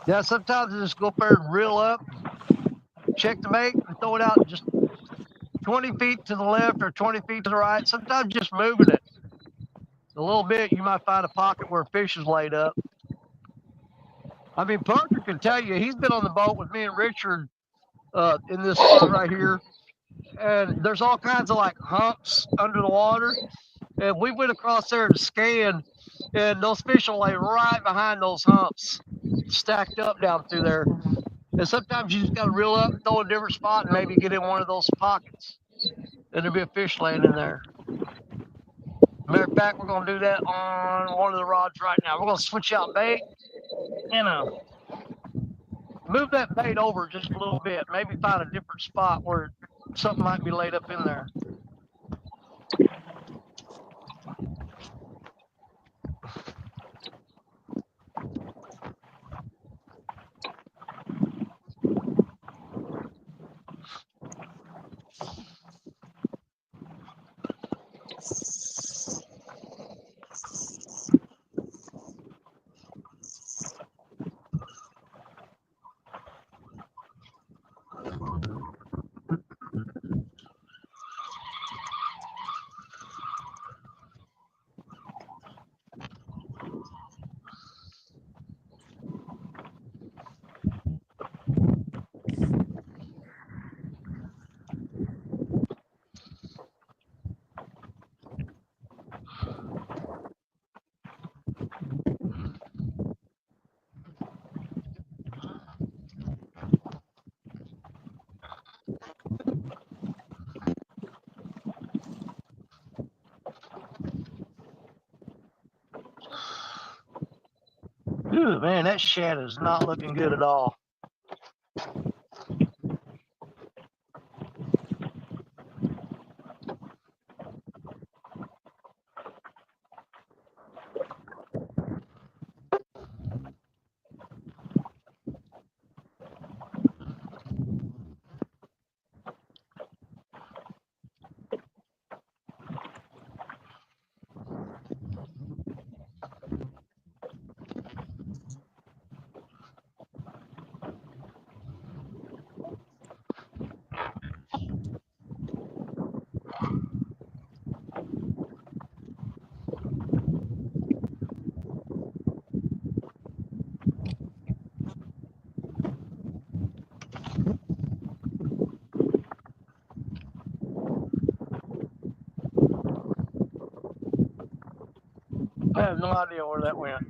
Yeah, sometimes I just go up there and reel up, check the bait, and throw it out just 20 feet to the left or 20 feet to the right. Sometimes just moving it a little bit, you might find a pocket where fish is laid up. I mean, Parker can tell you, he's been on the boat with me and Richard in this spot right here. And there's all kinds of like humps under the water. And we went across there to scan, And those fish will lay right behind those humps, stacked up down through there. And sometimes you just got to reel up, throw a different spot, and maybe get in one of those pockets. And there'll be a fish laying in there. Matter of fact, we're going to do that on one of the rods right now. We're going to switch out bait and move that bait over just a little bit. Maybe find a different spot where something might be laid up in there. Ooh, man, that shad is not looking good at all. I have no idea where that went.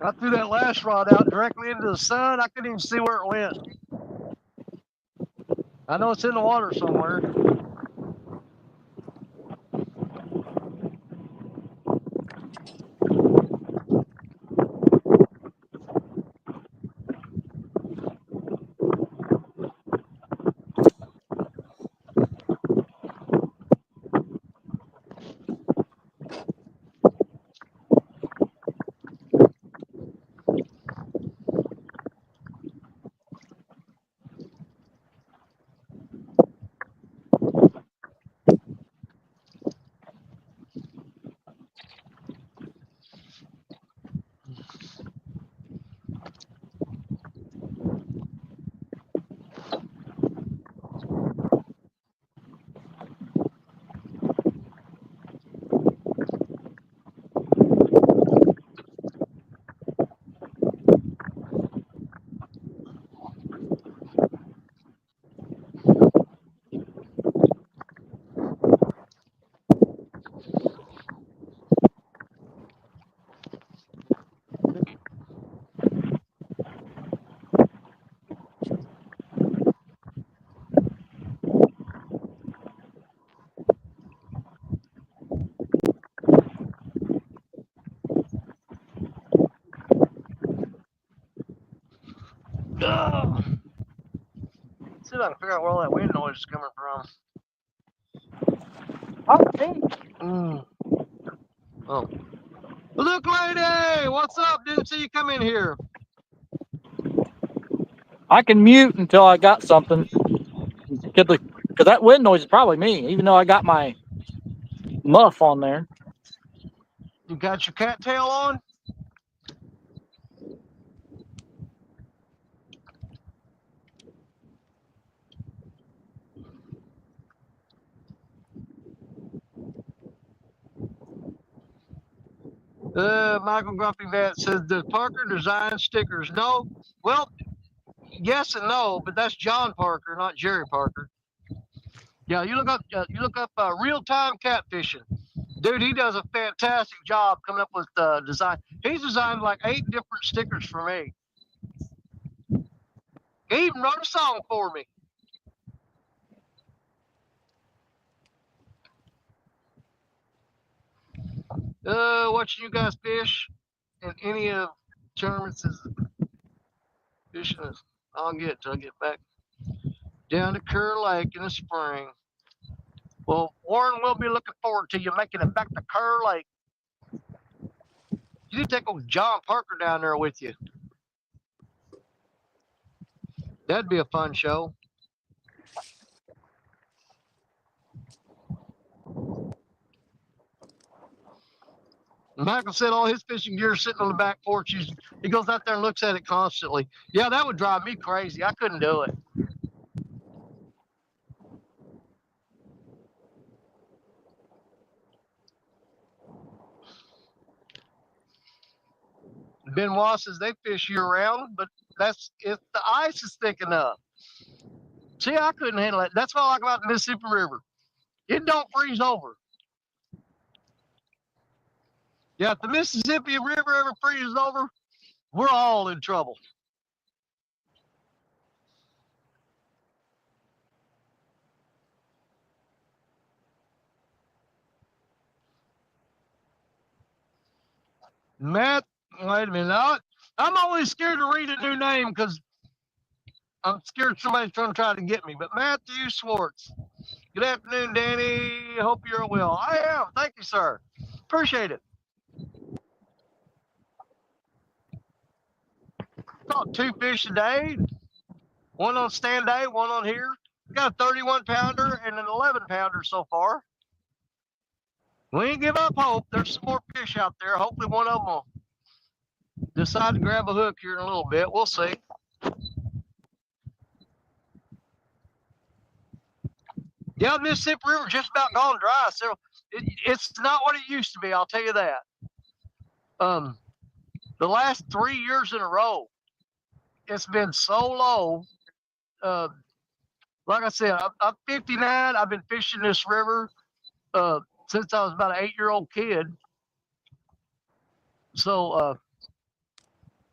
I threw that last rod out directly into the sun. I couldn't even see where it went. I know it's in the water somewhere. Ugh. See if I can figure out where all that wind noise is coming from. Oh, Oh. Look, lady! What's up? Didn't see you come in here. I can mute until I got something. Because that wind noise is probably me, even though I got my muff on there. You got your cattail on? Michael Grumpy Vat says, does Parker design stickers? No. Well, yes and no, but that's John Parker, not Jerry Parker. Yeah, you look up real-time catfishing. Dude, he does a fantastic job coming up with design. He's designed like 8 different stickers for me. He even wrote a song for me. Watching you guys fish and any of tournaments is fishing is I'll get till I get back down to Kerr Lake in the spring. Well, Warren will be looking forward to you making it back to Kerr Lake. You need to take old John Parker down there with you. That'd be a fun show. Michael said all his fishing gear is sitting on the back porch. He goes out there and looks at it constantly. Yeah, that would drive me crazy. I couldn't do it. Benoit says they fish year round, but that's if the ice is thick enough. See, I couldn't handle it. That's what I like about the Mississippi River. It don't freeze over. Yeah, if the Mississippi River ever freezes over, we're all in trouble. Matt, wait a minute. I'm always scared to read a new name because I'm scared somebody's trying to try to get me. But Matthew Schwartz. Good afternoon, Danny. Hope you're well. I am. Thank you, sir. Appreciate it. Caught 2 fish a day. One on stand day, one on here. Got a 31 pounder and an 11 pounder so far. We ain't give up hope. There's some more fish out there. Hopefully one of them will decide to grab a hook here in a little bit. We'll see. Yeah, the Mississippi River just about gone dry. So it's not what it used to be. I'll tell you that. The last 3 years in a row, it's been so low. Like I said, I'm 59. I've been fishing this river since I was about an 8-year-old kid. So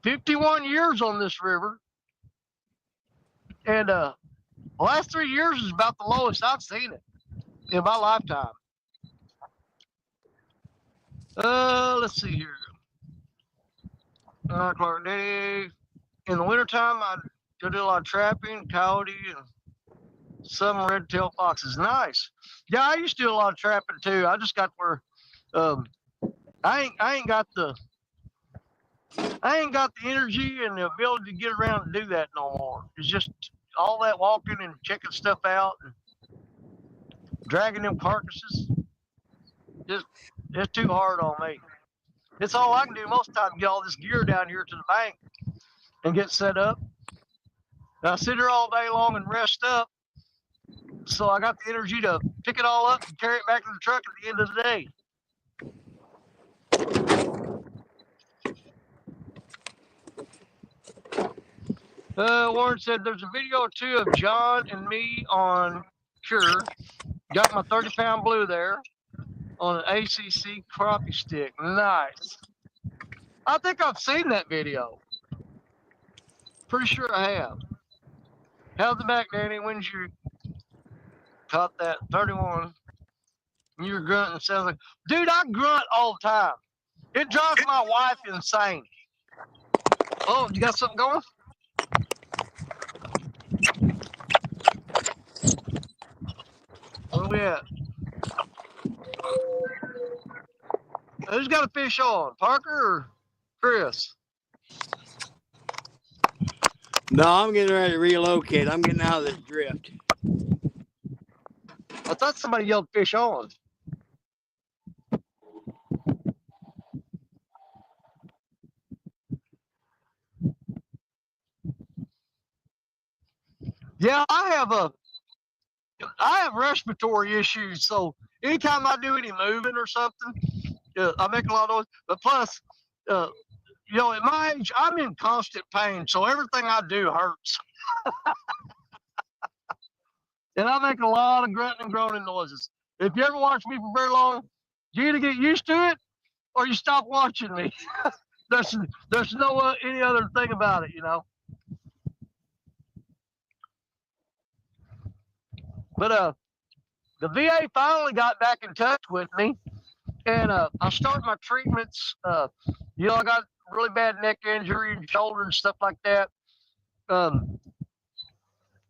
51 years on this river. And the last 3 years is about the lowest I've seen it in my lifetime. Let's see here. Clark Day. In the wintertime, I do a lot of trapping, coyote, and some red-tailed foxes. Nice. Yeah, I used to do a lot of trapping too. I just got where I ain't got the energy and the ability to get around and do that no more. It's just all that walking and checking stuff out and dragging them carcasses. It's too hard on me. It's all I can do most of the time, get all this gear down here to the bank and get set up. And I sit here all day long and rest up. So I got the energy to pick it all up and carry it back to the truck at the end of the day. Warren said there's a video or two of John and me on Cure. Got my 30-pound blue there on an ACC crappie stick. Nice. I think I've seen that video. Pretty sure I have. How's the back, Danny? When you caught that 31? You were grunting. Sounds like, dude, I grunt all the time. It drives my wife insane. Oh, you got something going? at? Who's got a fish on? Parker or Chris? No, I'm getting ready to relocate. I'm getting out of this drift. I thought somebody yelled fish on. Yeah, I have respiratory issues, so anytime I do any moving or something, I make a lot of noise. But plus, you know, at my age, I'm in constant pain, so everything I do hurts. And I make a lot of grunting and groaning noises. If you ever watch me for very long, you either get used to it or you stop watching me. there's no any other thing about it, you know. But the VA finally got back in touch with me, and I started my treatments. You know, I got really bad neck injury and shoulder and stuff like that.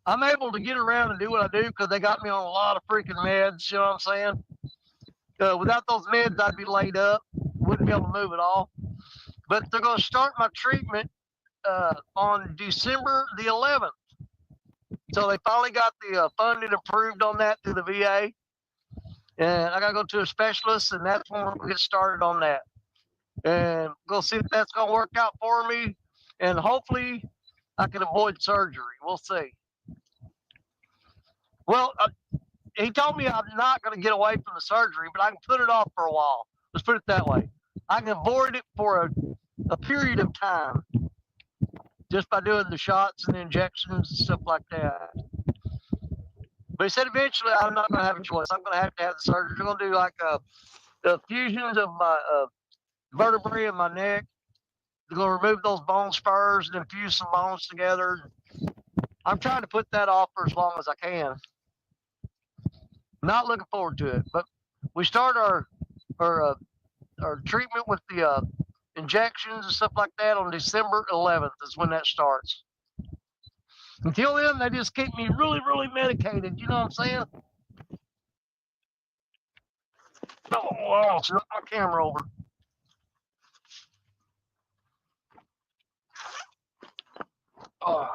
I'm able to get around and do what I do because they got me on a lot of freaking meds. You know what I'm saying? Without those meds, I'd be laid up, wouldn't be able to move at all. But they're going to start my treatment on December the 11th. So they finally got the funding approved on that through the VA. And I got to go to a specialist, and that's when we're going to get started on that. And we'll see if that's going to work out for me. And hopefully I can avoid surgery. We'll see. Well, he told me I'm not going to get away from the surgery, but I can put it off for a while. Let's put it that way. I can avoid it for a period of time just by doing the shots and the injections and stuff like that. But he said eventually I'm not going to have a choice. I'm going to have the surgery. They're going to do like the fusions of my vertebrae in my neck. They're going to remove those bone spurs and infuse some bones together. I'm trying to put that off for as long as I can. Not looking forward to it, but we start our treatment with the injections and stuff like that on December 11th is when that starts. Until then, they just keep me really, really medicated. You know what I'm saying? Oh, wow, knock my camera over. Oh.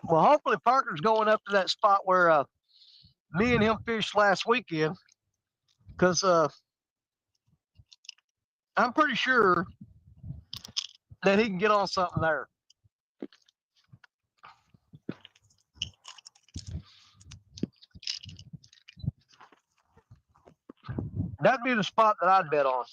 Well, hopefully Parker's going up to that spot where me and him fished last weekend, because I'm pretty sure that he can get on something there. That'd be the spot that I'd bet on.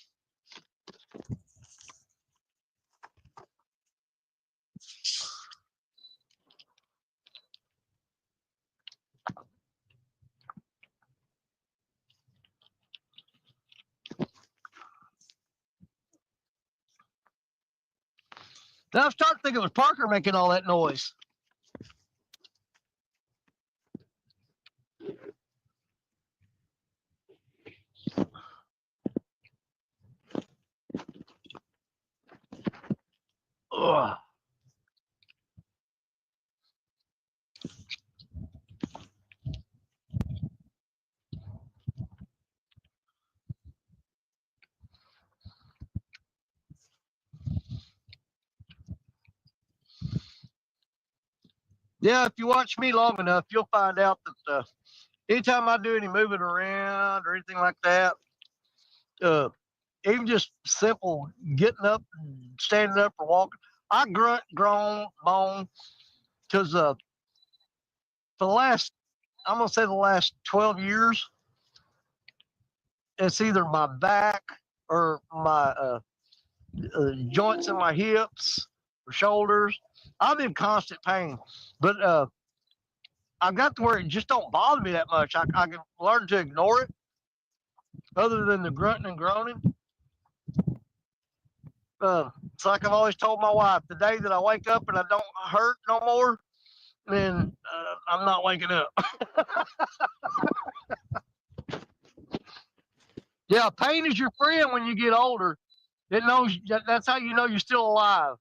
Then I started thinking it was Parker making all that noise. Ugh. Yeah, if you watch me long enough, you'll find out that anytime I do any moving around or anything like that, even just simple getting up and standing up or walking, I grunt, groan, moan, because for the last, I'm going to say the last 12 years, it's either my back or my joints in my hips or shoulders. I'm in constant pain, but I've got to where it just don't bother me that much. I can learn to ignore it, other than the grunting and groaning. It's like I've always told my wife: the day that I wake up and I don't hurt no more, then I'm not waking up. Yeah, pain is your friend when you get older. It knows that's how you know you're still alive.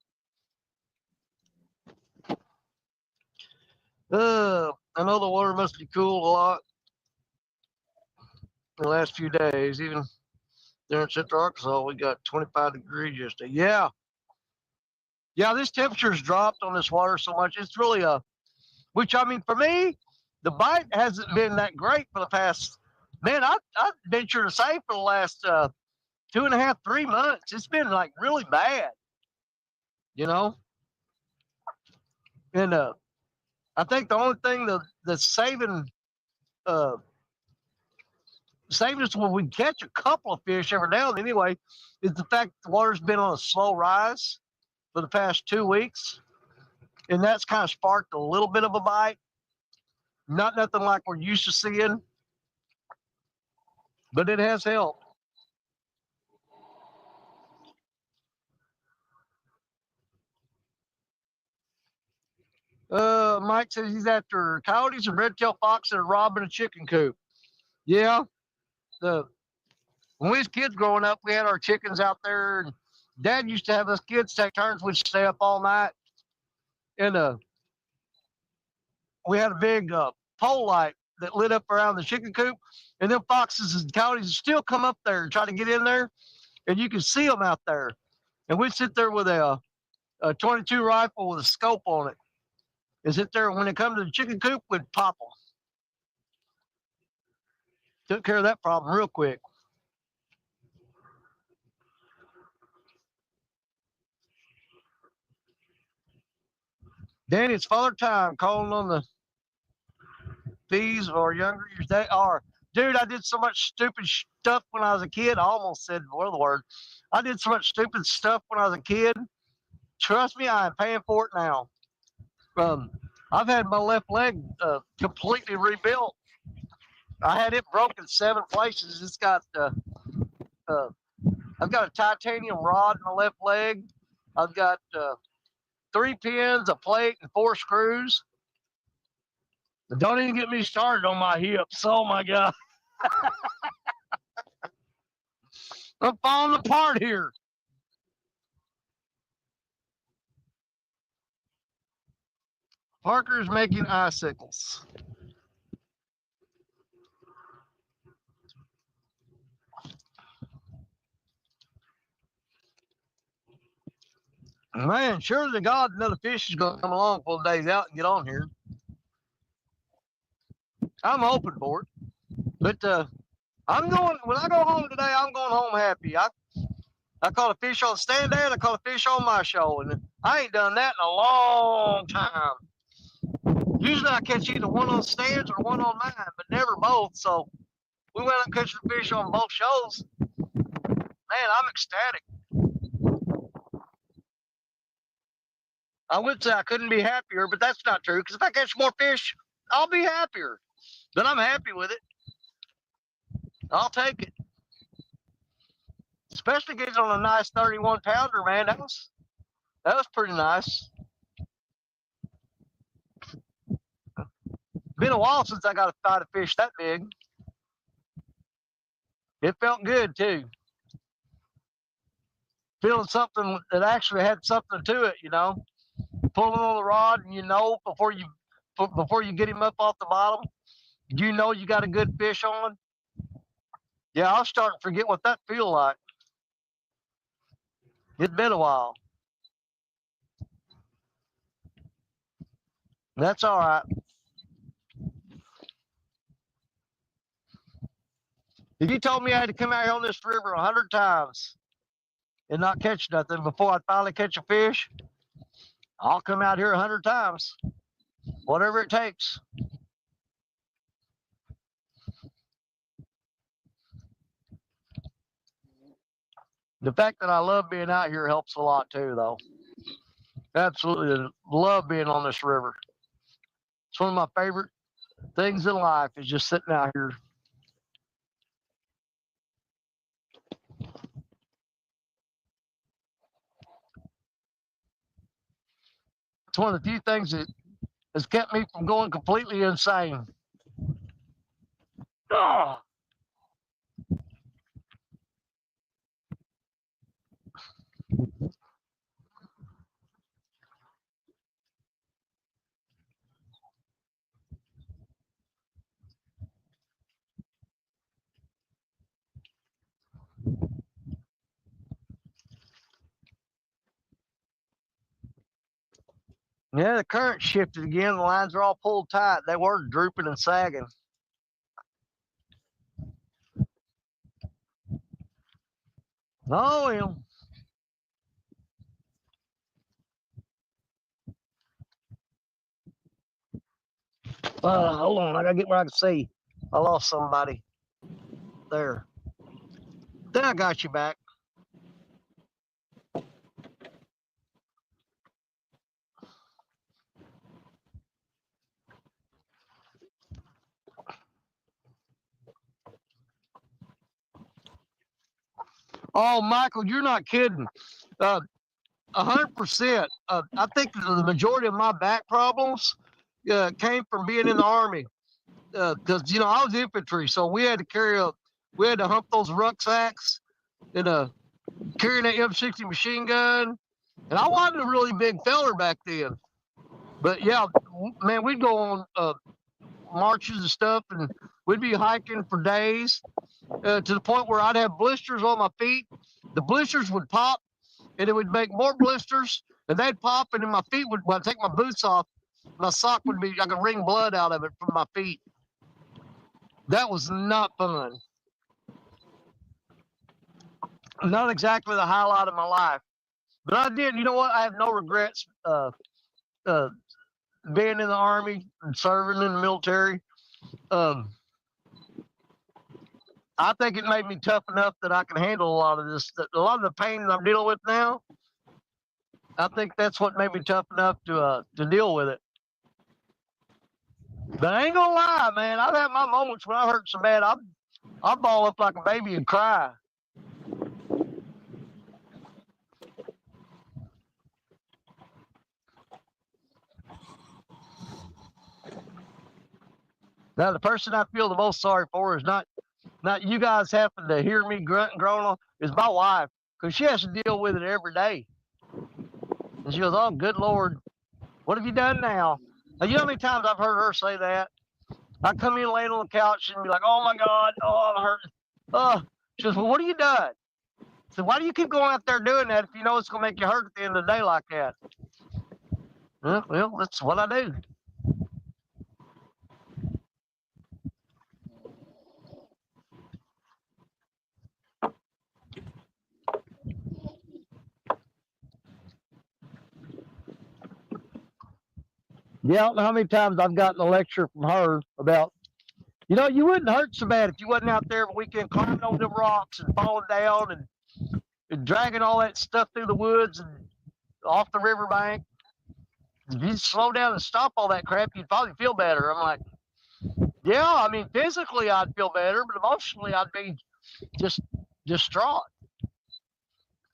I know the water must be cooled a lot in the last few days. Even there in Central Arkansas, we got 25 degrees yesterday. Yeah. Yeah, this temperature's dropped on this water so much. It's really which I mean, for me, the bite hasn't been that great for the past, man, I venture to say for the last 2.5, 3 months, it's been like really bad, you know? And I think the only thing that's uh, saving us when we catch a couple of fish every now and then anyway, is the fact the water's been on a slow rise for the past 2 weeks. And that's kind of sparked a little bit of a bite. Not nothing like we're used to seeing, but it has helped. Mike says he's after coyotes and red-tailed fox that are robbing a chicken coop. Yeah, when we was kids growing up, we had our chickens out there. And Dad used to have us kids take turns. We'd stay up all night, and we had a big pole light that lit up around the chicken coop. And then foxes and coyotes would still come up there and try to get in there, and you could see them out there. And we'd sit there with a 22 rifle with a scope on it, and sit there. When it come to the chicken coop, we'd pop them. Took care of that problem real quick. Danny, it's Father Time calling on the thieves of our younger years. They are. Dude, I did so much stupid stuff when I was a kid. I almost said one of the word. I did so much stupid stuff when I was a kid. Trust me, I am paying for it now. I've had my left leg completely rebuilt. I had it broken 7 places. It's got I've got a titanium rod in my left leg. I've got 3 pins, a plate, and 4 screws. But don't even get me started on my hips. Oh my God. I'm falling apart here. Parker's making icicles. Man, surely to God, another fish is going to come along for the days out and get on here. I'm hoping for it. But when I go home today, I'm going home happy. I caught a fish on stand there and I caught a fish on my show. And I ain't done that in a long time. Usually I catch either one on stands or one on mine, but never both. So we went up catching fish on both shows. Man, I'm ecstatic. I would say I couldn't be happier, but that's not true. Because if I catch more fish, I'll be happier. But I'm happy with it. I'll take it. Especially getting on a nice 31 pounder, man. That was pretty nice. Been a while since I got to fight a fish that big. It felt good too. Feeling something that actually had something to it, you know. Pulling on the rod, and you know before you get him up off the bottom, you know you got a good fish on. Yeah, I'll start to forget what that feel like. It's been a while. That's all right. If you told me I had to come out here on this river 100 times and not catch nothing before I finally catch a fish, I'll come out here 100 times, whatever it takes. The fact that I love being out here helps a lot too, though. Absolutely love being on this river. It's one of my favorite things in life is just sitting out here. It's one of the few things that has kept me from going completely insane. Oh. Yeah, the current shifted again. The lines are all pulled tight. They were drooping and sagging. Oh, well. Hold on. I got to get where I can see. I lost somebody. There. Then I got you back. Oh, Michael, you're not kidding. 100%. I think the majority of my back problems came from being in the Army. Because, I was infantry, so we had to hump those rucksacks and carrying that M60 machine gun. And I wasn't a really big feller back then. But yeah, man, we'd go on marches and stuff, and we'd be hiking for days to the point where I'd have blisters on my feet. The blisters would pop, and it would make more blisters, and they'd pop, and then my feet would, when I take my boots off, my sock would be, I could wring blood out of it from my feet. That was not fun. Not exactly the highlight of my life. But I did, you know what? I have no regrets being in the Army and serving in the military. I think it made me tough enough that I can handle a lot of this. A lot of the pain that I'm dealing with now, I think that's what made me tough enough to deal with it. But I ain't gonna lie, man. I've had my moments when I hurt so bad, I'll ball up like a baby and cry. Now, the person I feel the most sorry for is not you guys having to hear me grunt and groan on, is my wife, because she has to deal with it every day. And she goes, "Oh, good Lord, what have you done now?" Now, you know how many times I've heard her say that? I come in laying on the couch and be like, "Oh my God, oh, I'm hurting." She goes, "Well, what have you done?" I said, "Why do you keep going out there doing that if you know it's going to make you hurt at the end of the day like that?" Well, that's what I do. Yeah, I don't know how many times I've gotten a lecture from her about, you wouldn't hurt so bad if you wasn't out there every weekend climbing over them rocks and falling down and dragging all that stuff through the woods and off the riverbank. If you slow down and stop all that crap, you'd probably feel better. I'm like, yeah, I mean, physically I'd feel better, but emotionally I'd be just distraught.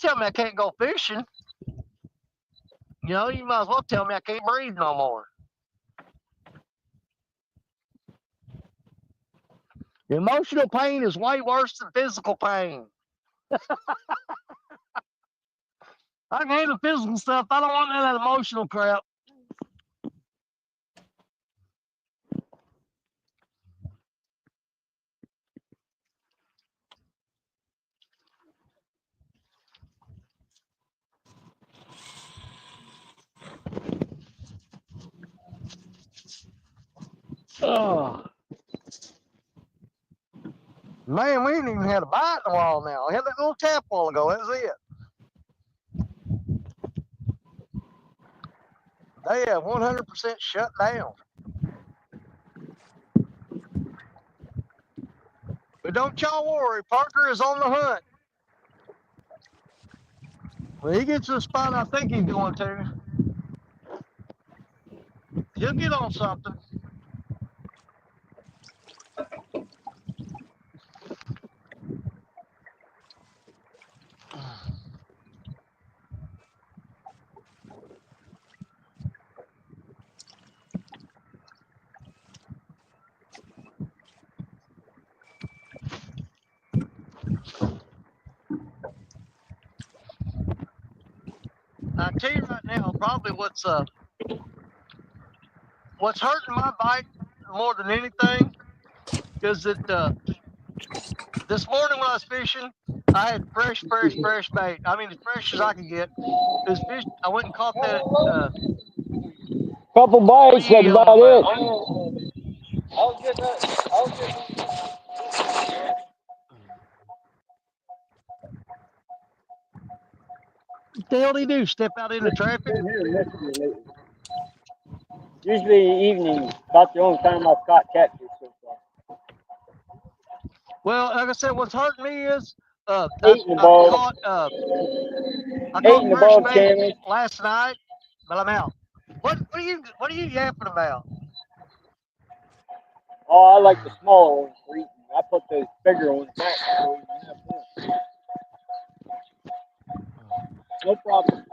Tell me I can't go fishing. You might as well tell me I can't breathe no more. Emotional pain is way worse than physical pain. I can handle physical stuff. I don't want none of that emotional crap. Oh. Man, we ain't even had a bite in a while now. We had that little tap a while ago. That was it. They have 100% shut down. But don't y'all worry, Parker is on the hunt. When he gets to the spot I think he's going to, he'll get on something. I tell you right now, probably what's hurting my bite more than anything is that this morning when I was fishing, I had fresh bait. I mean, as fresh as I could get. This fish, I went and caught that Couple What are bites, you that's yelling about about? it. What the hell do you do? Step out into traffic? Been here missing you lately. Usually evenings, about the only time I've caught catfish so far. Well, like I said, what's hurting me is I, Eight and I above, caught uh I eight caught and fresh above bait channels. last night, but I'm out. What are you yapping about? Oh, I like the smaller ones for eating. I put the bigger ones back so we can have them. No problem.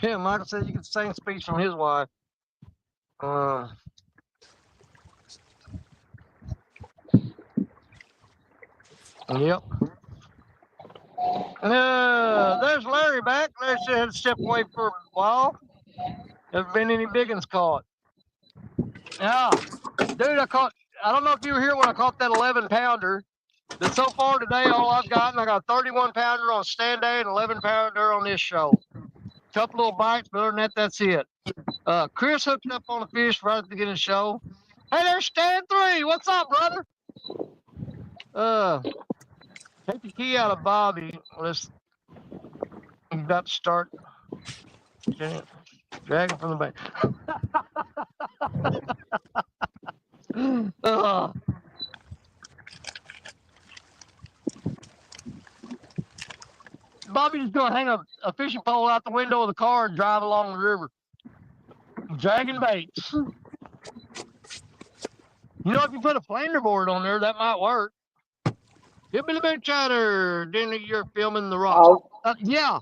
Yeah, Michael said you get the same speech from his wife. Yep. There's Larry back. Larry said had to step away for a while. Never been any big ones caught. Yeah. Dude, I don't know if you were here when I caught that 11 pounder. But so far today, all I've gotten, I got a 31 pounder on stand day and 11 pounder on this show. Couple little bites, but other than that, that's it. Chris hooked up on a fish right at the beginning of the show. Hey, there's Stand 3. What's up, brother? Take the key out of Bobby. Let's He's about to start dragging from the bank. Bobby's just gonna hang a fishing pole out the window of the car and drive along the river, dragging baits. You know, if you put a flander board on there, that might work. Give me the big chatter. Then you're filming the rocks. Yeah.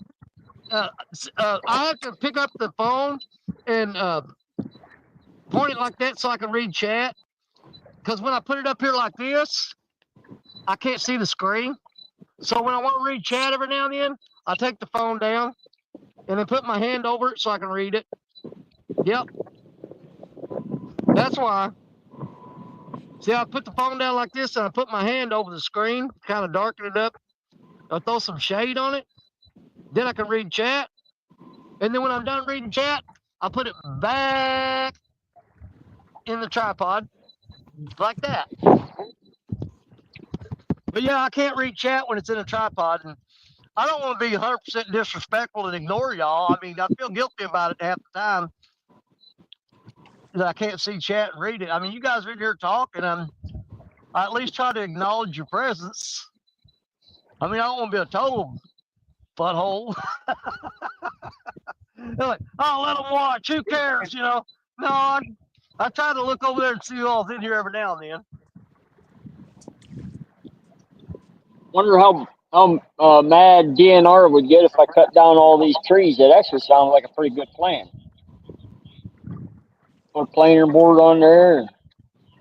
I have to pick up the phone and point it like that so I can read chat. Because when I put it up here like this, I can't see the screen. So when I want to read chat every now and then, I take the phone down and then put my hand over it so I can read it. Yep. That's why. See, I put the phone down like this and I put my hand over the screen, kind of darken it up. I throw some shade on it. Then I can read chat. And then when I'm done reading chat, I put it back in the tripod like that. But yeah, I can't read chat when it's in a tripod. And I don't want to be 100% disrespectful and ignore y'all. I mean, I feel guilty about it half the time that I can't see chat and read it. I mean, you guys are in here talking. I at least try to acknowledge your presence. I mean, I don't want to be a total butthole. They're like, oh, let them watch. Who cares? You know? No, I try to look over there and see who all's in here every now and then. Wonder how mad DNR would get if I cut down all these trees. It actually sounds like a pretty good plan. Put a planer board on there,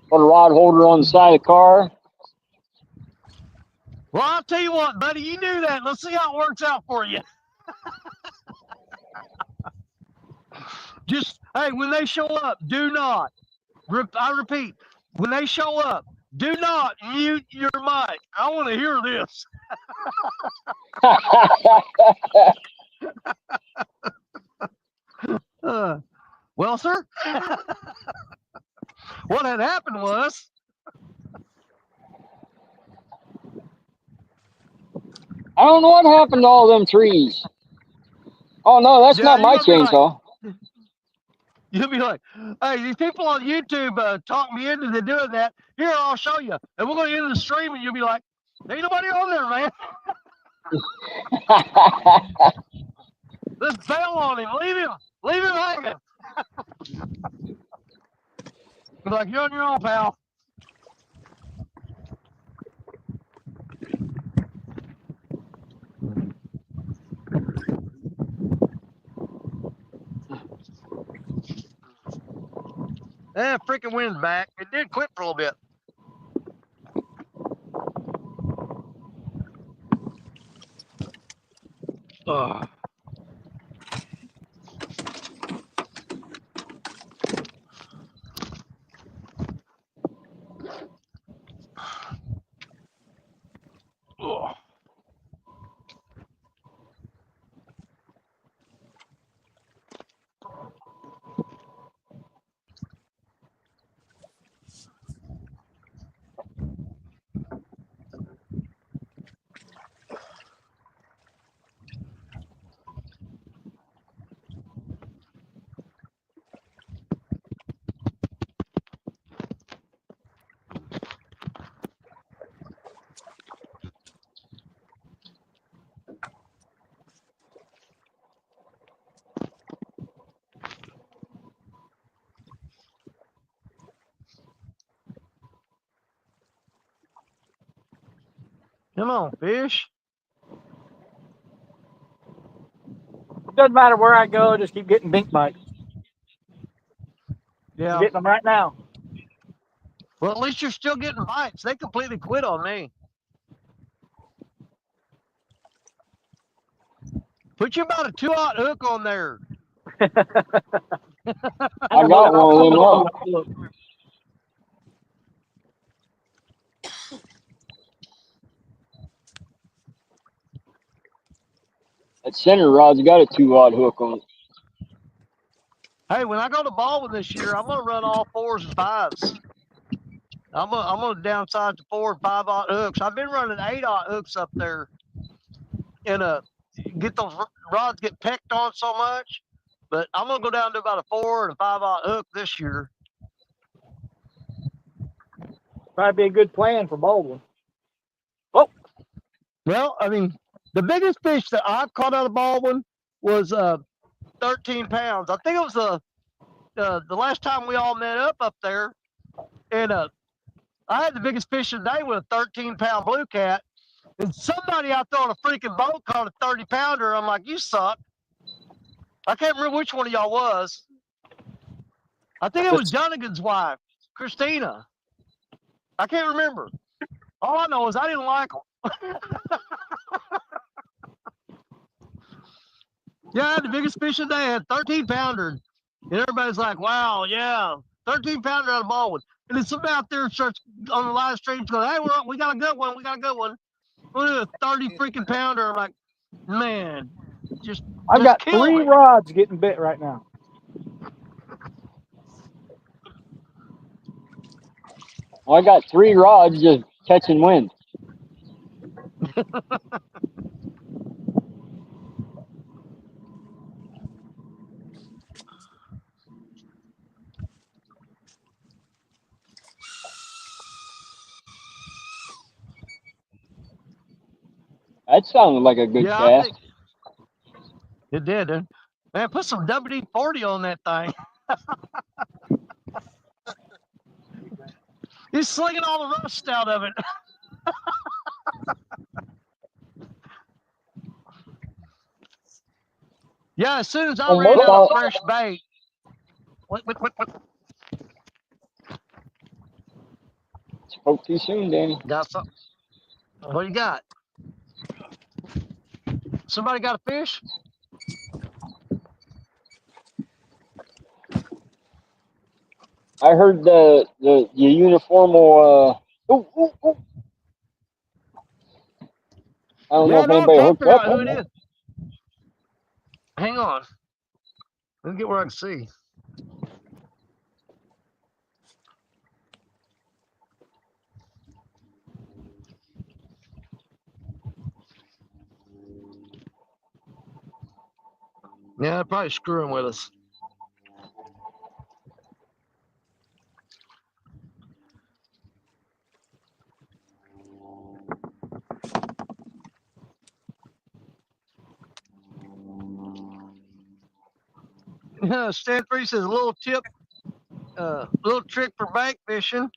put a rod holder on the side of the car. Well, I'll tell you what, buddy, you do that. Let's see how it works out for you. Just, hey, when they show up, do not, I repeat, when they show up, do not mute your mic. I want to hear this. Well, sir, what had happened was, I don't know what happened to all them trees. Oh no, that's yeah, not my you're gonna be like, chainsaw. you'll be like, hey, these people on YouTube talk me into doing that. Here, I'll show you. And we're going to end the stream, and you'll be like, there ain't nobody on there, man. Let's bail on him. Leave him hanging. Be like, you're on your own, pal. Freaking wind's back. It did quit for a little bit. Come on, fish. It doesn't matter where I go, I just keep getting bink bites. Yeah. I'm getting them right now. Well, at least you're still getting bites. They completely quit on me. Put you about a 2-aught hook on there. I got one of them up. That center rod's got a 2-aught hook on it. Hey, when I go to Baldwin this year, I'm gonna run all 4s and 5s. I'm gonna downsize to 4 and 5-aught hooks. I've been running 8-aught hooks up there, and get those rods get pecked on so much. But I'm gonna go down to about a 4 and a 5-aught hook this year. Probably be a good plan for Baldwin. Well, I mean, the biggest fish that I've caught out of Baldwin was 13 pounds. I think it was the last time we all met up there, and I had the biggest fish of the day with a 13-pound blue cat, and somebody out there on a freaking boat caught a 30-pounder. I'm like, you suck. I can't remember which one of y'all was. I think it was Dunnigan's wife, Christina. I can't remember. All I know is I didn't like them. Yeah, I had the biggest fish of the day. I had 13-pounder. And everybody's like, wow, yeah, 13-pounder out of Baldwin. And then somebody out there starts on the live stream going, hey, we got a good one. We got a good one. Look at a 30-freaking-pounder. I'm like, man, I've got kill 3 me. rods getting bit right now. Well, I got 3 rods just catching wind. That sounded like a good Yeah, I cast. think it did. Man, put some WD-40 on that thing. He's slinging all the rust out of it. Yeah, as soon as I ran out of fresh bait. What? Spoke too soon, Danny. Got something? What you got? Somebody got a fish? I heard the uniformal. I don't know if Man, I'm anybody trying to hooked figure up out who on it that. is. Hang on. Let me get where I can see. Yeah, they're probably screwing with us. Stan Free says a little tip, little trick for bank fishing.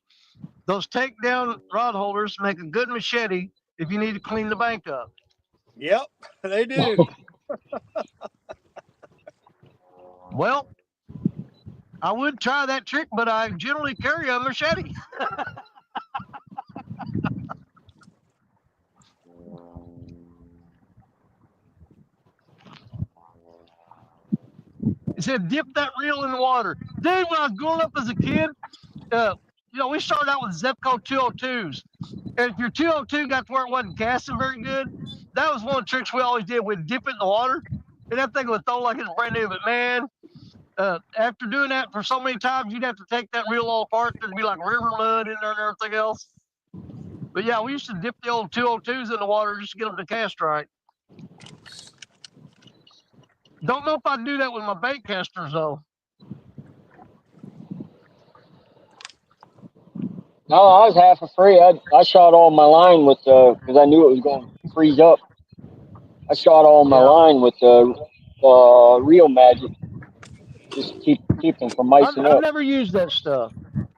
Those takedown rod holders make a good machete if you need to clean the bank up. Yep, they do. Well, I would try that trick, but I generally carry a machete. He said, dip that reel in the water. Dude, when I was growing up as a kid, we started out with Zepco 202s. And if your 202 got to where it wasn't casting very good, that was one of the tricks we always did. We'd dip it in the water, and that thing would throw like it's brand new. But man, after doing that for so many times, you'd have to take that reel all apart. There'd be like river mud in there and everything else. But yeah, we used to dip the old 202s in the water just to get them to cast right. Don't know if I'd do that with my bait casters, though. No, I was half afraid. I shot all my line with because I knew it was going to freeze up. I shot all my line with Real Magic, just to keep them from icing I've up. never used that stuff.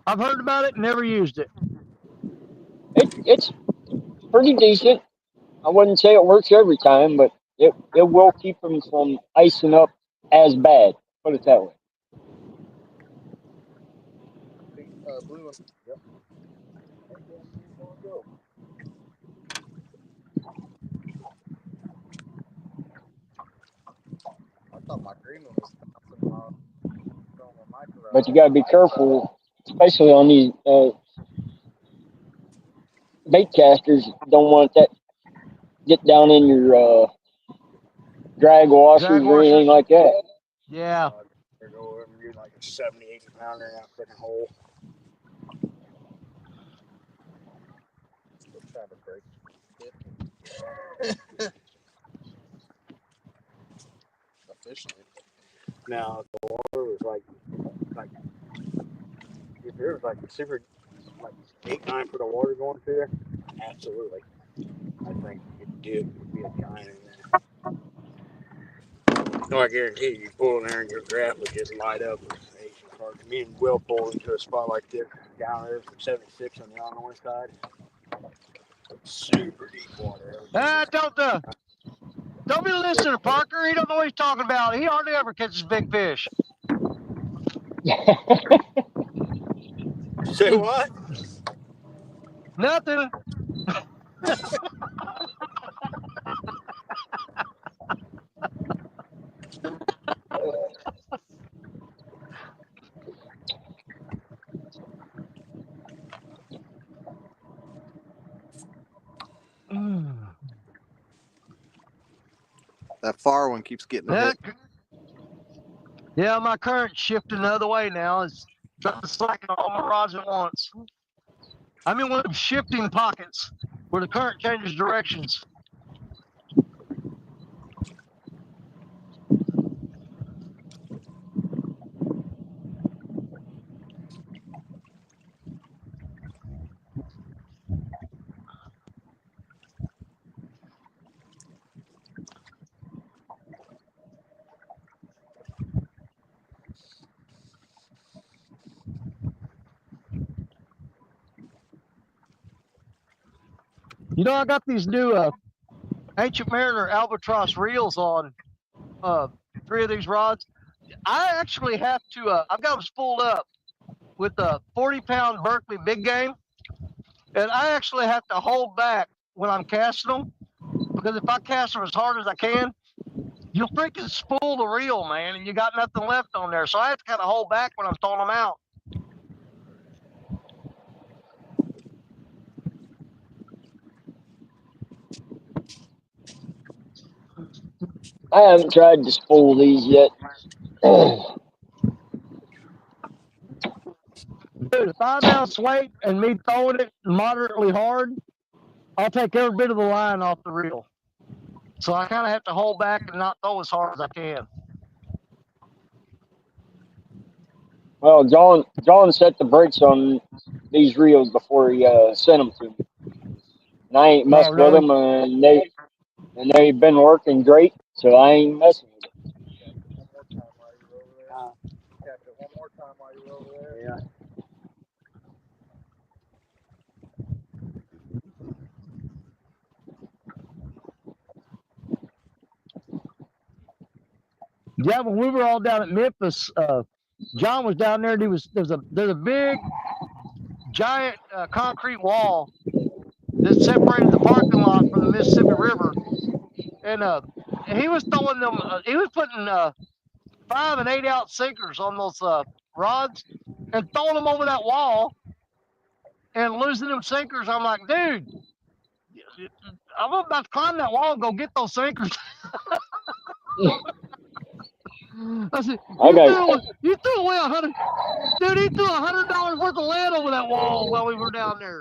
I've heard about it, never used it. It's pretty decent. I wouldn't say it works every time, but it will keep them from icing up as bad. Put it that way. Blue one. Yep. I thought my green one was bouncing off on my micro. But you got to be careful, especially on these bait casters. Don't want that get down in your drag washers Drag or anything washers. like that. Yeah. They're going and do like a 70, 80 pounder in that freaking hole. Still trying to break it. Officially. Now the water was like if there was like super like 8, 9 foot of water going through there, absolutely. I think you could do it. Would be a giant in there. No, I guarantee you pull in there and your graph would just light up with Asian carp. Me and Will pulled into a spot like this down there from 76 on the Illinois side. Super deep water. Don't be listening to Parker. He don't know what he's talking about. He hardly ever catches big fish. Say what? Nothing. That far one keeps getting Yeah, hit. yeah, my current's shifting the other way now. It's trying to slacken all my rods at once. I'm in one of them shifting pockets where the current changes directions. You know, I got these new Ancient Mariner albatross reels on 3 of these rods. I actually have to, I've got them spooled up with a 40-pound Berkeley big game. And I actually have to hold back when I'm casting them, because if I cast them as hard as I can, you'll freaking spool the reel, man, and you got nothing left on there. So I have to kind of hold back when I'm throwing them out. I haven't tried to spool these yet. Dude, 5 ounce weight and me throwing it moderately hard, I'll take every bit of the line off the reel. So I kind of have to hold back and not throw as hard as I can. Well, John set the brakes on these reels before he sent them to me, and I ain't messed with them, and they've been working great, so I ain't messing with them. Catch it one more time while you're over there. Yeah. Yeah, when we were all down at Memphis, John was down there, and there's a big, giant concrete wall that separated the parking lot from the Mississippi River, and he was throwing them. He was putting 5 and 8 ounce sinkers on those rods and throwing them over that wall and losing them sinkers. I'm like, dude, I'm about to climb that wall and go get those sinkers. I said, you threw away $100. Dude, he threw $100 worth of lead over that wall while we were down there.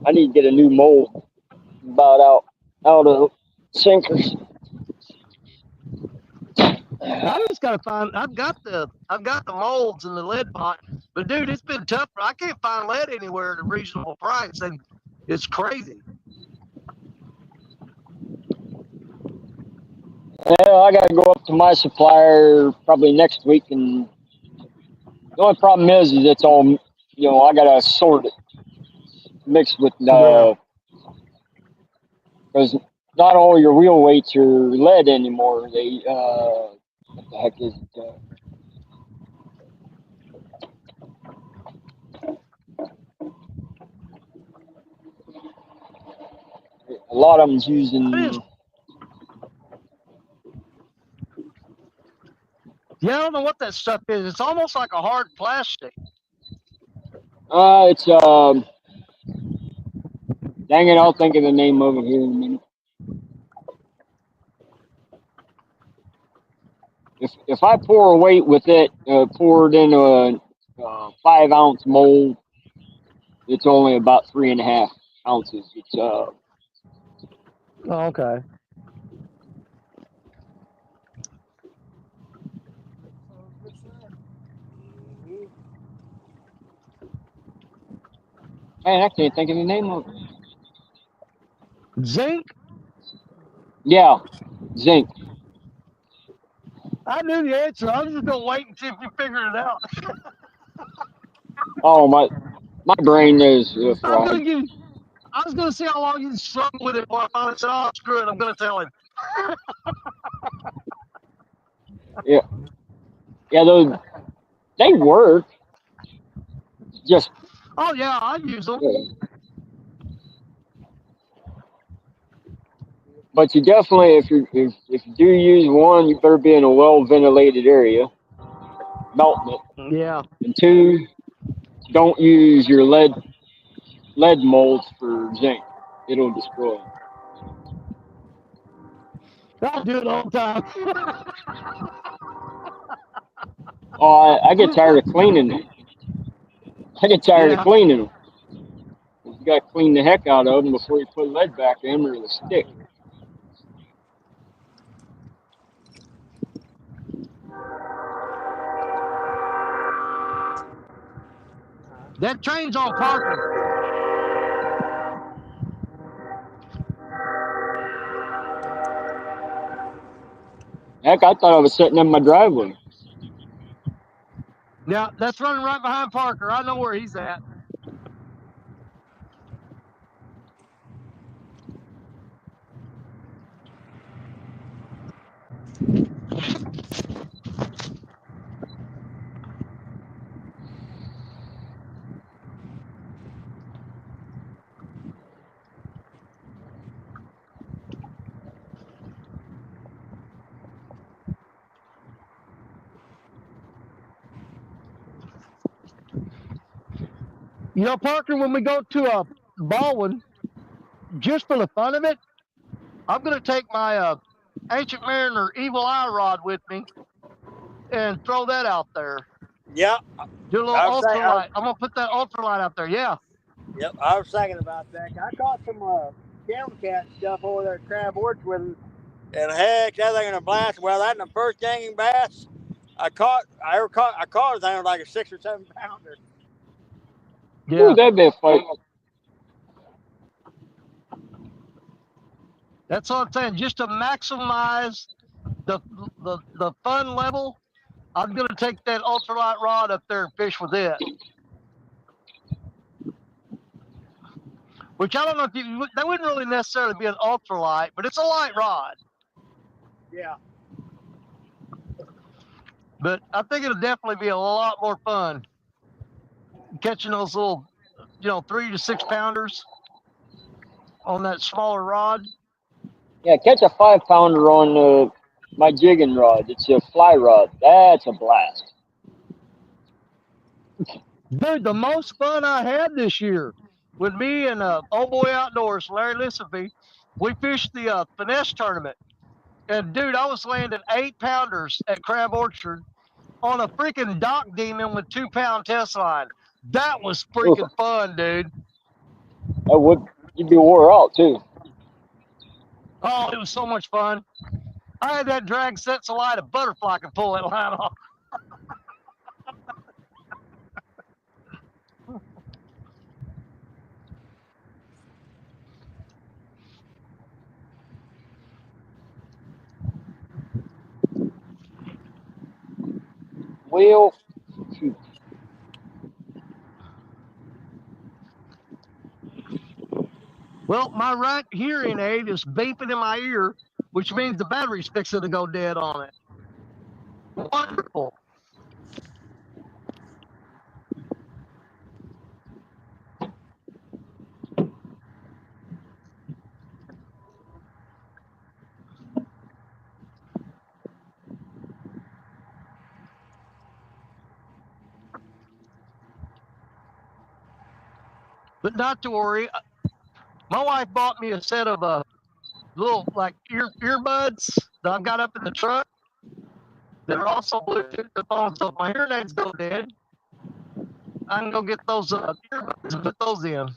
I need to get a new mold about out of sinkers. I just gotta find. I've got the molds in the lead pot, but dude, it's been tough. I can't find lead anywhere at a reasonable price, and it's crazy. Well, I got to go up to my supplier probably next week, and the only problem is it's all, I got to sort it. mixed with Yeah. because not all your wheel weights are lead anymore. They what the heck is it? A lot of them's I just, using. yeah, I don't know what that stuff is. It's almost like a hard plastic. It's dang it, I'll think of the name of it here in a minute. If I pour a weight with it, pour it in a 5 ounce mold, it's only about 3.5 ounces. It's Oh, okay. Mhm. man, I can't think of the name of it. Zinc? Yeah, zinc. I knew the answer. I was just gonna wait and see if you figured it out. Oh my brain is I was gonna fried. give. I was gonna see how long you struggle with it before I finally said, "Oh, screw it, I'm gonna tell him." Yeah, yeah, those they work. Just Oh yeah, I use them. but you definitely if you do use one, you better be in a well ventilated area, melting it. Yeah. And two, don't use your lead molds for zinc. It'll destroy them. I do it all the time. Oh, I get tired of cleaning them. I get tired of Yeah. cleaning them. You got to clean the heck out of them before you put lead back in, or it'll stick. That train's on parking. Heck, I thought I was sitting in my driveway. Yeah, that's running right behind Parker. I know where he's at. You know, Parker, when we go to Baldwin, just for the fun of it, I'm gonna take my Ancient Mariner Evil Eye rod with me and throw that out there. Yeah, Do a little I was saying. ultralight. I'm gonna put that ultralight out there. Yeah. Yep, I was thinking about that. I caught some cat stuff over there at Crab Orchard with, and heck, that thing in a blast. Well, that and the first dangling bass I caught a thing like a 6 or 7 pounder. Ooh, Yeah. that'd be a fight. That's what I'm saying. Just to maximize the the fun level, I'm gonna take that ultralight rod up there and fish with it. Which I don't know if you that wouldn't really necessarily be an ultralight, but it's a light rod. Yeah, But I think it'll definitely be a lot more fun catching those little, 3 to 6 pounders on that smaller rod. Yeah, catch a 5 pounder on my jigging rod. It's a fly rod. That's a blast. Dude, the most fun I had this year with me and old boy outdoors, Larry Lissifee, we fished the finesse tournament. And dude, I was landing 8 pounders at Crab Orchard on a freaking dock demon with 2 pound test line. That was Ooh, freaking fun, dude. that would you'd be wore out too. Oh, it was so much fun. I had that drag set so light a butterfly could pull that line off. Well, shoot. Well, my right hearing aid is beeping in my ear, which means the battery's fixing to go dead on it. Wonderful. But not to worry. My wife bought me a set of little like earbuds that I've got up in the truck. They're also Bluetooth to phone, so if my hearing aids go dead, I can go get those earbuds and put those in.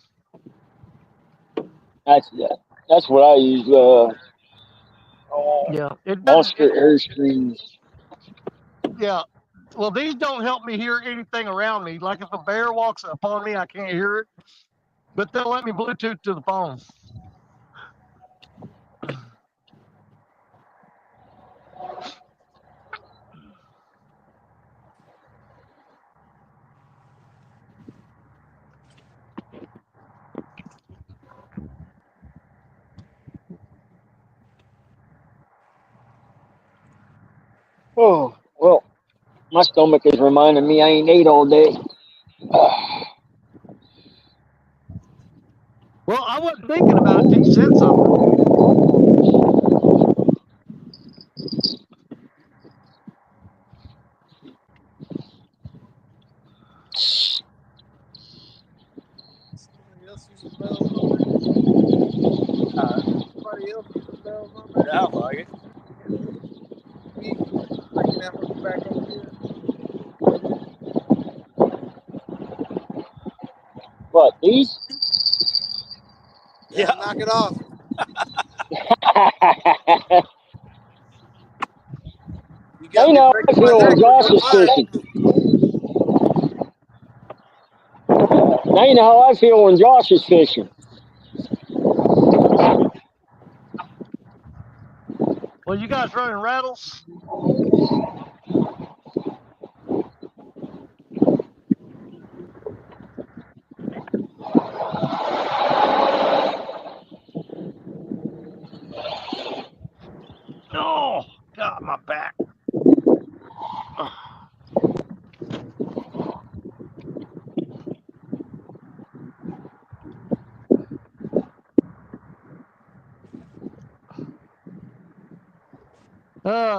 That's what I use. Yeah, it doesn't. Monster Airstreams. Yeah, well, these don't help me hear anything around me. Like if a bear walks upon me, I can't hear it, but they'll let me Bluetooth to the phone. Oh well, my stomach is reminding me I ain't ate all day. Well, I wasn't thinking about it till you said something. Somebody else using bells on there? Somebody else using bells on there? Sounds like it. Me bringing that one back over here. What, these? Yeah, Yeah. knock it off. You Now got you me know how I breaking my feel neck when with Josh your is mic. fishing. Now you know how I feel when Josh is fishing. Well, you guys running rattles? Oh, God, my back.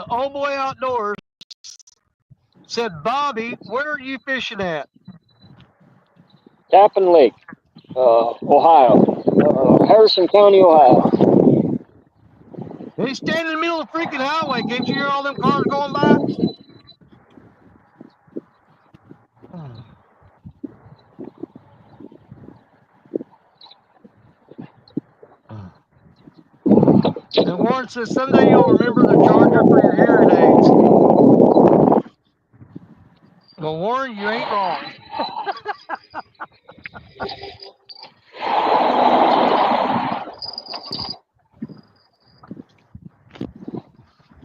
Old Boy Outdoors said, Bobby, where are you fishing at? Tappan Lake, Ohio. Harrison County, Ohio. And he's standing in the middle of the freaking highway. Can't you hear all them cars going by? And Warren says, someday you'll remember the charger for your hearing aids. Well, Warren, you ain't wrong.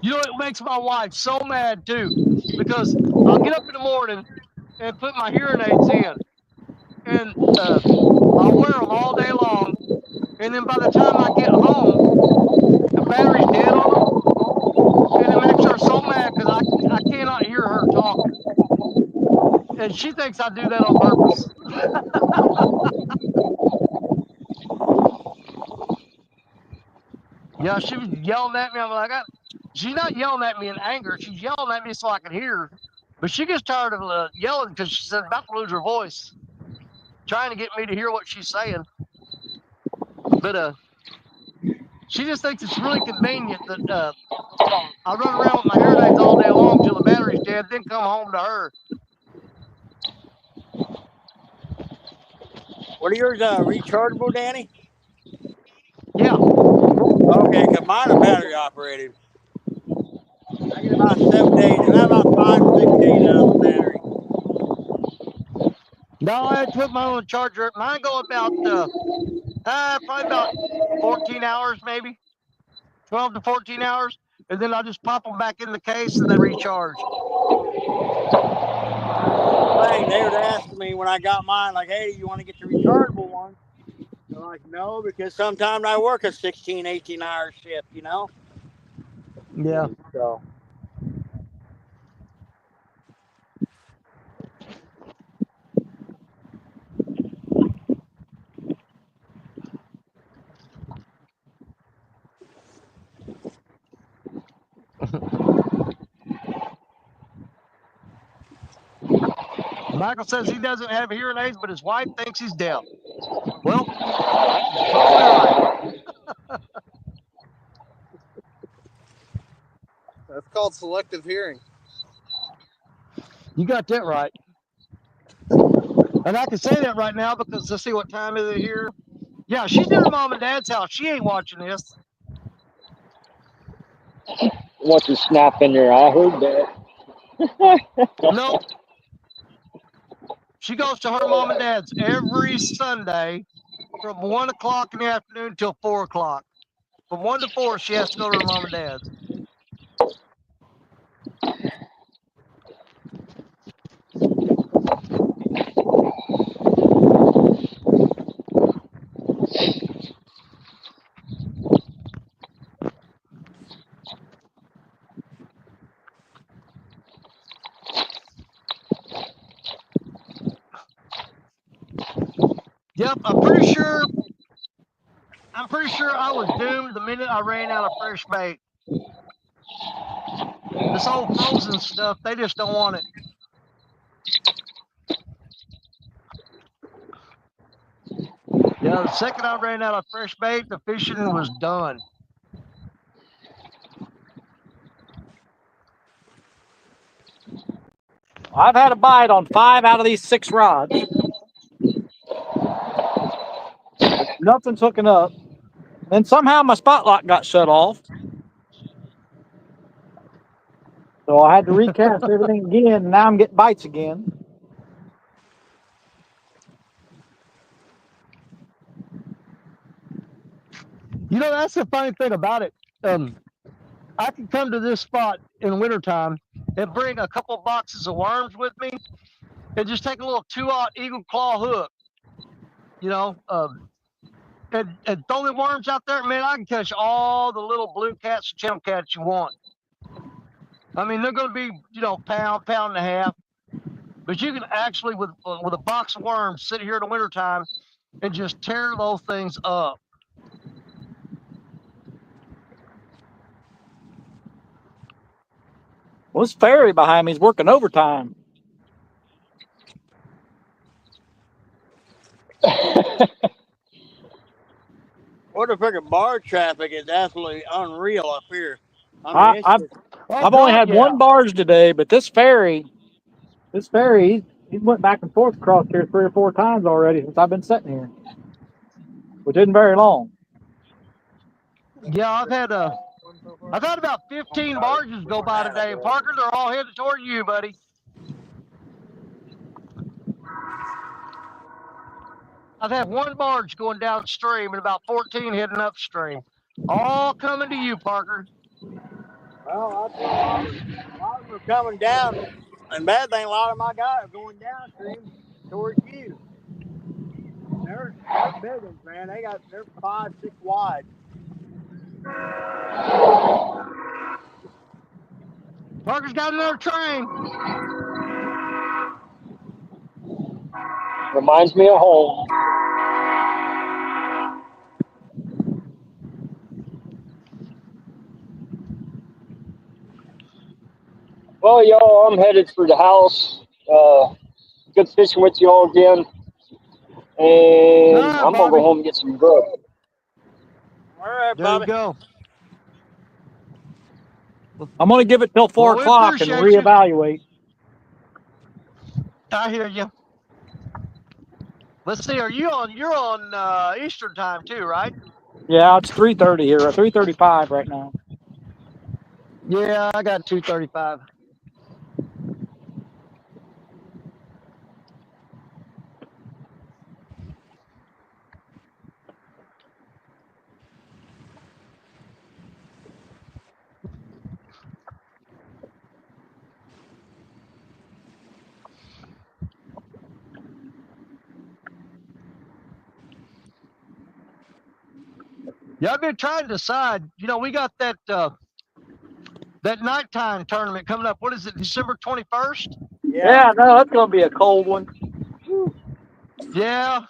You know, it makes my wife so mad too, because I'll get up in the morning and put my hearing aids in, and I'll wear them all day long. And then by the time I get home, the battery's dead on them, and it makes her so mad because I cannot hear her talking, and she thinks I do that on purpose. Yeah, she was yelling at me. I'm like, she's not yelling at me in anger. She's yelling at me so I can hear her. But she gets tired of yelling because she's about to lose her voice, trying to get me to hear what she's saying. But she just thinks it's really convenient that I run around with my hearing aids all day long till the battery's dead, then come home to her. What are yours rechargeable, Danny? Yeah. Okay, because mine are battery operated. I get about 7 days, and I have about 5, 6 days out of the battery. No, I had to put mine on the charger. Mine go about probably about 14 hours, maybe 12 to 14 hours, and then I just pop them back in the case and they recharge. That's the thing. They were asking me when I got mine, like, hey, you want to get the rechargeable one? They're like, no, because sometimes I work a 16, 18-hour shift, you know? Yeah. So, Michael says he doesn't have hearing aids, but his wife thinks he's deaf. Well, he's probably right. That's called selective hearing. You got that right. And I can say that right now because let's see what time is it here. Yeah, she's in her mom and dad's house. She ain't watching this. What's a snap in there? I heard that. Nope. She goes to her mom and dad's every Sunday from 1 o'clock in the afternoon till 4 o'clock. From 1 to 4, she has to go to her mom and dad's. Yep, I'm pretty sure I was doomed the minute I ran out of fresh bait. This whole frozen stuff, they just don't want it. Yeah, the second I ran out of fresh bait, the fishing was done. I've had a bite on 5 out of these 6 rods. Nothing's hooking up. And somehow my spot lock got shut off. So I had to recast everything again, and now I'm getting bites again. You know, that's the funny thing about it. I can come to this spot in wintertime and bring a couple boxes of worms with me and just take a little 2-aught eagle claw hook, you know, and throw the worms out there. Man, I can catch all the little blue cats and channel cats you want. I mean, they're going to be, you know, pound and a half. But you can actually, with a box of worms, sit here in the wintertime and just tear those things up. Well, this ferry behind me is working overtime. what the freaking bar traffic is absolutely unreal up here. I mean, it's I've just, I've only had one barge today, but this ferry, he went back and forth across here 3 or 4 times already since I've been sitting here, which isn't very long. Yeah, I've had about 15 barges go by today, and Parker, they're all headed toward you, buddy. I've had one barge going downstream and about 14 heading upstream. All coming to you, Parker. well, I tell a lot of them are coming down. And bad thing, a lot of my guys are going downstream towards you. They're big ones, man. They're 5, 6 wide. Parker's got another train. Reminds me of home. Well, y'all, I'm headed for the house. Good fishing with you all again. And All right, I'm going to Bobby. go home and get some grub. All right, There you Bobby. go. I'm going to give it till 4 Well, we o'clock and appreciate you. reevaluate. I hear you. Let's see. You're on Eastern time too, right? Yeah, it's 3:30 here, or 3:35 right now. Yeah, I got 2:35. Yeah, I've been trying to decide. You know, we got that nighttime tournament coming up. What is it, December 21st? Yeah. Yeah, no, that's gonna be a cold one. Yeah.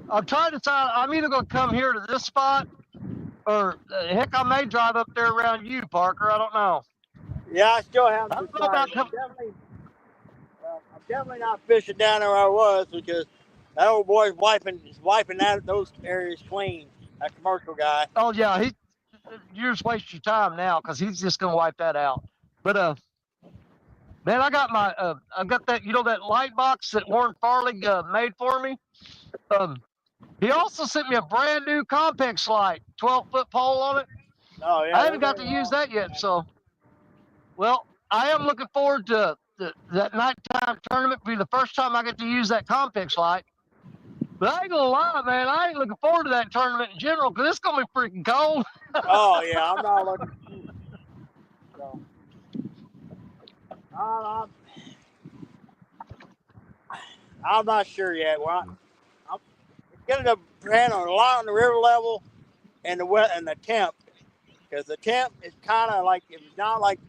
I'm trying to decide. I'm either going to come here to this spot or heck, I may drive up there around you, Parker. I don't know. Yeah, I still I haven't don't know about decided. coming. I'm definitely not fishing down there where I was because that old boy's wiping those areas clean. That commercial guy. Oh, yeah. You just waste your time now because he's just going to wipe that out. But, man, I got that, that light box that Warren Farley made for me. He also sent me a brand new Compex light, 12-foot pole on it. Oh yeah, I haven't those got are to use awesome. that yet. So, well, I am looking forward to that nighttime tournament. Be the first time I get to use that Compex light. But I ain't gonna lie, man, I ain't looking forward to that tournament in general because it's gonna be freaking cold. Oh yeah, I'm not looking. So, I'm, I'm not sure yet. It's going to depend on a lot on the river level and the temp, because the temp is kind of like, if it's not like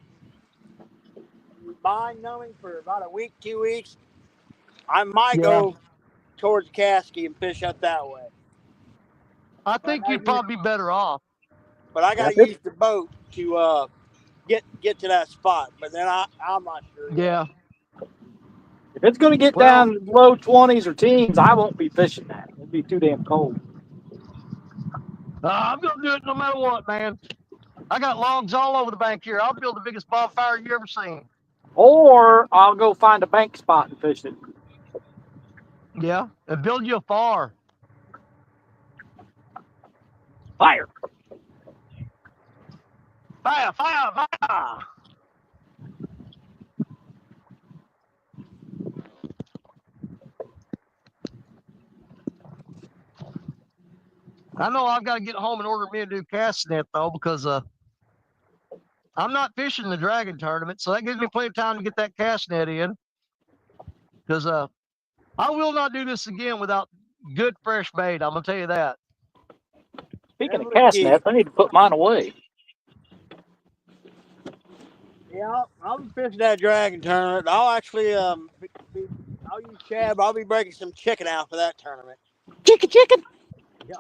mind numbing for about a week, 2 weeks, I might Yeah, go towards Caskie and fish up that way. I But I think gotta you'd use, probably be better off. Yeah, use the boat to get to that spot. But then I'm not sure yet. Yeah. if it's gonna get Well, down low 20s or teens, I won't be fishing that. It'd be too damn cold. I'm gonna do it no matter what, man. I got logs all over the bank here. I'll build the biggest bonfire you ever seen. Or I'll go find a bank spot and fish it. Yeah, and build you a fire. Fire. Fire, fire, fire. I know I've got to get home and order me a new cast net though, because I'm not fishing the dragon tournament, so that gives me plenty of time to get that cast net in. Because I will not do this again without good fresh bait. I'm gonna tell you that. Speaking of Definitely cast key. nets, I need to put mine away. Yeah, I'll be fishing that dragon tournament. I'll actually I'll use Chad. But I'll be breaking some chicken out for that tournament. Chicken, chicken. Yeah.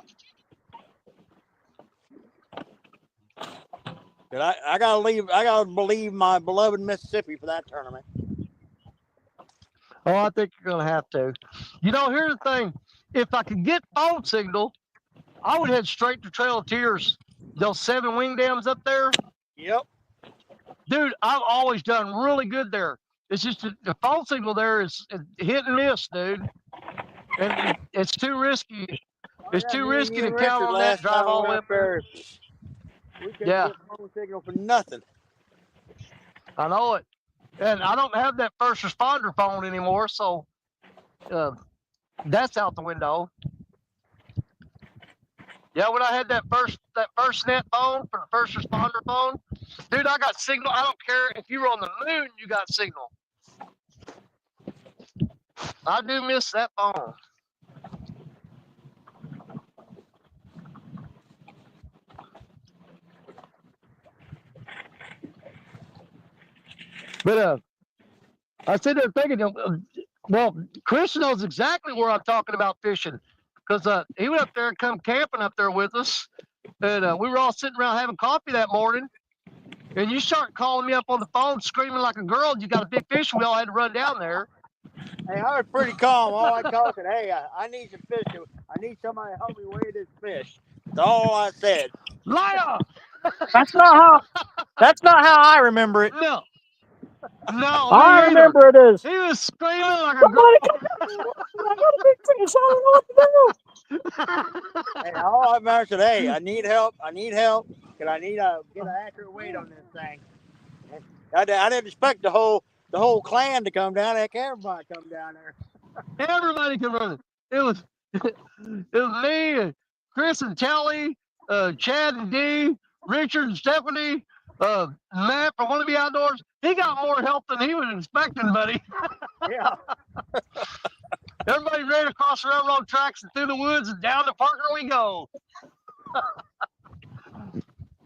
But I gotta leave. I gotta believe my beloved Mississippi for that tournament. Oh, I think you're gonna have to. You know, here's the thing: if I could get phone signal, I would head straight to Trail of Tears. Those 7 wing dams up there, Yep. dude. I've always done really good there. It's just the phone signal there is hit and miss, dude, and it's too risky. Oh, It's yeah, too me and risky you to and count Richard on that. last Drive time we all the went way up up there. there, we couldn't Yeah, get phone signal for nothing. I know it. And I don't have that first responder phone anymore, so that's out the window. Yeah, when I had that first net phone for the first responder phone, dude, I got signal. I don't care if you were on the moon, you got signal. I do miss that phone. But I sit there thinking, well, Chris knows exactly where I'm talking about fishing, because he went up there and come camping up there with us, and we were all sitting around having coffee that morning. And you start calling me up on the phone, screaming like a girl. You got a big fish. We all had to run down there. Hey, I was pretty calm. All I called said, "Hey, I need some fish. I need somebody to help me weigh this fish." That's all I said. Liar! That's not how. That's not how I remember it. No, no, I me either. remember it as He was screaming like a girl. somebody come down. I got a big fish. I don't know what to do. Hey, all I remember said, "Hey, I need help. I need help because I need to get an accurate weight on this thing." And I didn't expect the whole clan to come down. Heck, everybody come down there. Everybody can run it. It was me, Chris and Telly, Chad and Dee, Richard and Stephanie, Matt from Wanna Be Outdoors. He got more help than he was expecting, buddy. Yeah. Everybody ran across the railroad tracks and through the woods and down to Parker we go.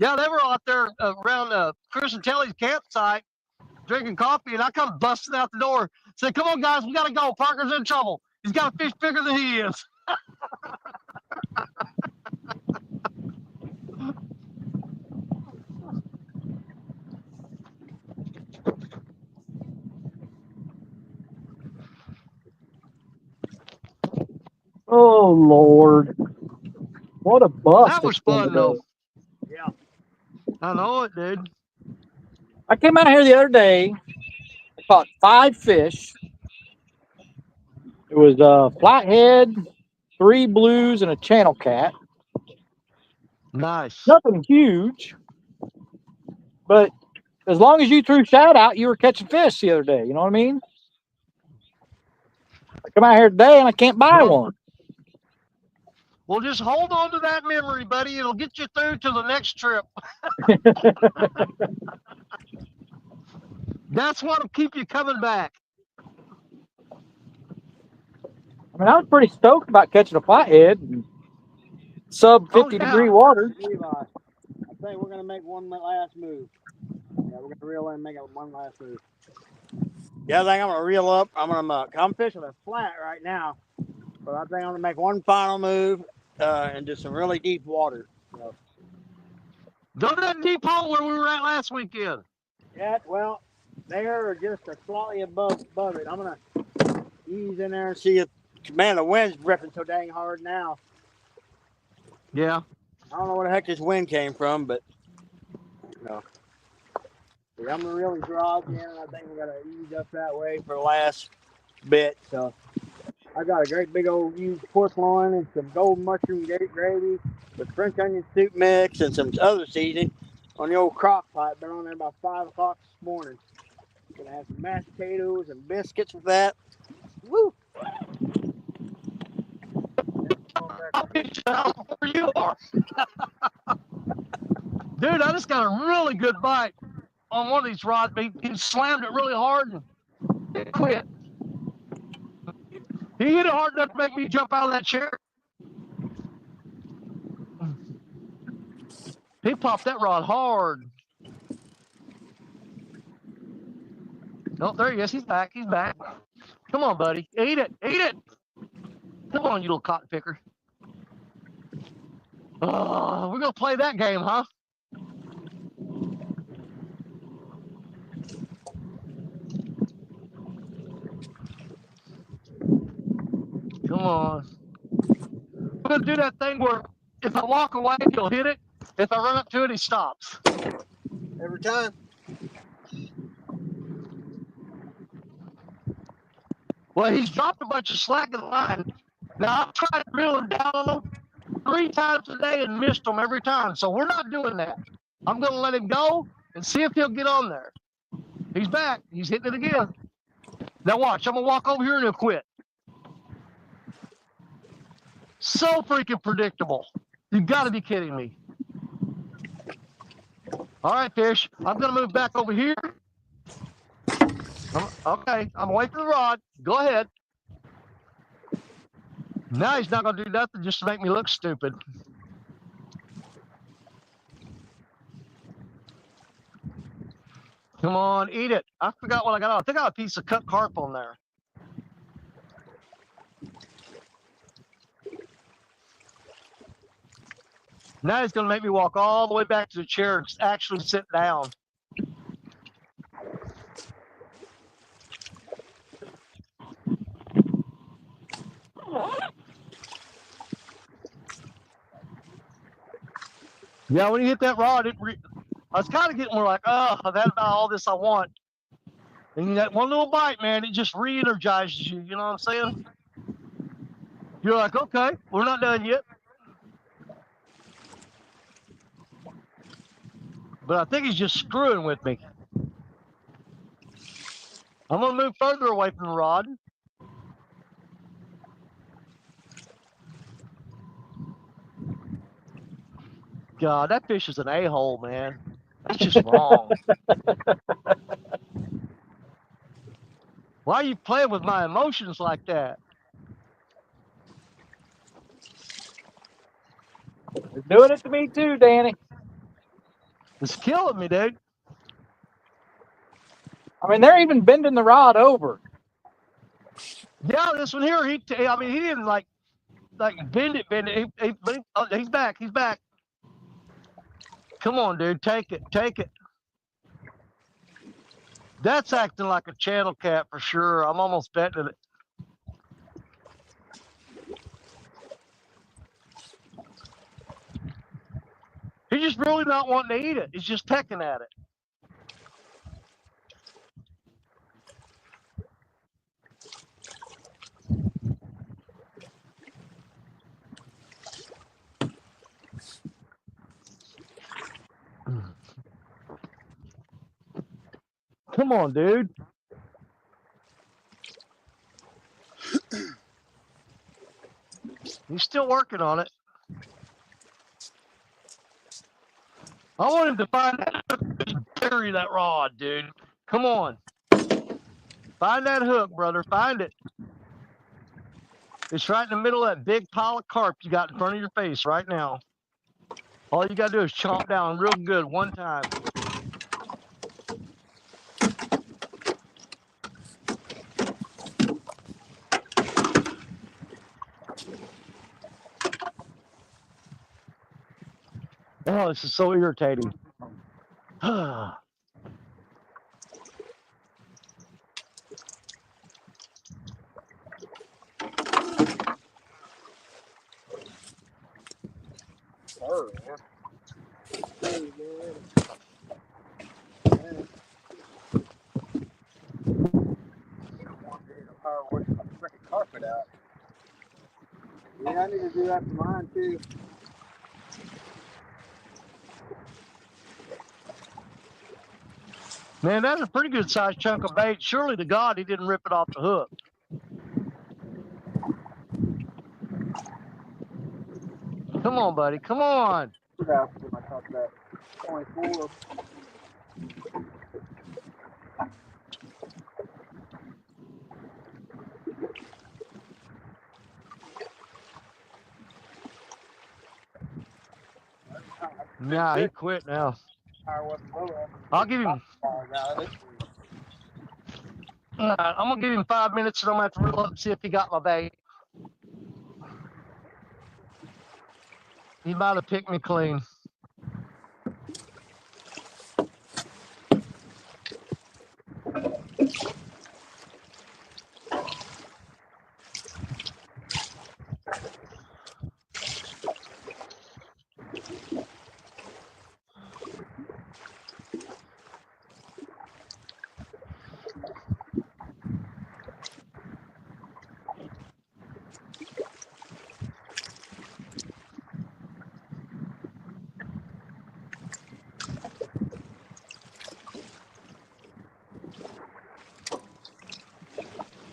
Yeah, they were out there around Chris and Telly's campsite drinking coffee, and I come busting out the door. Said, "Come on, guys, we gotta go. Parker's in trouble. He's got a fish bigger than he is." Oh Lord, what a bust That it's was been fun, though. today. Yeah. I know it, dude. I came out here the other day. I caught 5 fish. It was a flathead, 3 blues, and a channel cat. Nice. Nothing huge, but as long as you threw shad out, you were catching fish the other day. You know what I mean? I come out here today and I can't buy one. Well, just hold on to that memory, buddy. It'll get you through to the next trip. That's what'll keep you coming back. I mean, I was pretty stoked about catching a flathead in sub 50-degree water. Levi, I think we're gonna make one last move. Yeah, we're gonna reel in and make one last move. Yeah, I think I'm gonna reel up. I'm fishing a flat right now, but I think I'm gonna make one final move into some really deep water. So. Go to that deep hole where we were at last weekend. Yeah, well, they are just slightly above it. I'm gonna ease in there and see if, man, the wind's ripping so dang hard now. Yeah. I don't know where the heck this wind came from, but no. Yeah, I'm gonna reel these rods in. I think we're gonna ease up that way for the last bit. So I got a great big old used pork loin and some golden mushroom gravy with French onion soup mix and some other seasoning on the old crock pot. Been on there about 5 o'clock this morning. Gonna have some mashed potatoes and biscuits with that. Woo! I'll get you out where you are. Dude, I just got a really good bite on one of these rods. He slammed it really hard and it quit. He hit it hard enough to make me jump out of that chair. He popped that rod hard. Oh, there he is. He's back. He's back. Come on, buddy. Eat it. Eat it. Come on, you little cotton picker. Oh, we're going to play that game, huh? Come on. We're going to do that thing where if I walk away, he'll hit it. If I run up to it, he stops. Every time. Well, he's dropped a bunch of slack in the line. Now, I've tried to reel him down on him 3 times a day and missed him every time. So we're not doing that. I'm going to let him go and see if he'll get on there. He's back. He's hitting it again. Now watch. I'm going to walk over here and he'll quit. So freaking predictable. You've got to be kidding me. All right, fish. I'm going to move back over here. Okay. I'm away from the rod. Go ahead. Now he's not going to do nothing just to make me look stupid. Come on, eat it. I forgot what I got on. I think I got a piece of cut carp on there. Now he's going to make me walk all the way back to the chair and actually sit down. Yeah, when you hit that rod, I was kind of getting more like, oh, that's about all this I want. And that one little bite, man, it just re-energizes you. You know what I'm saying? You're like, okay, we're not done yet. But I think he's just screwing with me. I'm going to move further away from the rod. God, that fish is an a-hole, man. That's just wrong. Why are you playing with my emotions like that? You're doing it to me too, Danny. It's killing me, dude. I mean, they're even bending the rod over. Yeah, this one here, he didn't like bend it. He's back. Come on, dude, take it. That's acting like a channel cat for sure. I'm almost betting it. He's just really not wanting to eat it. He's just pecking at it. Come on, dude. He's still working on it. I want him to find that, bury that rod, dude. Come on. Find that hook, brother. Find it. It's right in the middle of that big pile of carp you got in front of your face right now. All you got to do is chomp down real good one time. Oh, this is so irritating. Sorry, man. Freaking carpet out. Yeah, I need to do that for mine too. Man, that's a pretty good sized chunk of bait. Surely to God he didn't rip it off the hook. Come on, buddy. Come on. Yeah, when I caught that 24. Nah, he quit now. I'll give him. I'm gonna give him 5 minutes, and I'm gonna have to reel up and see if he got my bait. He might have picked me clean.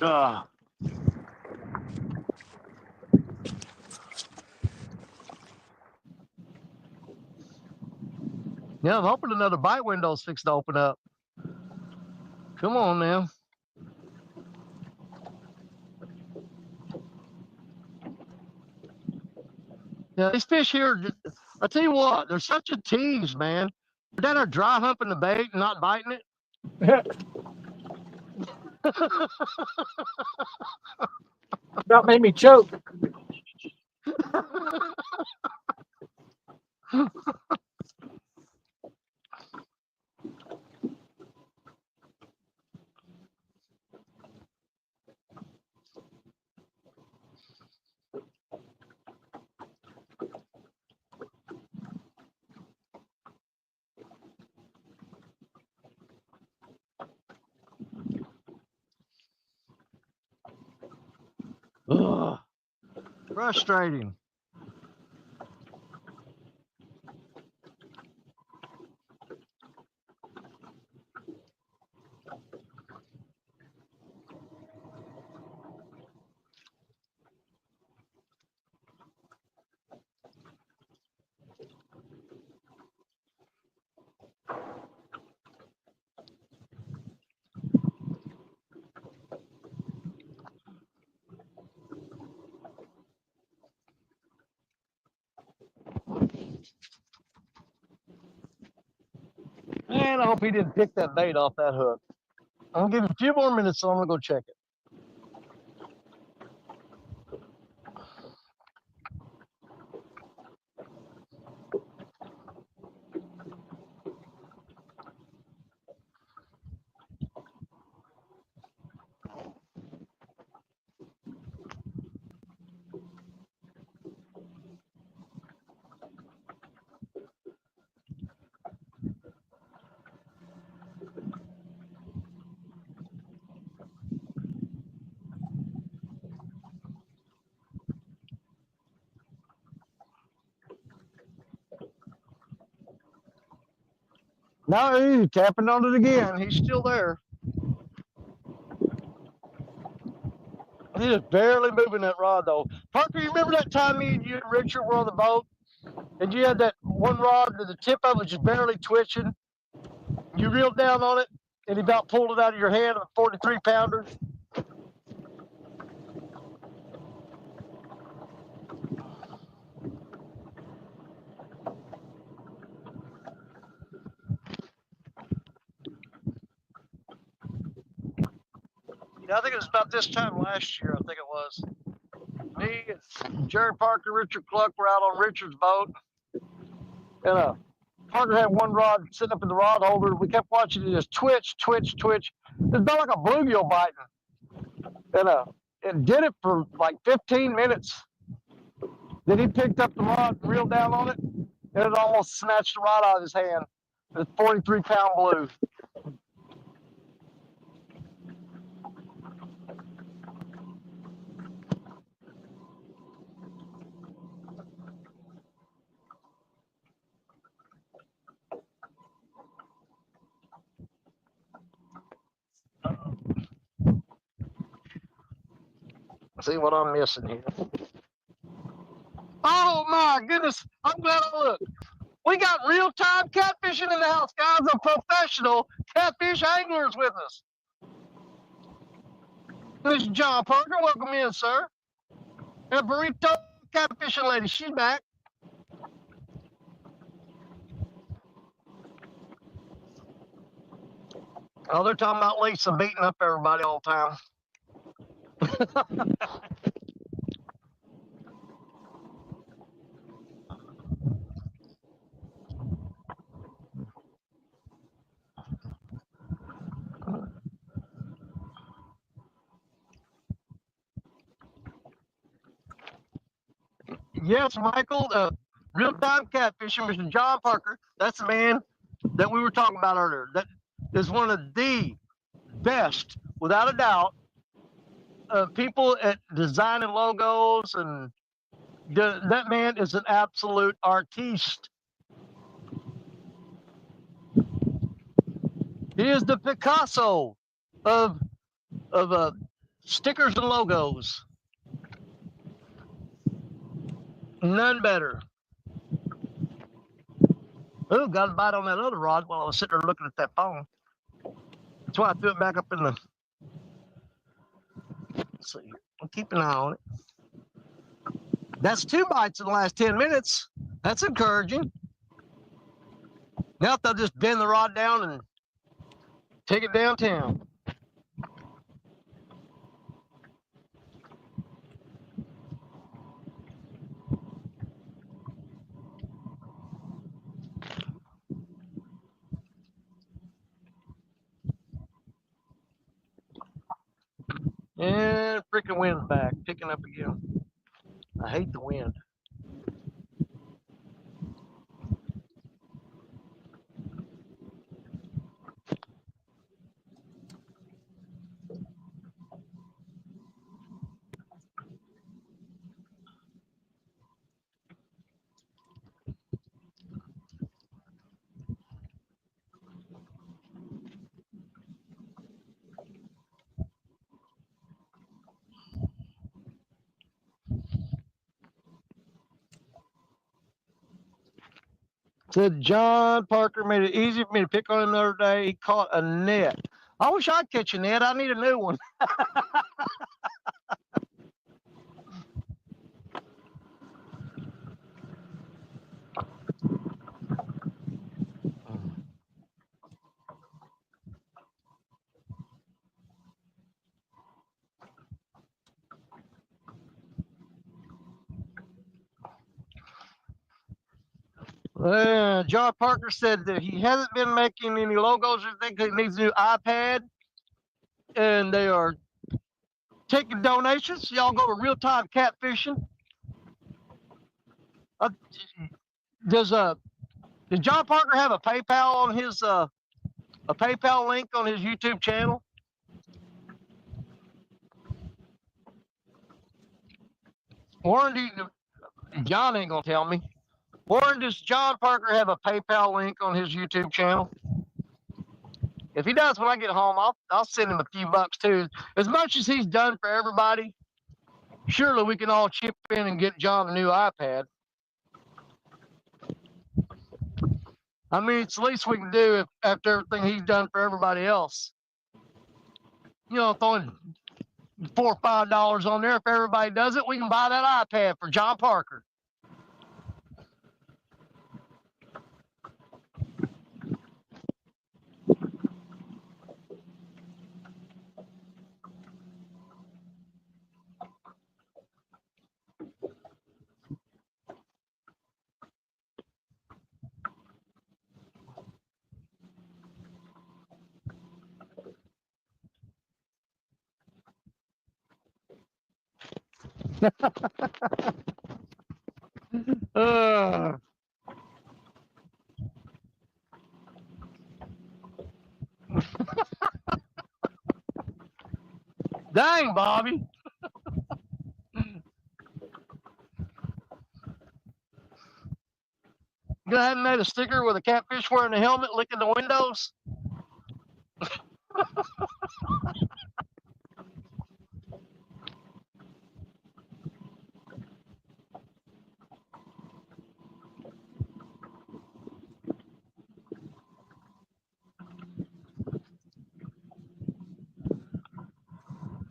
Ugh. Yeah, I'm hoping another bite window's fixed to open up. Come on now. Yeah, these fish here, I tell you what, they're such a tease, man. They're down there dry humping the bait and not biting it. About made me choke. Ugh. Frustrating. Man, I hope he didn't pick that bait off that hook. I'm gonna give him a few more minutes, so I'm gonna go check it. No, he's tapping on it again. He's still there. He's just barely moving that rod, though. Parker, you remember that time me and you and Richard were on the boat? And you had that one rod that the tip of it was just barely twitching? You reeled down on it, and he about pulled it out of your hand, a 43-pounder. Yeah, I think it was about this time last year, I think it was. Me and Jerry Parker, Richard Cluck were out on Richard's boat. And Parker had one rod sitting up in the rod holder. We kept watching it just twitch, twitch, twitch. It was about like a bluegill biting. And it did it for like 15 minutes. Then he picked up the rod, reeled down on it, and it almost snatched the rod out of his hand. It was 43-pound blue. See what I'm missing here. Oh my goodness, I'm glad I looked. We got real-time catfishing in the house, guys. A professional catfish anglers with us. Mr. John Parker, welcome in, sir. And Burrito catfishing lady, she's back. Oh, they're talking about Lisa beating up everybody all the time. Yes, Michael, real-time catfishing, Mr. John Parker. That's the man that we were talking about earlier. That is one of the best, without a doubt, people at designing logos, and that man is an absolute artiste. He is the Picasso of stickers and logos. None better. Oh, got a bite on that other rod while I was sitting there looking at that phone. That's why I threw it back up in the. Let's see. I'll keep an eye on it. That's 2 bites in the last 10 minutes. That's encouraging. Now they'll just bend the rod down and take it downtown. And freaking wind's back, picking up again. I hate the wind. Said John Parker made it easy for me to pick on him the other day. He caught a net. I wish I'd catch a net. I need a new one. John Parker said that he hasn't been making any logos or anything because he needs a new iPad, and they are taking donations. Y'all go to Real Time Catfishing. Does John Parker have a PayPal on his a PayPal link on his YouTube channel? Warren, John ain't gonna tell me. Warren, does John Parker have a PayPal link on his YouTube channel? If he does, when I get home, I'll send him a few bucks too. As much as he's done for everybody, surely we can all chip in and get John a new iPad. I mean, it's the least we can do after everything he's done for everybody else. You know, throwing $4 or $5 on there. If everybody does it, we can buy that iPad for John Parker. Dang, Bobby. You gonna have made a sticker with a catfish wearing a helmet licking the windows?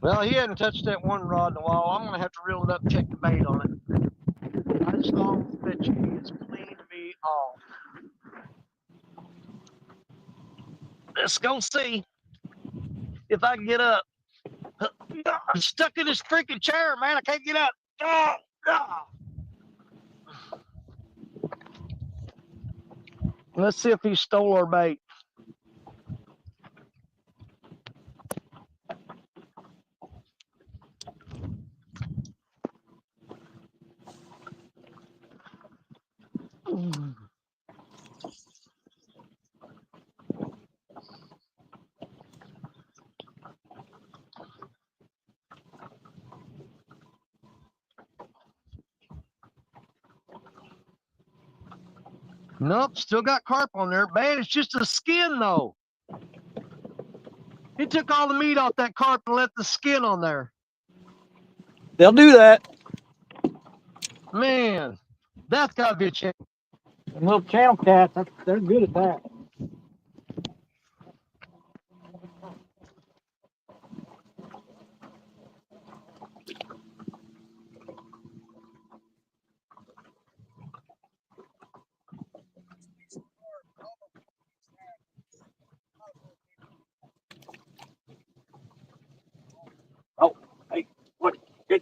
Well, he hadn't touched that one rod in a while. I'm gonna have to reel it up and check the bait on it. I just almost bet you he has cleaned me off. Let's go see if I can get up. I'm stuck in this freaking chair, man. I can't get up. Let's see if he stole our bait. Nope, still got carp on there. Man, it's just the skin, though. He took all the meat off that carp and left the skin on there. They'll do that. Man, that's got to be a chicken. And little channel cats, they're good at that. Oh, hey, what? Hey.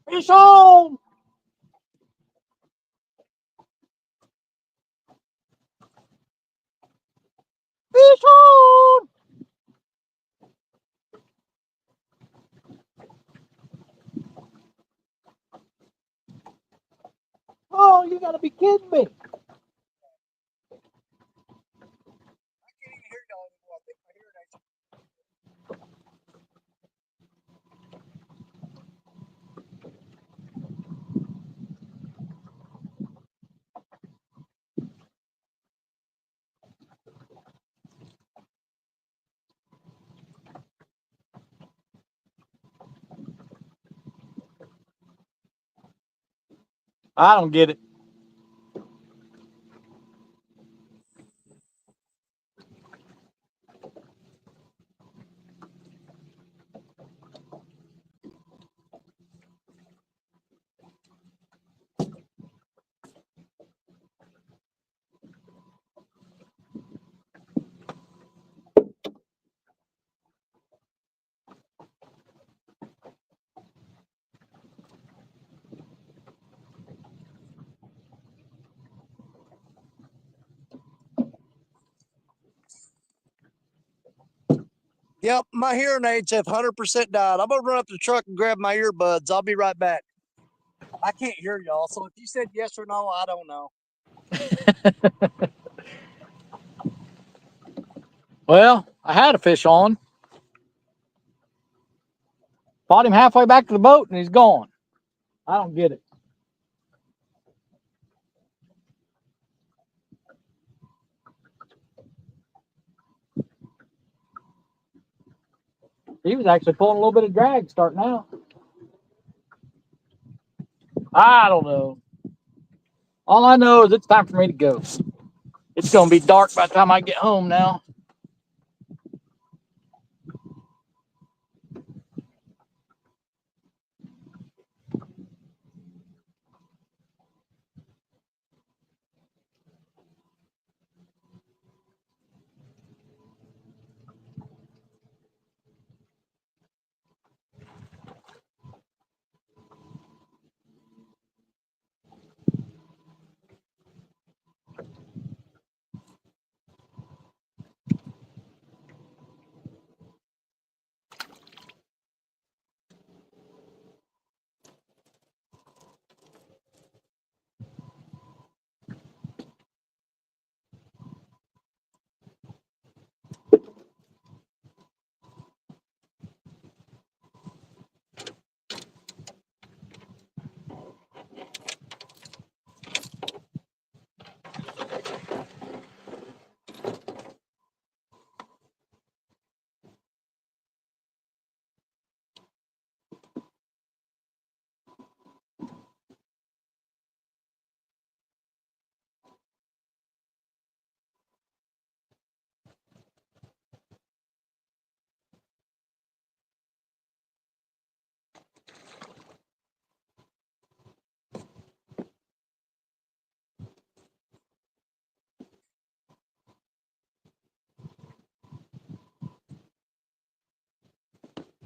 Fish on! Fish on! Oh, you gotta be kidding me. I don't get it. Yep, my hearing aids have 100% died. I'm gonna run up to the truck and grab my earbuds. I'll be right back. I can't hear y'all, so if you said yes or no, I don't know. Well, I had a fish on. Bought him halfway back to the boat and he's gone. I don't get it. He was actually pulling a little bit of drag starting out. I don't know. All I know is it's time for me to go. It's going to be dark by the time I get home now.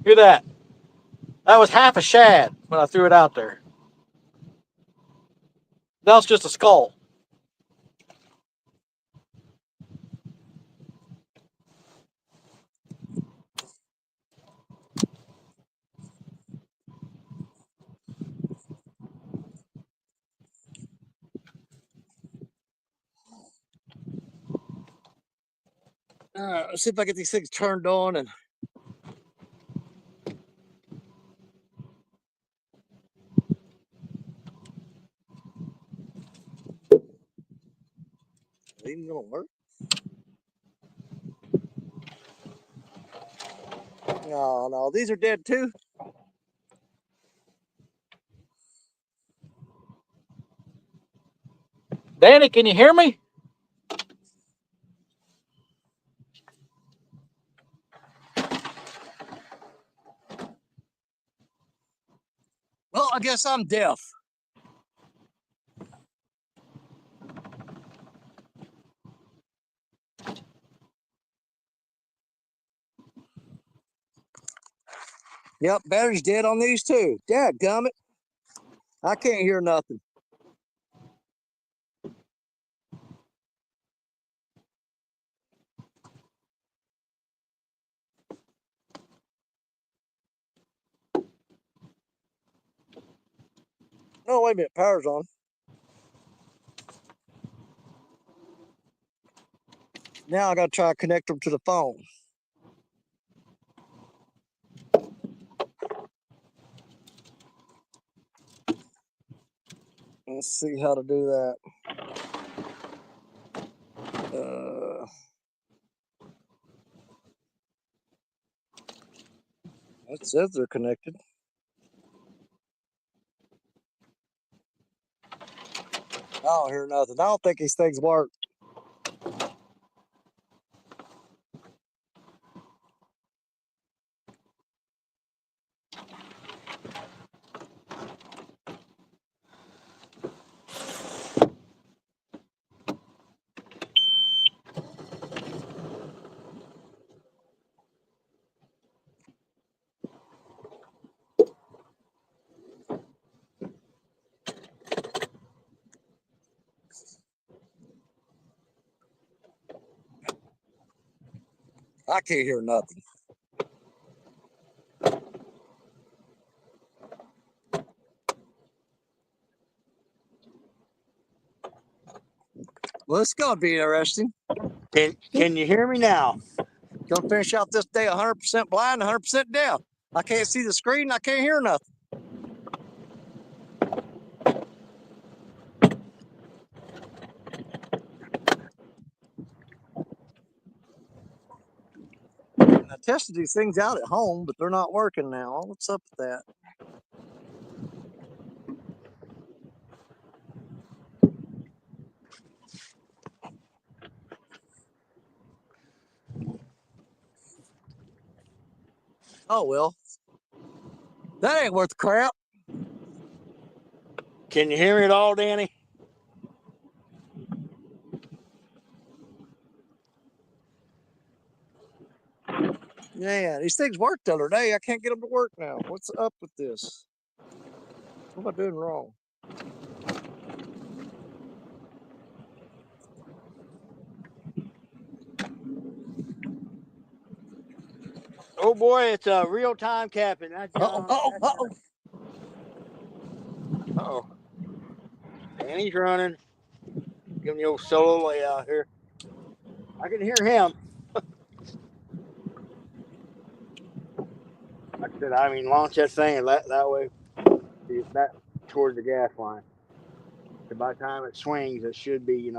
Hear that? That was half a shad when I threw it out there. That was just a skull. Let's see if I get these things turned on and even gonna work. No, these are dead too. Danny, can you hear me? Well, I guess I'm deaf. Yep, battery's dead on these too. Dadgummit. I can't hear nothing. No, wait a minute. Power's on. Now I got to try to connect them to the phone. Let's see how to do that. It says they're connected. I don't hear nothing. I don't think these things work. I can't hear nothing. Well, it's gonna be interesting. Can you hear me now? Gonna finish out this day 100% blind, 100% deaf. I can't see the screen. I can't hear nothing. I tested these things out at home, but they're not working now. What's up with that? Oh, well. That ain't worth the crap. Can you hear me at all, Danny? Yeah, these things worked the other day. I can't get them to work now. What's up with this? What am I doing wrong? Oh boy, it's a real-time capping. That's Uh-oh. Danny's running. Giving the old solo layout here. I can hear him. Like I said, I mean, launch that thing that way, that towards the gas line. So by the time it swings, it should be,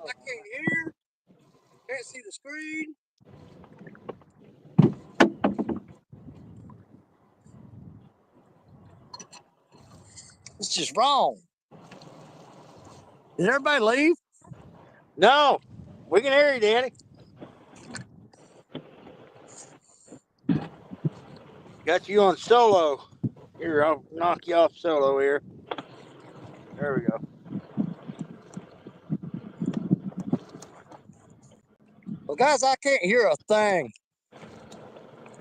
I can't hear. Can't see the screen. It's just wrong. Did everybody leave? No, we can hear you, Danny. Got you on solo. Here, I'll knock you off solo here. There we go. Well, guys, I can't hear a thing.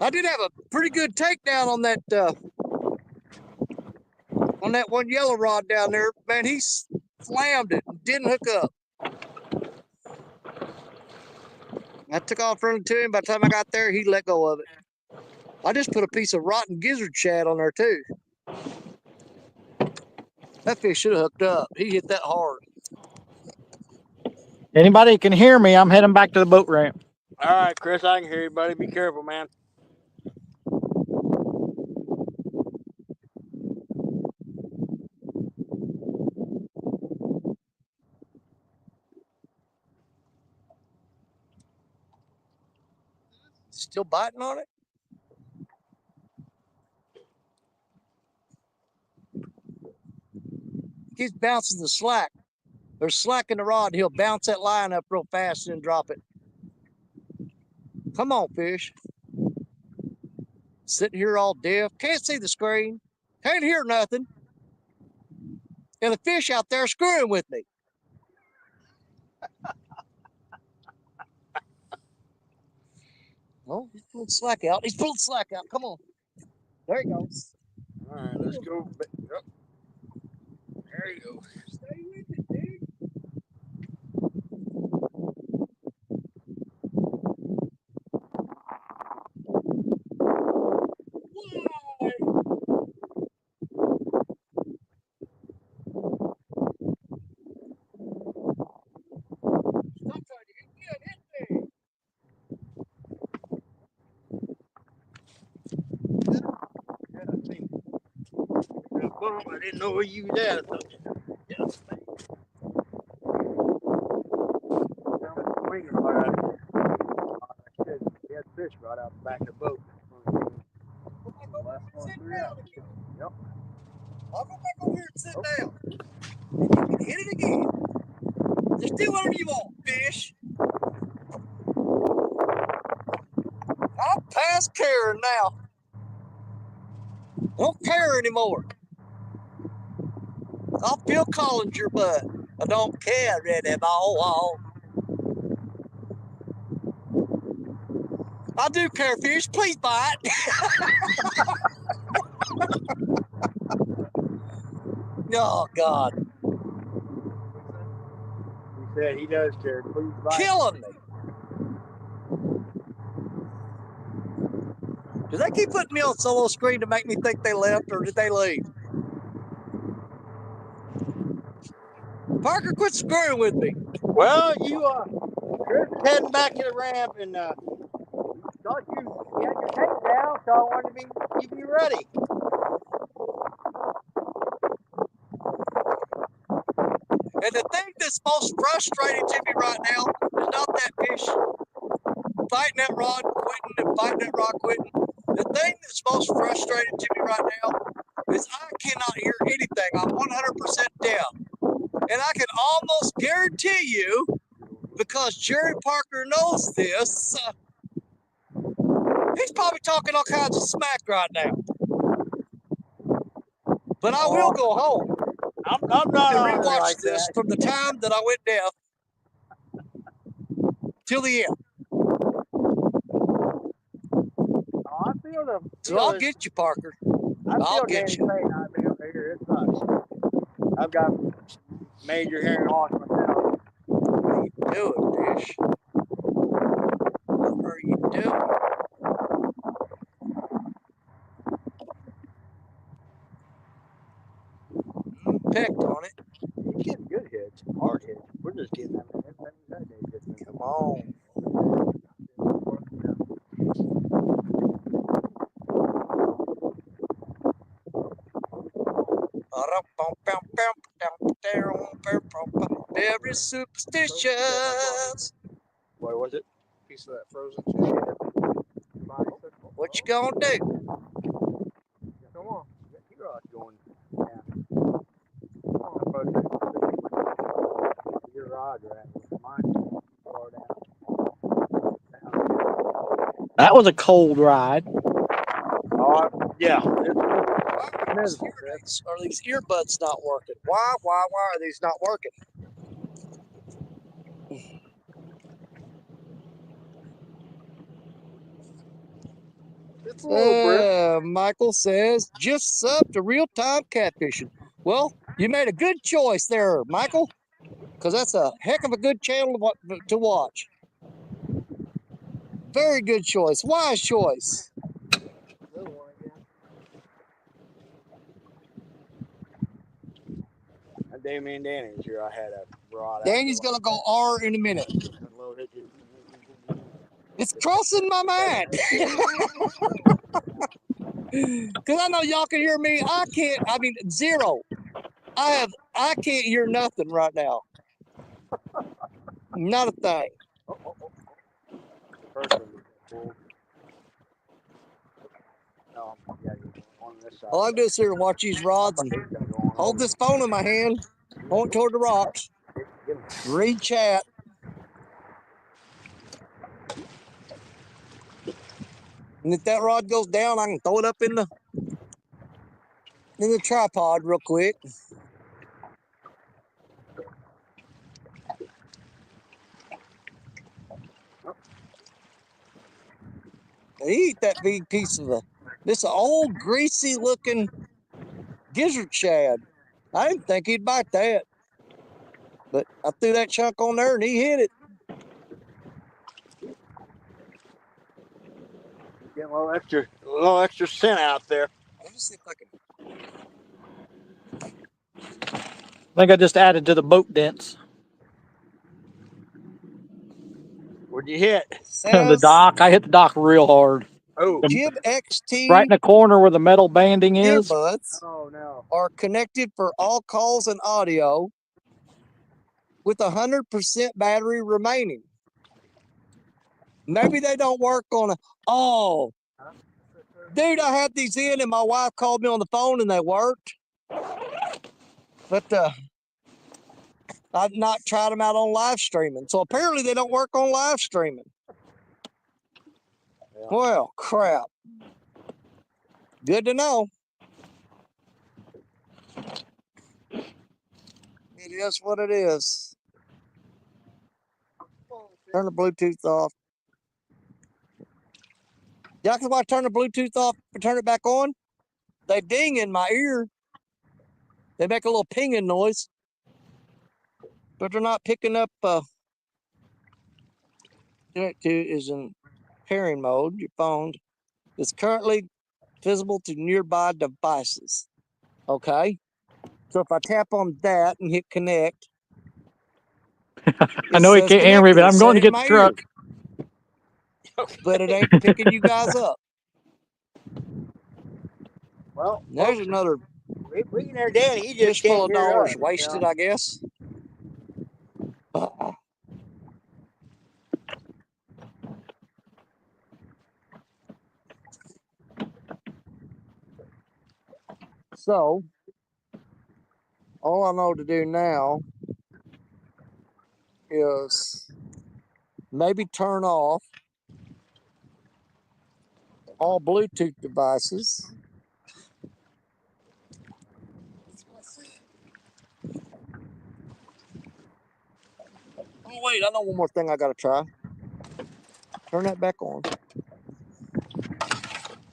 I did have a pretty good takedown on that one yellow rod down there. Man, he slammed it and didn't hook up. I took off running to him. By the time I got there, he let go of it. I just put a piece of rotten gizzard shad on there too. That fish should have hooked up. He hit that hard. Anybody can hear me, I'm heading back to the boat ramp. All right, Chris, I can hear you, buddy. Be careful, man. Still biting on it? Keeps bouncing the slack. There's slack in the rod. He'll bounce that line up real fast and then drop it. Come on, fish. Sitting here all deaf. Can't see the screen. Can't hear nothing. And the fish out there screwing with me. Oh, he's pulling slack out. He's pulling slack out. Come on. There he goes. All right, let's go. Yep. There you go. Stay with it, dude. Why? Stop trying to hit me. Hit me. Yeah, I think. I didn't know where you was at. Yeah. Swinging right out. He had fish right out the back of the boat. Last one through out. Yep. I'll go back over here and sit down. You can hit it again. Just do whatever you want, fish. I'm past caring now. I don't care anymore. I'll Phil Collins your butt. I don't care anymore. I do care, fish. Please bite. Oh, God. He said he does care. Please bite. Killing me. Do they keep putting me on solo screen to make me think they left, or did they leave? Parker, quit screwing with me. Well, Chris is heading back to the ramp, and thought you had your tape down, so I wanted to keep you ready. And the thing that's most frustrating to me right now is not that fish fighting that rod, quitting, and fighting that rod, quitting. The thing that's most frustrating to me right now is I cannot hear anything. I'm 100% deaf. And I can almost guarantee you, because Jerry Parker knows this, he's probably talking all kinds of smack right now. But I will go home I'm not and on rewatch like this that. from the time that I went deaf till the end. Oh, I feel the. So I'll get you, Parker. I'll get Danny's you. pain out here. It sucks. I've got major hearing loss myself. What are you doing, fish? What are you doing? Pecked on it. He's getting good hits, hard hits. We're just getting that day. Come on. Very superstitious. What was it? Piece of that frozen chicken. What you gonna do? Come on. You're going down. Your rod right. Mine far down. That was a cold ride. Yeah. Are these earbuds not working? Why are these not working? It's a little brisk. Michael says, just sub to real-time catfishing. Well, you made a good choice there, Michael, because that's a heck of a good channel to watch. Very good choice. Wise choice. Damien and Danny's here. I had a rod. Danny's going to go R in a minute. It's crossing my mind. Because I know y'all can hear me. I can't. I mean, zero. I can't hear nothing right now. Not a thing. All I do is sit here and watch these rods and hold this phone in my hand, point toward the rocks, read chat. And if that rod goes down, I can throw it up in the tripod real quick. They eat that big piece of this old greasy looking gizzard shad. I didn't think he'd bite that, but I threw that chunk on there and he hit it. Getting a little extra scent out there. Let me see if I can. I think I just added to the boat dents. What'd you hit? The dock. I hit the dock real hard. Oh. Jib XT Right in the corner where the metal banding is. earbuds are connected for all calls and audio with 100% battery remaining. Maybe they don't work on dude, I had these in and my wife called me on the phone and they worked. But I've not tried them out on live streaming. So apparently they don't work on live streaming. Yeah. Well, crap. Good to know. It is what it is. Turn the Bluetooth off. Yeah, because when I turn the Bluetooth off and turn it back on, they ding in my ear. They make a little pinging noise, but they're not picking up. Connect to is in pairing mode. Your phone is currently visible to nearby devices. Okay. So if I tap on that and hit connect, I know he can't hear me, but I'm going to get the truck. But it ain't picking you guys up. Well, There's another we can hear Danny. He just fistful can't of hear dollars us, wasted, I guess. So, all I know to do now is maybe turn off all Bluetooth devices. Oh, wait, I know one more thing I got to try. Turn that back on.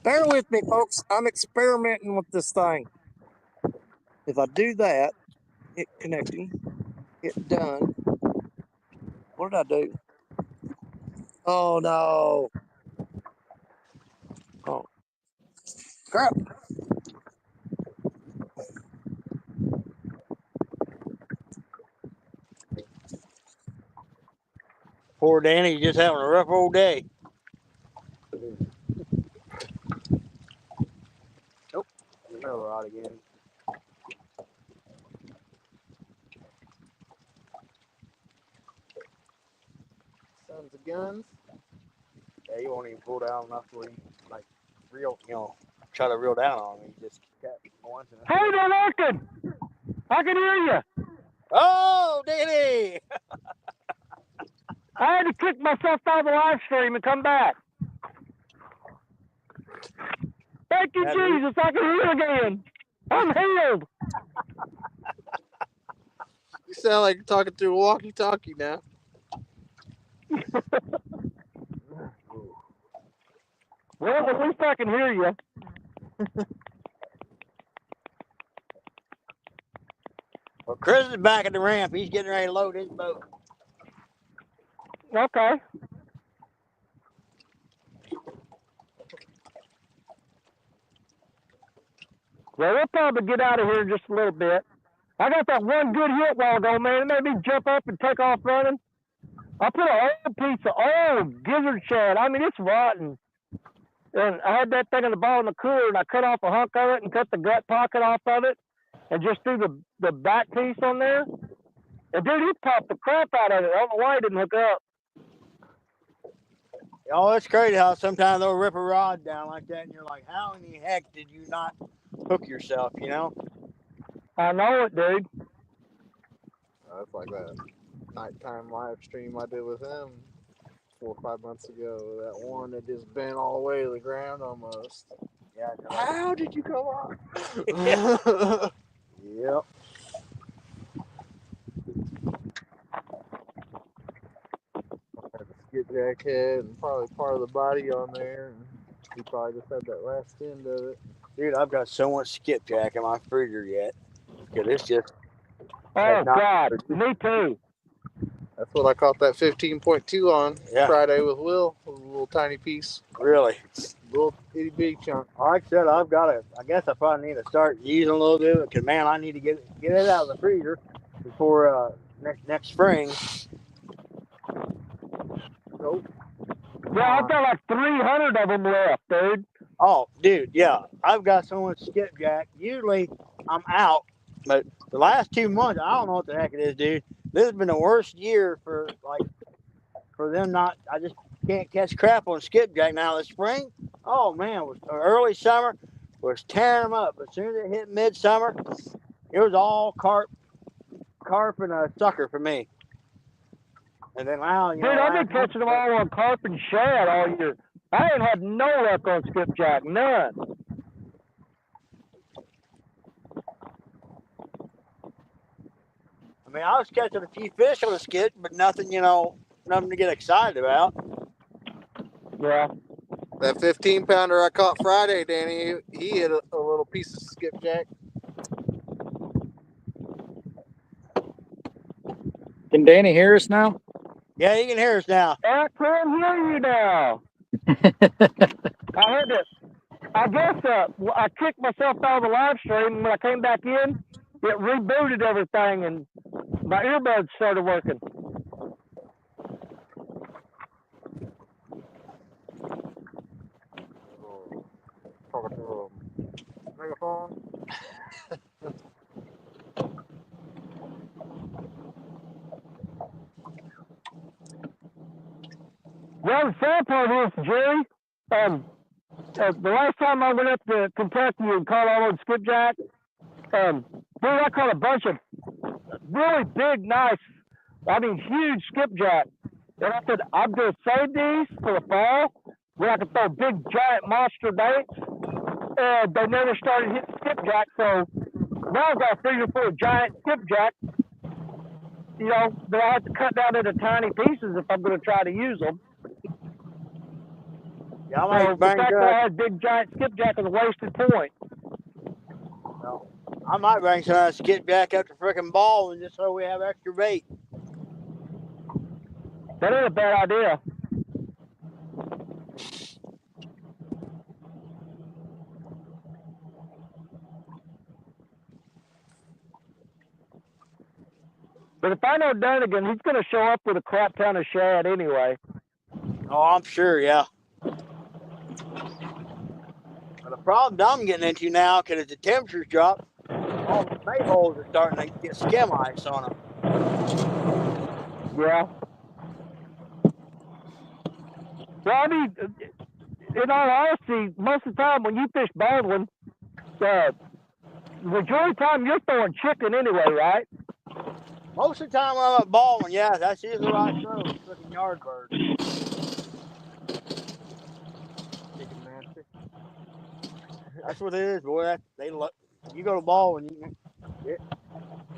Bear with me, folks. I'm experimenting with this thing. If I do that, hit connecting, hit done. What did I do? Oh, no. Oh, crap. Poor Danny, just having a rough old day. Nope. Another rod again. Sons of guns. Yeah, you won't even pull down enough where you like reel, try to reel down on me. You just kept going. Hey, they're working. I can hear you. Oh, Danny! I had to kick myself out of the live stream and come back. Thank you, Jesus. I can hear again. I'm healed. You sound like you're talking through a walkie-talkie now. Well, at least I can hear you. Well, Chris is back at the ramp. He's getting ready to load his boat. Okay. Well, we'll probably get out of here in just a little bit. I got that one good hit while ago, man. It made me jump up and take off running. I put an old piece of old gizzard shad. I mean, it's rotten. And I had that thing in the bottom of the cooler, and I cut off a hunk of it and cut the gut pocket off of it and just threw the back piece on there. And, dude, he popped the crap out of it. I don't know why he didn't hook up. Oh, it's crazy how sometimes they'll rip a rod down like that, and you're like, how in the heck did you not hook yourself, I know it, dude. That's like that nighttime live stream I did with him 4 or 5 months ago. That one that just bent all the way to the ground almost. Yeah. How did you go on? Yep. Had the skipjack head and probably part of the body on there. And he probably just had that last end of it. Dude, I've got so much skipjack in my freezer yet. Because it's just. Oh, God. Me too. That's what I caught that 15.2 on Friday with Will. A little tiny piece. Really? Little itty bitty chunk. Like I said, I guess I probably need to start using a little bit because, man, I need to get it out of the freezer before next spring. Nope. Yeah, I've got like 300 of them left, dude. Oh, dude, yeah. I've got so much skipjack. Usually I'm out, but the last 2 months, I don't know what the heck it is, dude. This has been the worst year for them not. I just can't catch crap on skipjack. Now, the spring, oh, man, was early summer was tearing them up. As soon as it hit midsummer, it was all carp and a sucker for me. And then now, dude, I've been catching them all on carp and shad all year. I ain't had no luck on skipjack, none. I mean, I was catching a few fish on the skip, but nothing, nothing to get excited about. Yeah. That 15-pounder I caught Friday, Danny, he hit a little piece of skipjack. Can Danny hear us now? Yeah, you can hear us now. I can hear you now. I heard it. I guess I kicked myself out of the live stream, and when I came back in, it rebooted everything, and my earbuds started working. Talking to a megaphone. Well, the sad part is, Jerry, the last time I went up to Kentucky and caught all those skipjack, dude, I caught a bunch of really big, nice, huge skipjack. And I said, I'm going to save these for the fall where I can throw big, giant monster baits. And they never started hitting skipjack. So now I've got 3 or 4 giant skipjack, that I have to cut down into tiny pieces if I'm going to try to use them. Yeah, I So might the bring fact that I had big, giant skipjack is a wasted point. well, I might bring some of that skipjack up to frickin' ball and just so we have extra bait. That ain't a bad idea. But if I know Dunnigan, he's going to show up with a crap ton of shad anyway. Oh, I'm sure, yeah. But the problem I'm getting into now, because as the temperatures drop, all the bait holes are starting to get skim ice on them. Yeah. Well, in all honesty, most of the time when you fish bowling, the majority of the time you're throwing chicken anyway, right? Most of the time when I'm at balling, yeah, that's usually what I throw, frickin' yard bird. Chicken nasty. That's what it is, boy. You go to ball and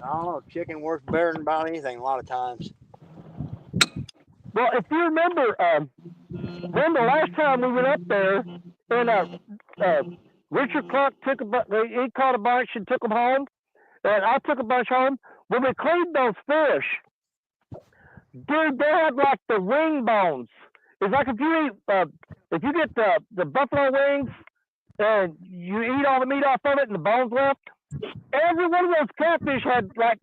I don't know, chicken works better than about anything a lot of times. Well, if you remember last time we went up there, and Richard Clark he caught a bunch and took them home, and I took a bunch home. When we cleaned those fish, dude, they had like the wing bones. It's like if you get the buffalo wings and you eat all the meat off of it and the bones left, every one of those catfish had like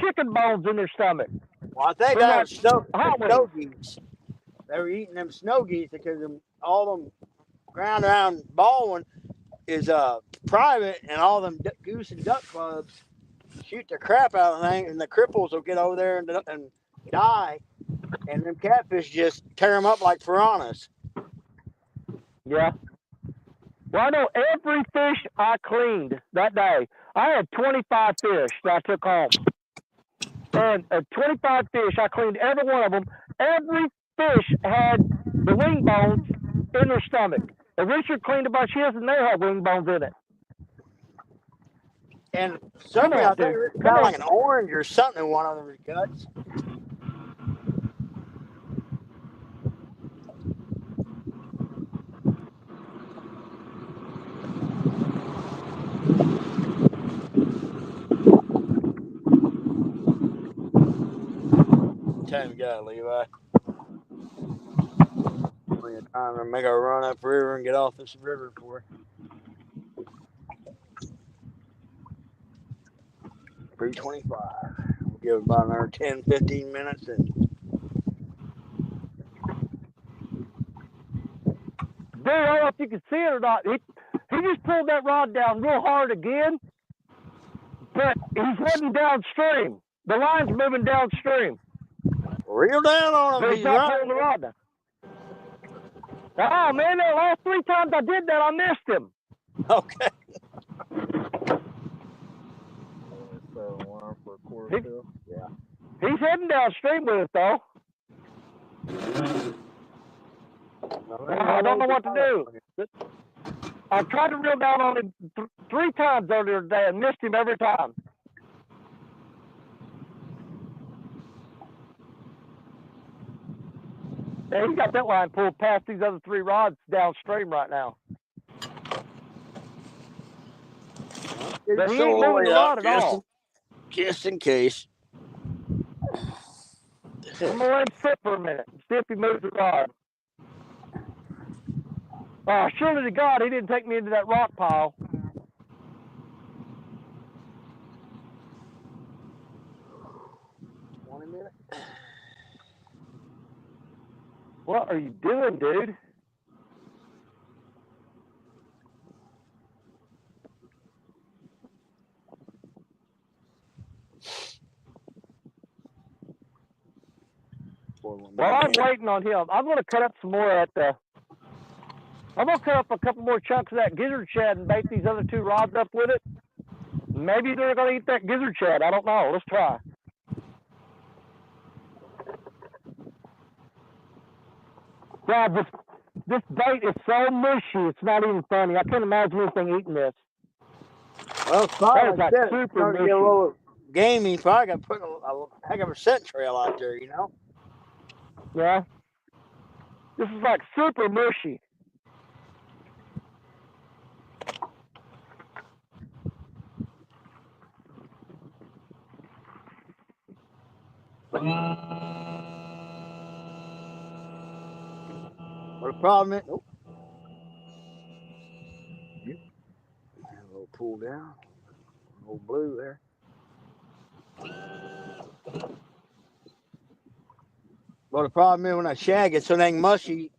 chicken bones in their stomach. Well, I think that was snow geese. They were eating them snow geese because all them ground around Baldwin is private, and all them goose and duck clubs shoot the crap out of the thing, and the cripples will get over there and die, and them catfish just tear them up like piranhas. Yeah. Well, I know every fish I cleaned that day. I had 25 fish that I took home. And 25 fish, I cleaned every one of them. Every fish had the wing bones in their stomach. And Richard cleaned a bunch of his, and they had wing bones in it. And something, I think it's kind of like an orange or something in one of their guts. Time you got, Levi. Plenty of time to make our run up river and get off this river for 3:25. We'll give it about another 10, 15 minutes. And Dude, I don't know if you can see it or not. He just pulled that rod down real hard again, but he's heading downstream. The line's moving downstream. reel down on him. But he's not pulling the rod down. Oh, man, the last 3 times I did that, I missed him. Okay. So one for a quarter still. Yeah. He's heading downstream with it, though. I don't know what to do. I tried to reel down on him 3 times earlier today and missed him every time. Yeah, he got that line pulled past these other 3 rods downstream right now. But he ain't moving the rod at all. Just in case. I'm gonna let him sit for a minute and see if he moves the rod. Surely to God, he didn't take me into that rock pile. What are you doing, dude? Well, I'm waiting on him. I'm going to cut up some more I'm going to cut up a couple more chunks of that gizzard shad and bait these other 2 rods up with it. Maybe they're going to eat that gizzard shad. I don't know. Let's try. God, this bait is so mushy. It's not even funny. I can't imagine anything eating this. Well, probably That is like super starting to mushy. get a little gamey. Probably got to put a heck of a scent trail out there, you know? Yeah. This is like super mushy. But the problem is, a little pull down, a little blue there. Well, the problem is when I shag it so dang mushy,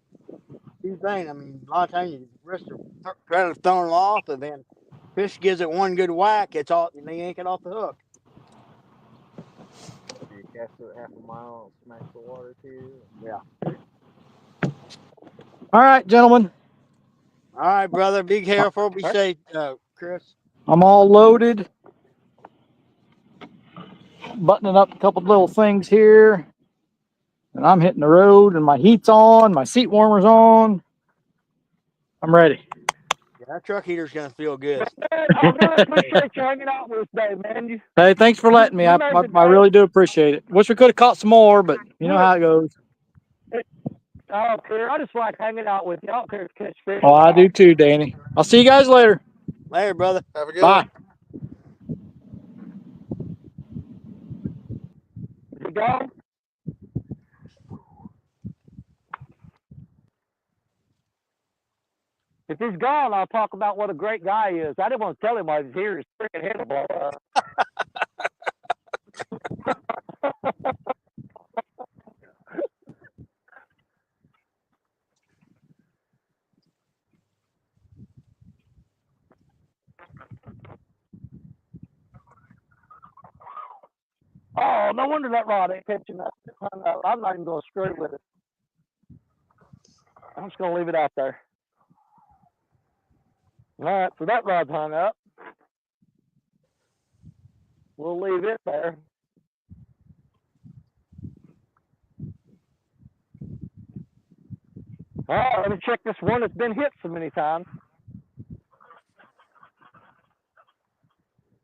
two things. I mean, a lot of times you risk trying to throw it off, and then fish gives it one good whack, it's all, and they yank it off the hook. You cast it half a mile, smack the water too. Yeah. All right, gentlemen. All right, brother. Be careful. Be safe, Chris. I'm all loaded. Buttoning up a couple little things here. And I'm hitting the road, and my heat's on, my seat warmer's on. I'm ready. Yeah, that truck heater's going to feel good. Man, I really appreciate you hanging out with us today, man. Hey, thanks for letting me. I really do appreciate it. Wish we could have caught some more, but you know how it goes. I don't care. I just like hanging out with you. I don't care if you catch fish. Oh, I do too, Danny. I'll see you guys later. Later, brother. Have a good Bye. Is he gone? If he's gone, I'll talk about what a great guy he is. I didn't want to tell him why he's here. His freaking head will blow up. Oh, no wonder that rod ain't catching up. I'm not even going to screw with it. I'm just going to leave it out there. All right, so that rod's hung up. We'll leave it there. All right, let me check this one that's been hit so many times.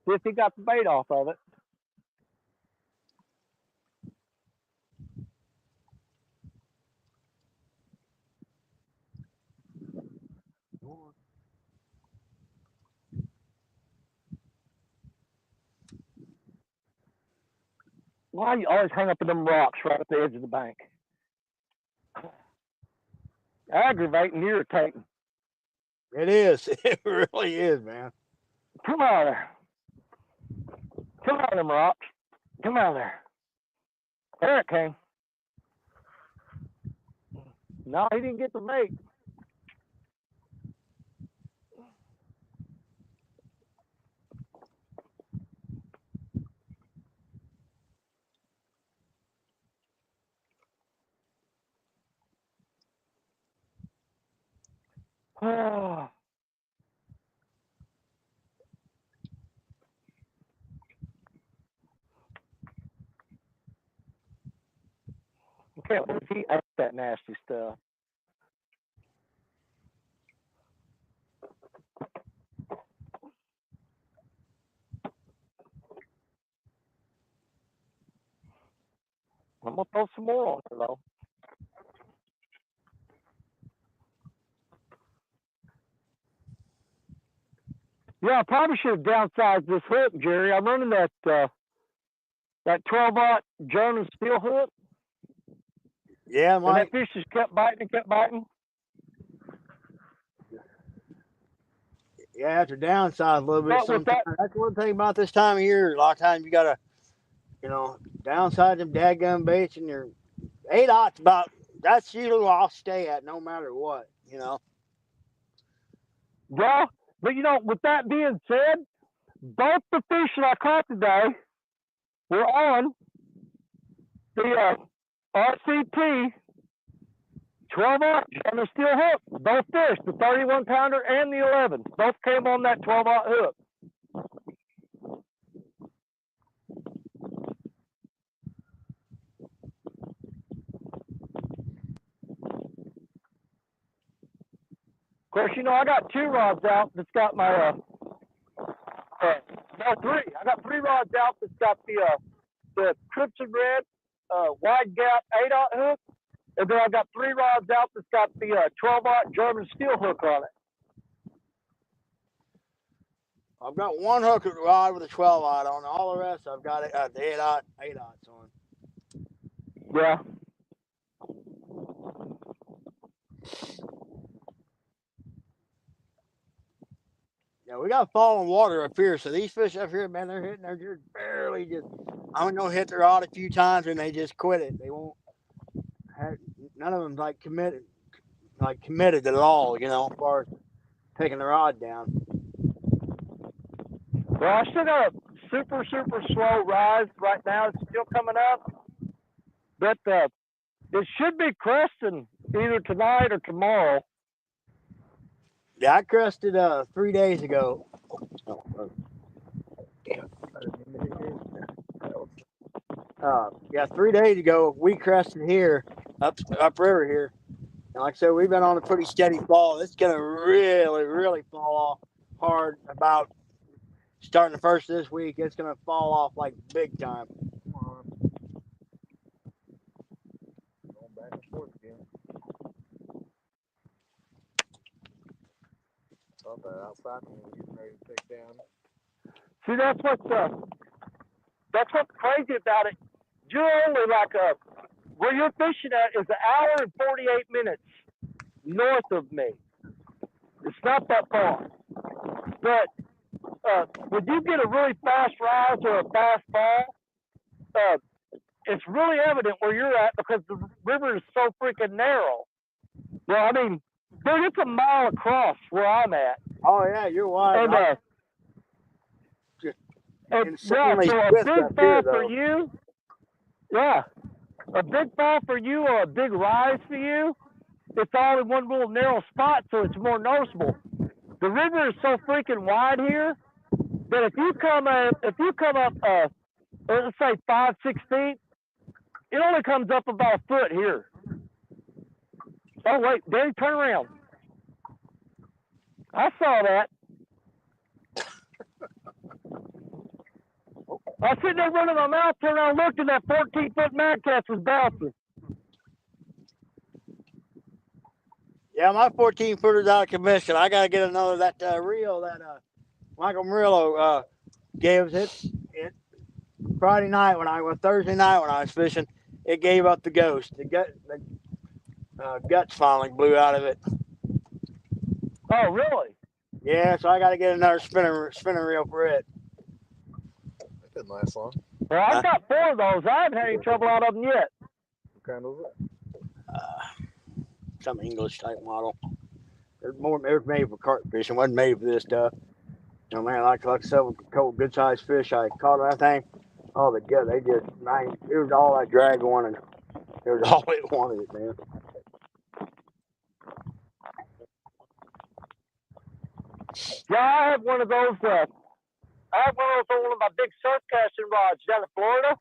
See if he got the bait off of it. Why you always hang up in them rocks right at the edge of the bank? Aggravating, irritating. It is. It really is, man. Come on there. Come on them rocks. Come on there. There it came. No, he didn't get the bait. Oh. I can't believe he ate that nasty stuff. I'm going to throw some more on there, though. Yeah, I probably should have downsized this hook, Jerry. I'm running that 12-aught German steel hook. Yeah, And Mike. that fish just kept biting and kept biting. You have to downsize a little bit But with sometimes. That's one thing about this time of year. A lot of times you gotta, downsize them dadgum baits, and your 8-aughts about that's usually where I'll stay at no matter what. Yeah, but with that being said, both the fish that I caught today were on the RCP 12-aught on the steel hook. Both fish, the 31-pounder and the 11, both came on that 12-aught hook. Of course, I got 2 rods out that's got my no, 3. I got 3 rods out that's got the Crimson Red wide gap 8-aught hook, and then I got 3 rods out that's got the 12-aught German steel hook on it. I've got one hook rod with a 12-aught on. All the rest I've got the 8-aughts on. Yeah. Yeah, we got falling water up here, so these fish up here, man, they're just barely just. I'm gonna hit their rod a few times and they just quit it. They won't. None of them committed at all. As far as taking the rod down. Well, I still got a super, super slow rise right now. It's still coming up, but it should be cresting either tonight or tomorrow. Yeah, I crested 3 days ago. Yeah, 3 days ago we crested here up river here, and like I said, we've been on a pretty steady fall. It's gonna really, really fall off hard about starting the first of this week. It's gonna fall off like big time. Come on. Going back and forth again. Thought that outside one was getting ready to take down. See, that's what's crazy about it. You're only where you're fishing at is 1 hour and 48 minutes north of me. It's not that far. But when you get a really fast rise or a fast fall, it's really evident where you're at because the river is so freaking narrow. Well, I mean, dude, it's a mile across where I'm at. Oh yeah, you're wide. And so a big fall for you, a big fall for you or a big rise for you, it's all in one little narrow spot, so it's more noticeable. The river is so freaking wide here that if you come up, let's say 5-6 feet, it only comes up about a foot here. Oh wait, Danny, turn around. I saw that. I was sitting there running my mouth, turned around, looked, and that 14-foot mad catch was bouncing. Yeah, my 14-footer's out of commission. I gotta get another reel that Michael Murillo gave us. It Thursday night when I was fishing. It gave up the ghost. The guts finally blew out of it. Oh, really? Yeah, so I got to get another spinning reel for it. That didn't last long. Well, I've got 4 of those. I haven't had any trouble out of them yet. What kind was it? Some English type model. They're made for carp fishing. Wasn't made for this stuff. Man, like I said, with good sized fish, I caught that thing. Oh, it was all that drag wanted. It was all it wanted, man. Yeah, I have one of those. I have one of my big surf casting rods down in Florida,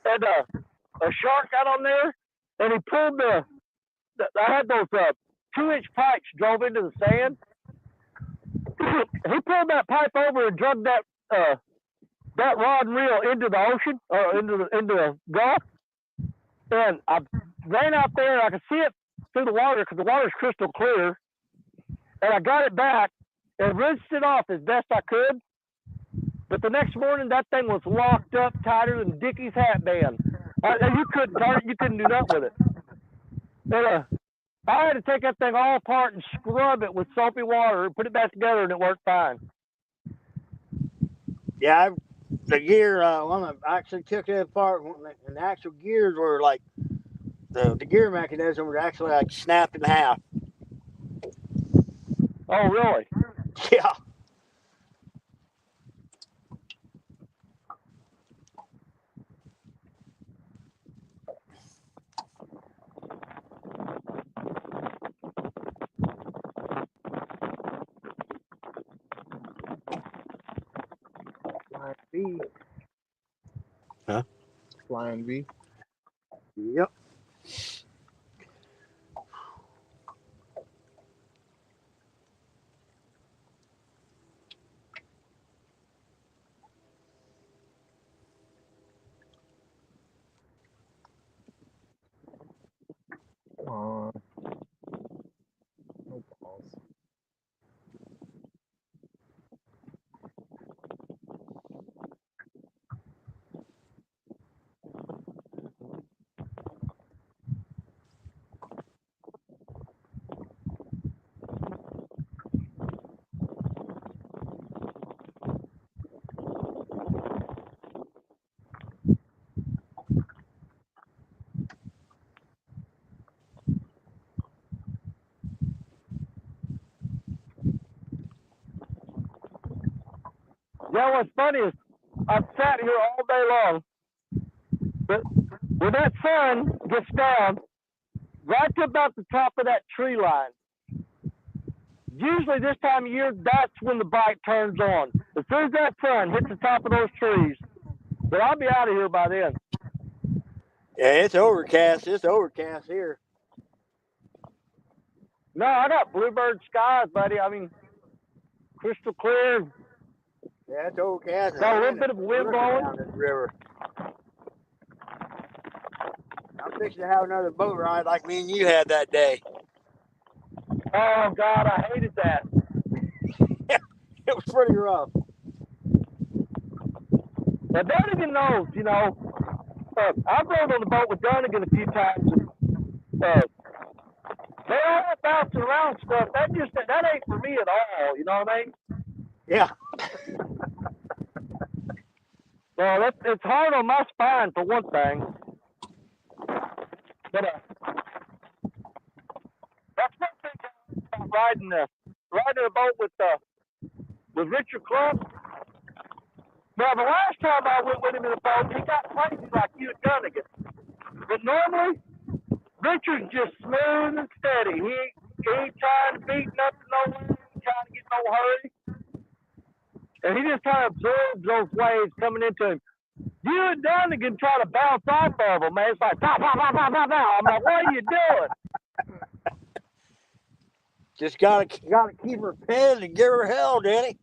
and a shark got on there, and he pulled I had those 2-inch pipes drove into the sand. He pulled that pipe over and dragged that rod and reel into the ocean, or into the Gulf. And I ran out there, and I could see it through the water because the water's crystal clear. And I got it back, and rinsed it off as best I could. But the next morning, that thing was locked up tighter than Dickie's hat band. You couldn't turn it. You couldn't do nothing with it. And, I had to take that thing all apart and scrub it with soapy water and put it back together, and it worked fine. Yeah, the gear, when I actually took it apart, and the actual gears were like, the gear mechanism was actually like snapped in half. Oh, really? Yeah. Flying V. Huh? Flying V. Yep. No balls. Yeah, what's funny is I've sat here all day long, but when that sun gets down right to about the top of that tree line, usually this time of year, that's when the bite turns on. As soon as that sun hits the top of those trees, but I'll be out of here by then. Yeah, it's overcast. It's overcast here. No, I got bluebird skies, buddy. I mean, crystal clear. Yeah, it's overcast. Got a little bit of wind blowing down this river. I'm fixing to have another boat ride like me and you had that day. Oh, God, I hated that. It was pretty rough. Now, Dunnigan knows, you know. I've rode on the boat with Dunnigan a few times. And, they all bouncing around stuff. That ain't for me at all. You know what I mean? Yeah. Well, it's hard on my spine for one thing. But that's one thing about riding a boat with Richard Clump. Now, the last time I went with him in the boat, he got crazy like you and Dunnigan. But normally, Richard's just smooth and steady. He ain't trying to beat nothing nowhere. He ain't trying to get no hurry. And he just kind of absorbs those waves coming into him. You and Dunnigan try to bounce off of him, man. It's like, pow, pow, pow, pow, pow, pow. I'm like, what are you doing? Just gotta keep her pinned and give her hell, Danny.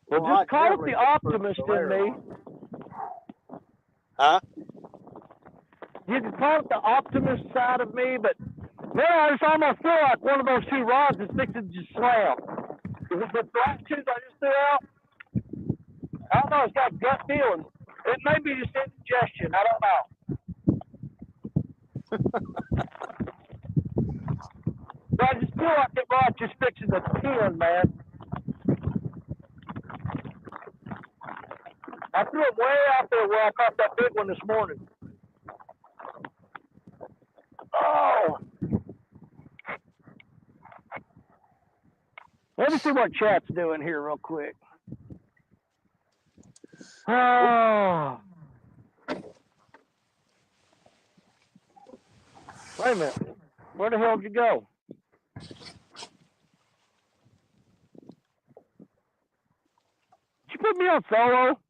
Well, just call it the optimist in me. Huh? You can call it the optimist side of me, but man, I just almost feel like one of those two rods is fixing to slam. The last two I just threw out, I don't know, it's got gut feeling. It may be just indigestion, I don't know. But I just feel like that rod's just fixing to pin, man. I threw it way out there where I caught that big one this morning. Oh! Let me see what chat's doing here real quick. Oh! Wait a minute. Where the hell did you go? Did you put me on solo?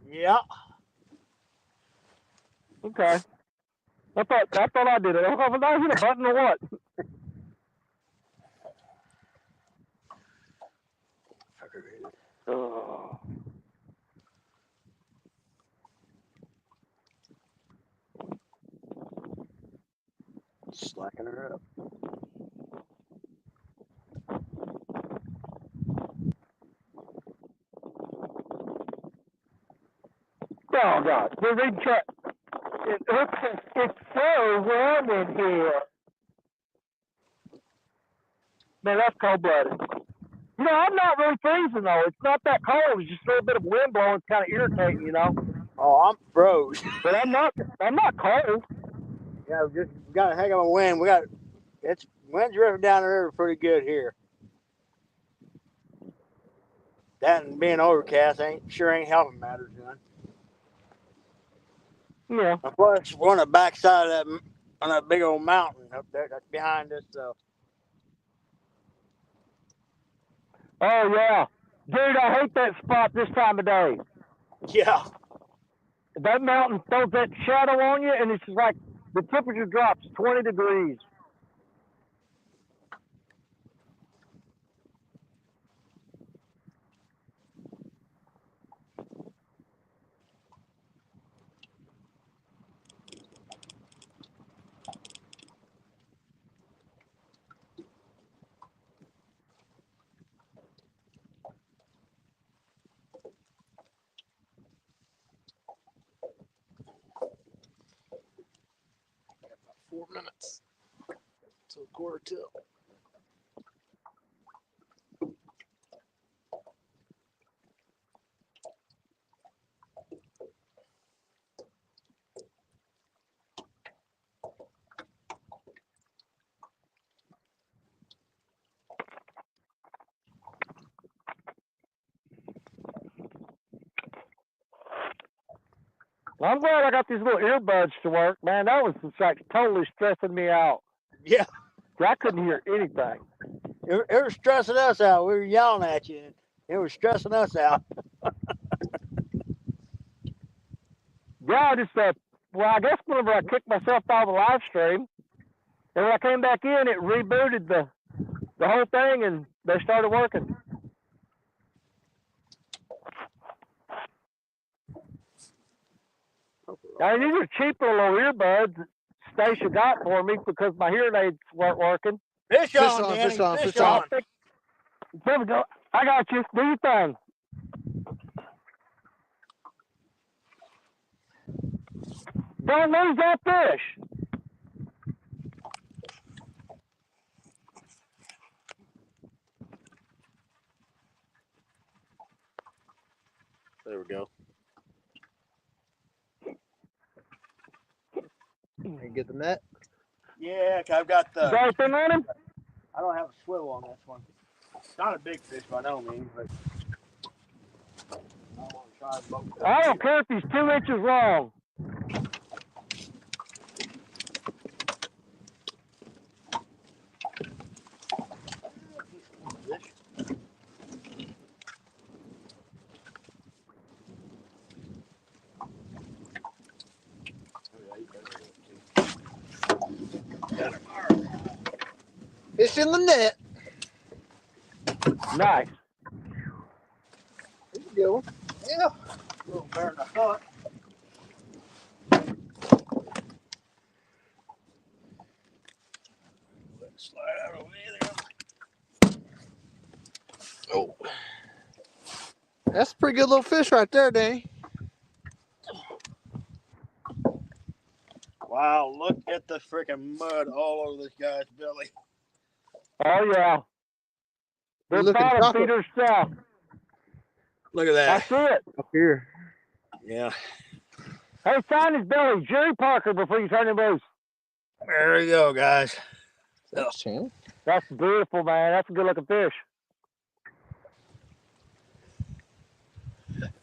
Yeah. Okay. I thought I did it. I hit a button or what? Oh. Slacking her up. Oh God, we're reading chat. It's so warm in here. Man, that's cold-blooded. You know, I'm not really freezing though. It's not that cold. It's just a little bit of wind blowing. It's kind of irritating, you know. Oh, I'm froze. But I'm not cold. Yeah, we just got a heck of a wind. It's wind's ripping down the river pretty good here. That and being overcast ain't helping matters none. Yeah. Of course, we're on the backside of that big old mountain up there that's behind us. So Oh yeah, dude, I hate that spot this time of day. yeah, That mountain throws that shadow on you, and it's just like the temperature drops 20 degrees. About 4 minutes till quarter till. Well, I'm glad I got these little earbuds to work, man. That was just like totally stressing me out. yeah. I couldn't hear anything. It was stressing us out. We were yelling at you. And it was stressing us out. Yeah, I just well, I guess whenever I kicked myself out of the live stream, and when I came back in, it rebooted the whole thing, and they started working. Now, these are cheap little earbuds that Stacia got for me because my hearing aids weren't working. Fish on, Danny. Fish on, Fish fish on. on. There we go. I got you. Do your thing. Don't lose that fish. There we go. You get the net? Yeah, I've got the. Got anything on him? I don't have a swivel on this one. It's not a big fish by no means, but I want to try both. I don't care if he's 2 inches long. Fish in the net. Nice. There you go. Yeah. A little better than I thought. Slide out over there. Oh. That's a pretty good little fish right there, Danny. Wow, look at the freaking mud all over this guy's belly. Oh, yeah. You're They're looking bottom chocolate. feeders south. Look at I that. see it. Up here. Yeah. Hey, sign his belly. Jerry Parker before you turn him loose. There we go, guys. Thanks, Chan. That's beautiful, man. That's a good looking fish.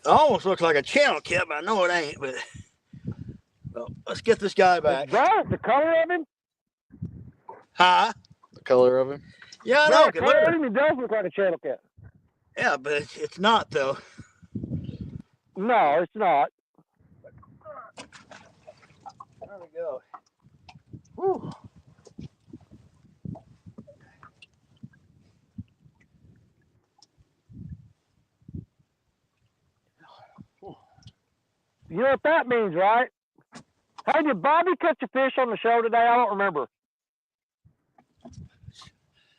It almost looks like a channel cat, but I know it ain't. But well, let's get this guy back. It does. The color of him? Huh? The color of him. Yeah, I Yeah, know. the color of him, it does look like a channel cat. Yeah, but it's not though. No, it's not. There we go. Whew. means, right? Hey, did Bobby catch a fish on the show today? I don't remember.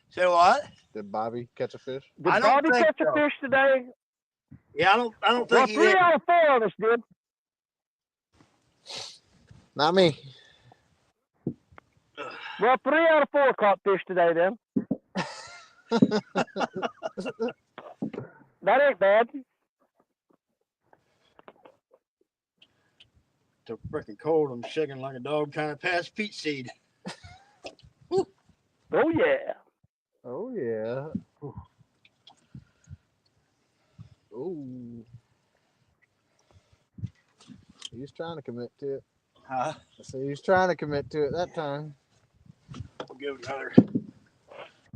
Say what? Did Bobby catch a fish? Did I don't Bobby think catch a so. fish today? Yeah, I don't Well, think he 3 did. out of 4 of us did. Not me. Well, 3 out of 4 caught fish today, then. That ain't bad. It's freaking cold. I'm shaking like a dog trying to pass peach seed. Oh, yeah. Oh yeah. Ooh. He was trying to commit to it. Huh? I said he was trying to commit to it that time. We'll give it another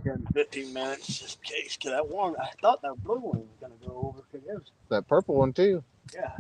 10, 15 minutes just in case. Cause that one, I thought that blue one was gonna go over. Cause it was, That purple one too. yeah.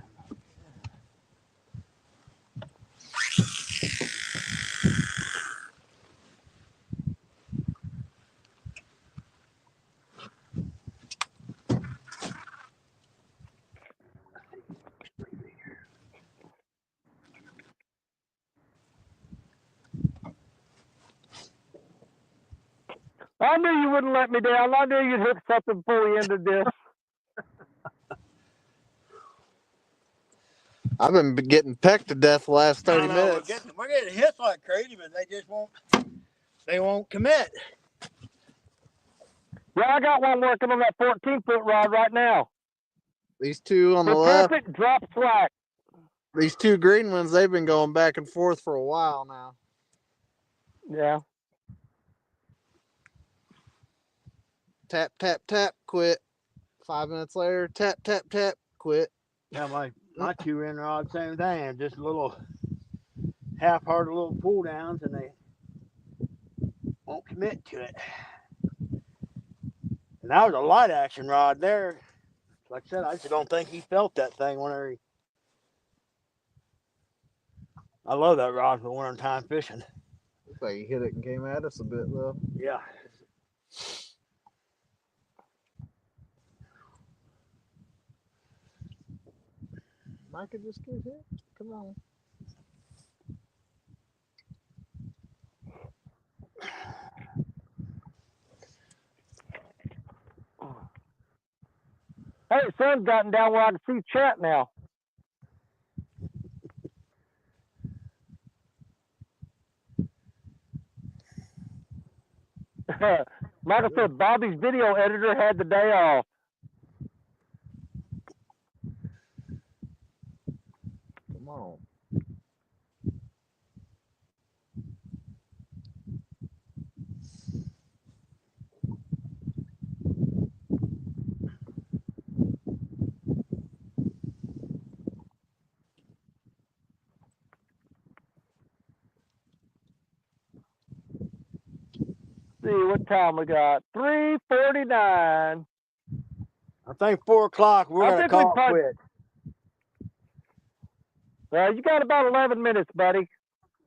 I knew you wouldn't let me down. I knew you'd hit something before we ended this. I've been getting pecked to death the last 30 I know, minutes. we're getting hit like crazy, but they just won't commit. Yeah, I got one working on that 14-foot rod right now. These two on the For left, perfect drop slack. these two green ones, they've been going back and forth for a while now. Yeah. Tap, tap, tap, quit. 5 minutes later, tap, tap, tap, quit. Yeah, my two in rod, same thing. Just a little half-hearted little pull downs, and they won't commit to it. And that was a light action rod there. Like I said, I just don't think he felt that thing whenever he. I love that rod for wintertime fishing. Looks like he hit it and came at us a bit though. Yeah. Micah just get hit. Come on. Hey, the sun's gotten down where I can see chat now. Michael said Bobby's video editor had the day off. Come on. See what time we got. 3:49. I think 4 o'clock we're gonna call it quit. Well, you got about 11 minutes, buddy.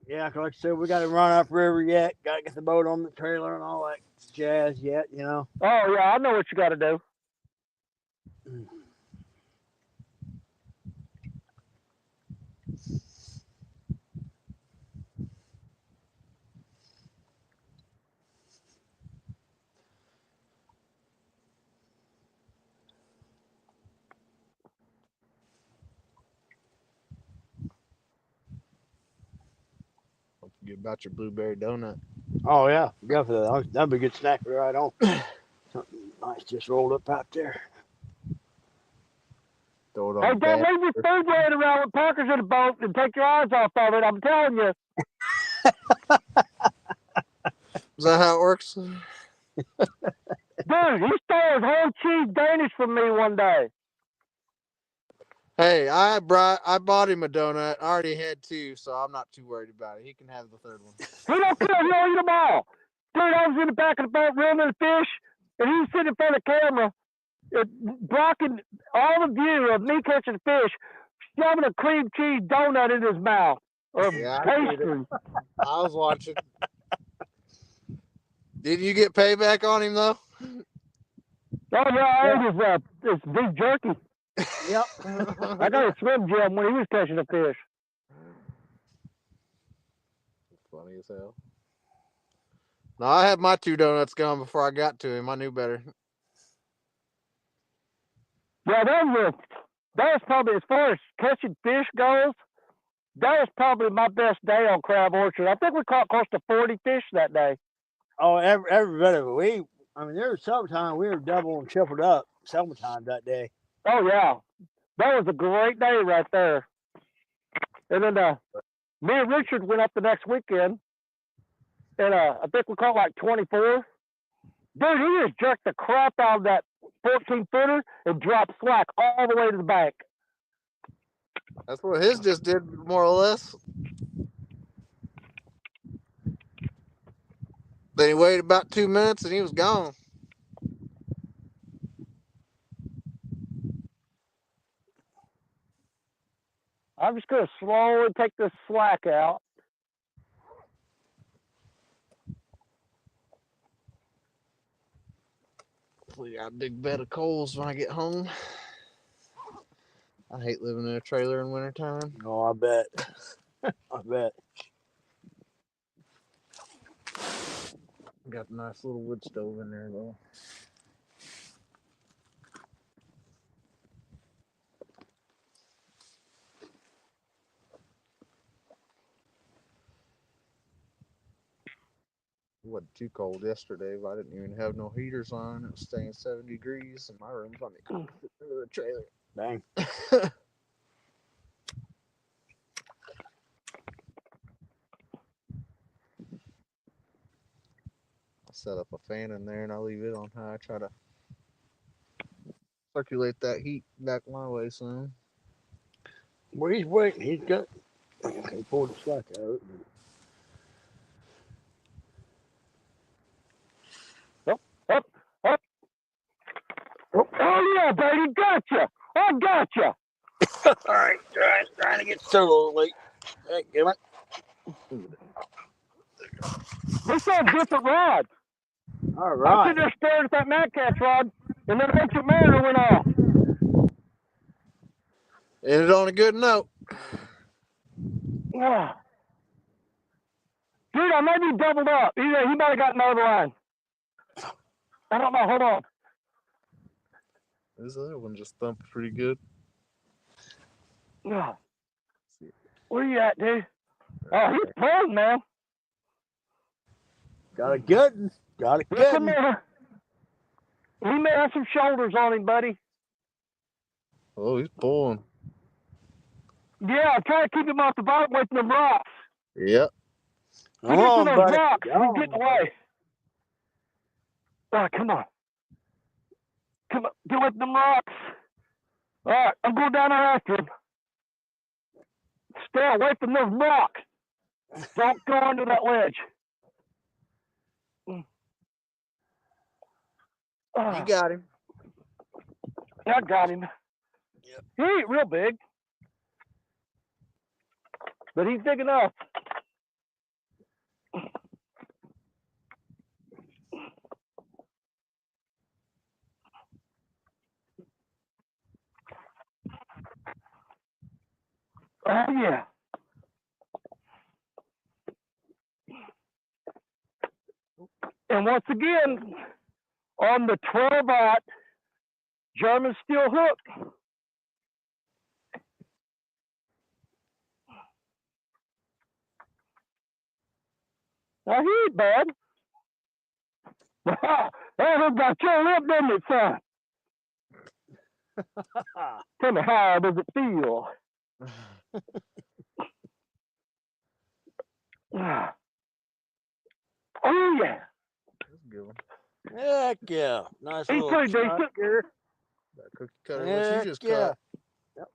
Yeah, 'cause like I said, we got to run upriver yet. Got to get the boat on the trailer and all that jazz yet, you know. Oh, yeah, I know what you got to do. Don't forget about your blueberry donut. Oh yeah, definitely. That'd be a good snack right on. Something nice just rolled up out there. Throw it on Hey, the don't bed. leave your food laying around with Parker's in the boat and take your eyes off of it. I'm telling you. Is that how it works? Dude, he stole his whole cheese Danish from me one day. Hey, I bought him a donut. I already had 2, so I'm not too worried about it. He can have the 3rd one. He don't care. He'll eat them all. Dude, I was in the back of the boat reeling the fish, and he was sitting in front of the camera, blocking all the view of me catching the fish, shoving a cream cheese donut in his mouth. Or Yeah, pastry. I was watching. Didn't you get payback on him though? Oh yeah, I ate his beef jerky. Yep. I got a swim gym when he was catching the fish. funny as hell. No, I had my 2 donuts gone before I got to him. I knew better. Yeah, that was probably, as far as catching fish goes, that was probably my best day on Crab Orchard. I think we caught close to 40 fish that day. Oh, every bit of it. I mean, there was summertime we were double and tripled up summertime that day. Oh yeah, that was a great day right there. And then me and Richard went up the next weekend, and I think we caught like 24. Dude, he just jerked the crap out of that 14-footer and dropped slack all the way to the bank. That's what his just did, more or less. Then he waited about 2 minutes and he was gone. I'm just going to slowly take this slack out. We got a big bed of coals when I get home. I hate living in a trailer in wintertime. Oh, I bet. I bet. Got a nice little wood stove in there, though. It wasn't too cold yesterday, but I didn't even have no heaters on. It was staying 70 degrees, and my room's on the opposite end of the trailer. Dang. I'll set up a fan in there, and I'll leave it on high. Try to circulate that heat back my way soon. Well, he's waiting. He pulled the slack out. Up. Oh yeah, baby, gotcha. I gotcha. All right, trying to get so a little late. Hey, give it. This is a different rod. All I right. sit there staring at that mad catch rod, and then Ancient Mariner went off. Ended on a good note. Ah. Dude, I may be doubled up. He might have got another line. I don't know. Hold on. This other one just thumped pretty good. Ah. Where you at, dude? Oh, he's pulling, man. Got a good one. Got a good Listen, one. man. He may have some shoulders on him, buddy. Oh, he's pulling. Yeah, I'm trying to keep him off the bottom with them rocks. Yep. Come on, those buddy. rocks. Come He's on, getting away. All right, come on. Come on, get with them rocks. All right, I'm going down there after him. Stay away from those rocks. Don't go under that ledge. You got him. I got him. Yep. He ain't real big, but he's big enough. Oh, yeah. And once again, on the 12-aught German steel hook. Now, he ain't bad. That hook got your lip, didn't it, son? Tell me, how does it feel? Oh, yeah. That's a good one. Heck yeah. Nice He's little pretty shot decent. here. That cookie cutter what Heck you just yeah. caught. Yep.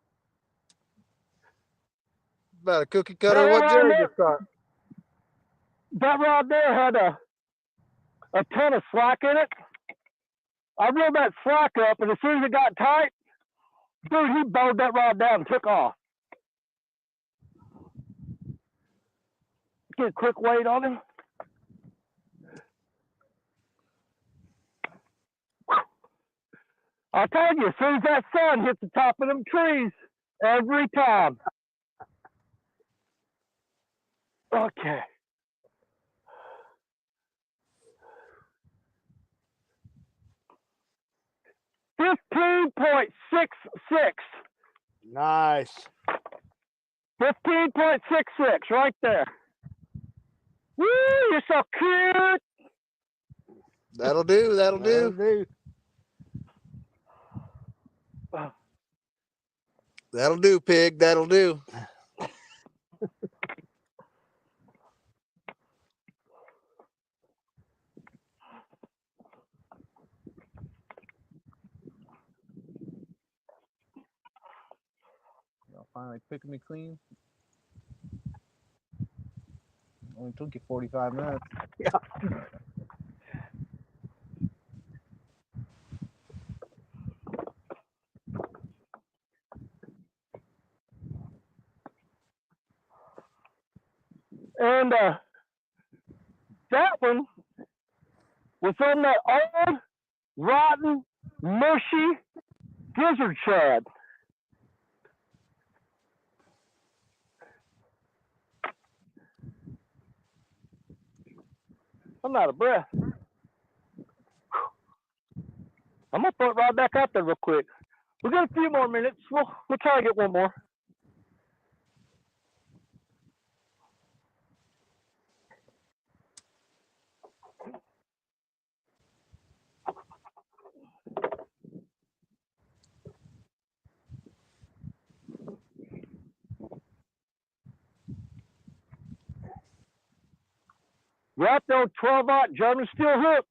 About a cookie cutter what That Jerry just caught. That rod there had a ton of slack in it. I reeled that slack up, and as soon as it got tight, dude, he bowed that rod down and took off. Get a quick weight on him. I'll tell you, as soon as that sun hits the top of them trees, every time. Okay. 15.66. Nice. 15.66 right there. Woo, you're so cute. That'll do. That'll That'll do. do. That'll do, pig. That'll do. Y'all finally picking me clean. Only took you 45 minutes. Yeah. And that one was on that old, rotten, mushy gizzard shad. I'm out of breath. I'm gonna throw it right back out there real quick. We got a few more minutes. We'll try to get one more. Wrapped on 12-aught German steel hook.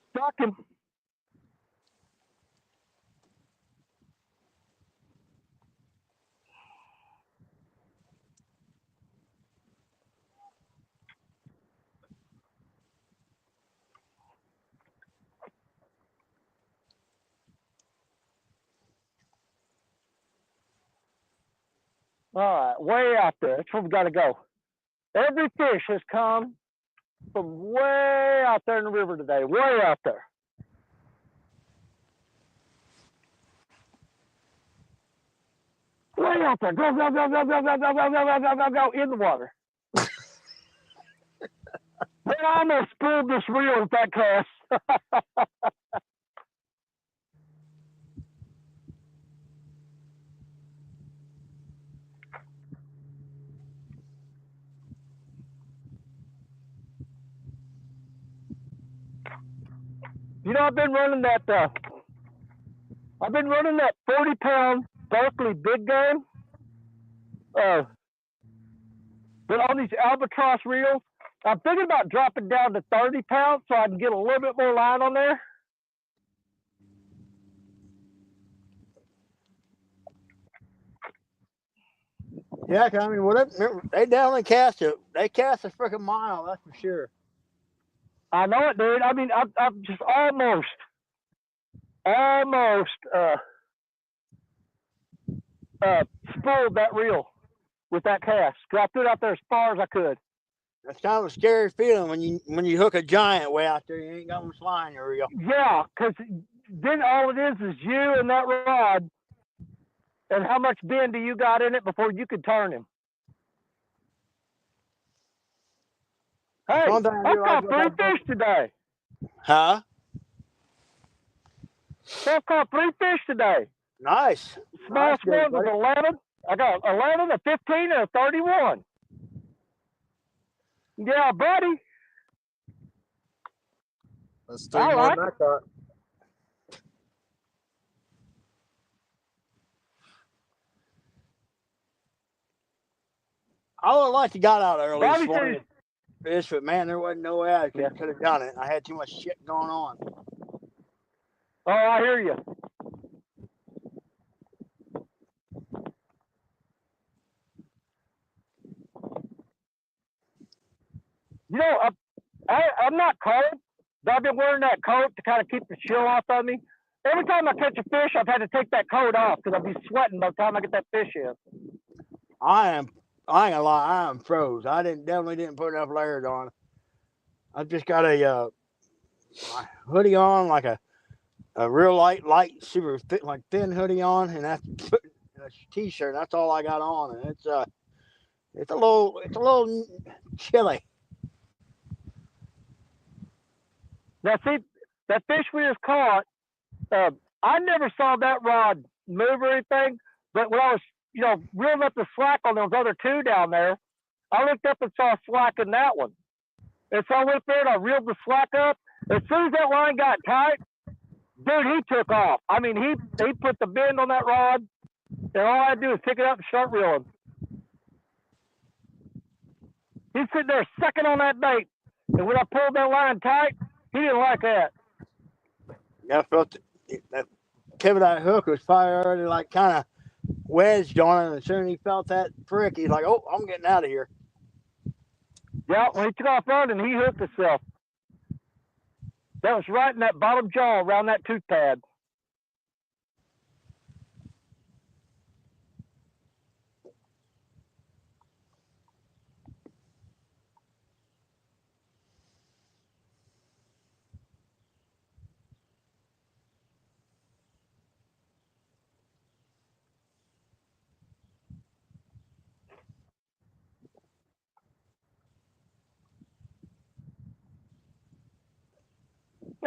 Stuck him. All right, way out there. That's where we got to go. Every fish has come from way out there in the river today. Way out there. Way out there. Go, go, go, go, go, go, go, go, go, go, go, go, in the water. Man, I almost spooled this reel with that cast. You know, I've been running that 40-pound Berkeley big game. But on these albatross reels, I'm thinking about dropping down to 30 pounds so I can get a little bit more line on there. Yeah, I mean, whatever. They definitely cast it. They cast a freaking mile. That's for sure. I know it, dude. I mean, I've just almost spooled that reel with that cast. Dropped it out there as far as I could. That's kind of a scary feeling when you hook a giant way out there. You ain't got much line in your reel. Yeah, because then all it is you and that rod, and how much bend do you got in it before you could turn him? Hey, I caught 3 fish today. Huh? I caught 3 fish today. Nice. Smallest one was 11. I got 11, a 15, and a 31. Yeah, buddy. That's 3 more than I caught. I would have liked to got out early this morning. But man, there wasn't no way I could have done it. I had too much shit going on. Oh, I hear you. You know, I'm not cold, but I've been wearing that coat to kind of keep the chill off of me. Every time I catch a fish, I've had to take that coat off because I'll be sweating by the time I get that fish in. I ain't gonna lie, I am froze. I definitely didn't put enough layers on. I've just got a hoodie on, like a real light, super thin hoodie on, and that's a t-shirt. That's all I got on, and it's a little chilly. Now, see, that fish we just caught I never saw that rod move or anything, but when I was, reeling up the slack on those other two down there, I looked up and saw slack in that one. And so I went there and I reeled the slack up. As soon as that line got tight, dude, he took off. I mean, he put the bend on that rod, and all I had to do was pick it up and start reeling. He's sitting there sucking on that bait. And when I pulled that line tight, he didn't like that. I felt that tip of that hook was probably already like kind of wedged on it. And as soon as he felt that prick, he's like, "Oh, I'm getting out of here." Yeah, when he took off running, he hooked himself. That was right in that bottom jaw around that tooth pad.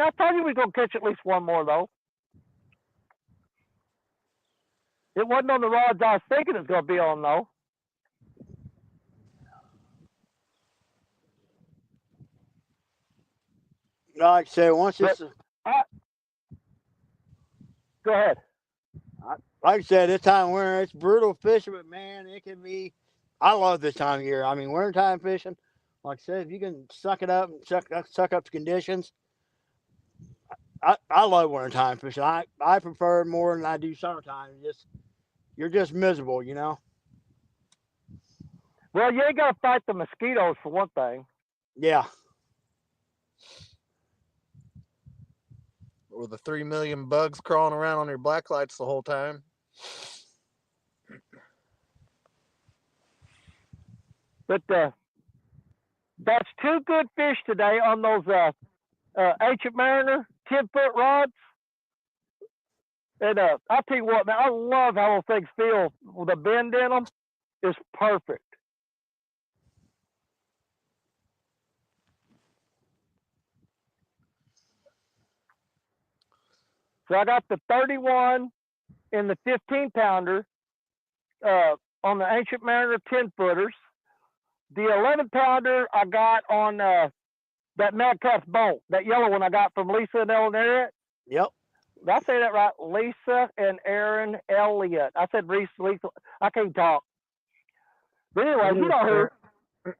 I told you we was going to catch at least one more, though. It wasn't on the rods I was thinking it was going to be on, though. Like I said, once it's go ahead. Like I said, this time of winter, it's brutal fishing, but man, it can be. I love this time of year. I mean, wintertime fishing, like I said, if you can suck it up and suck up the conditions, I love wintertime fishing. I prefer it more than I do summertime. You're just miserable, you know. Well, you ain't got to fight the mosquitoes for one thing. Yeah. With the 3 million bugs crawling around on your black lights the whole time. But that's two good fish today on those Ancient Mariner 10-foot rods. And I'll tell you what, man, I love how those things feel with a bend in them. It's perfect. So I got the 31 and the 15-pounder on the Ancient Mariner 10-footers. The 11-pounder I got on that Madcap's boat, that yellow one I got from Lisa and Ellen Elliott. Yep. Did I say that right? Lisa and Aaron Elliott. I said Lisa. I can't talk. But anyway, you know who.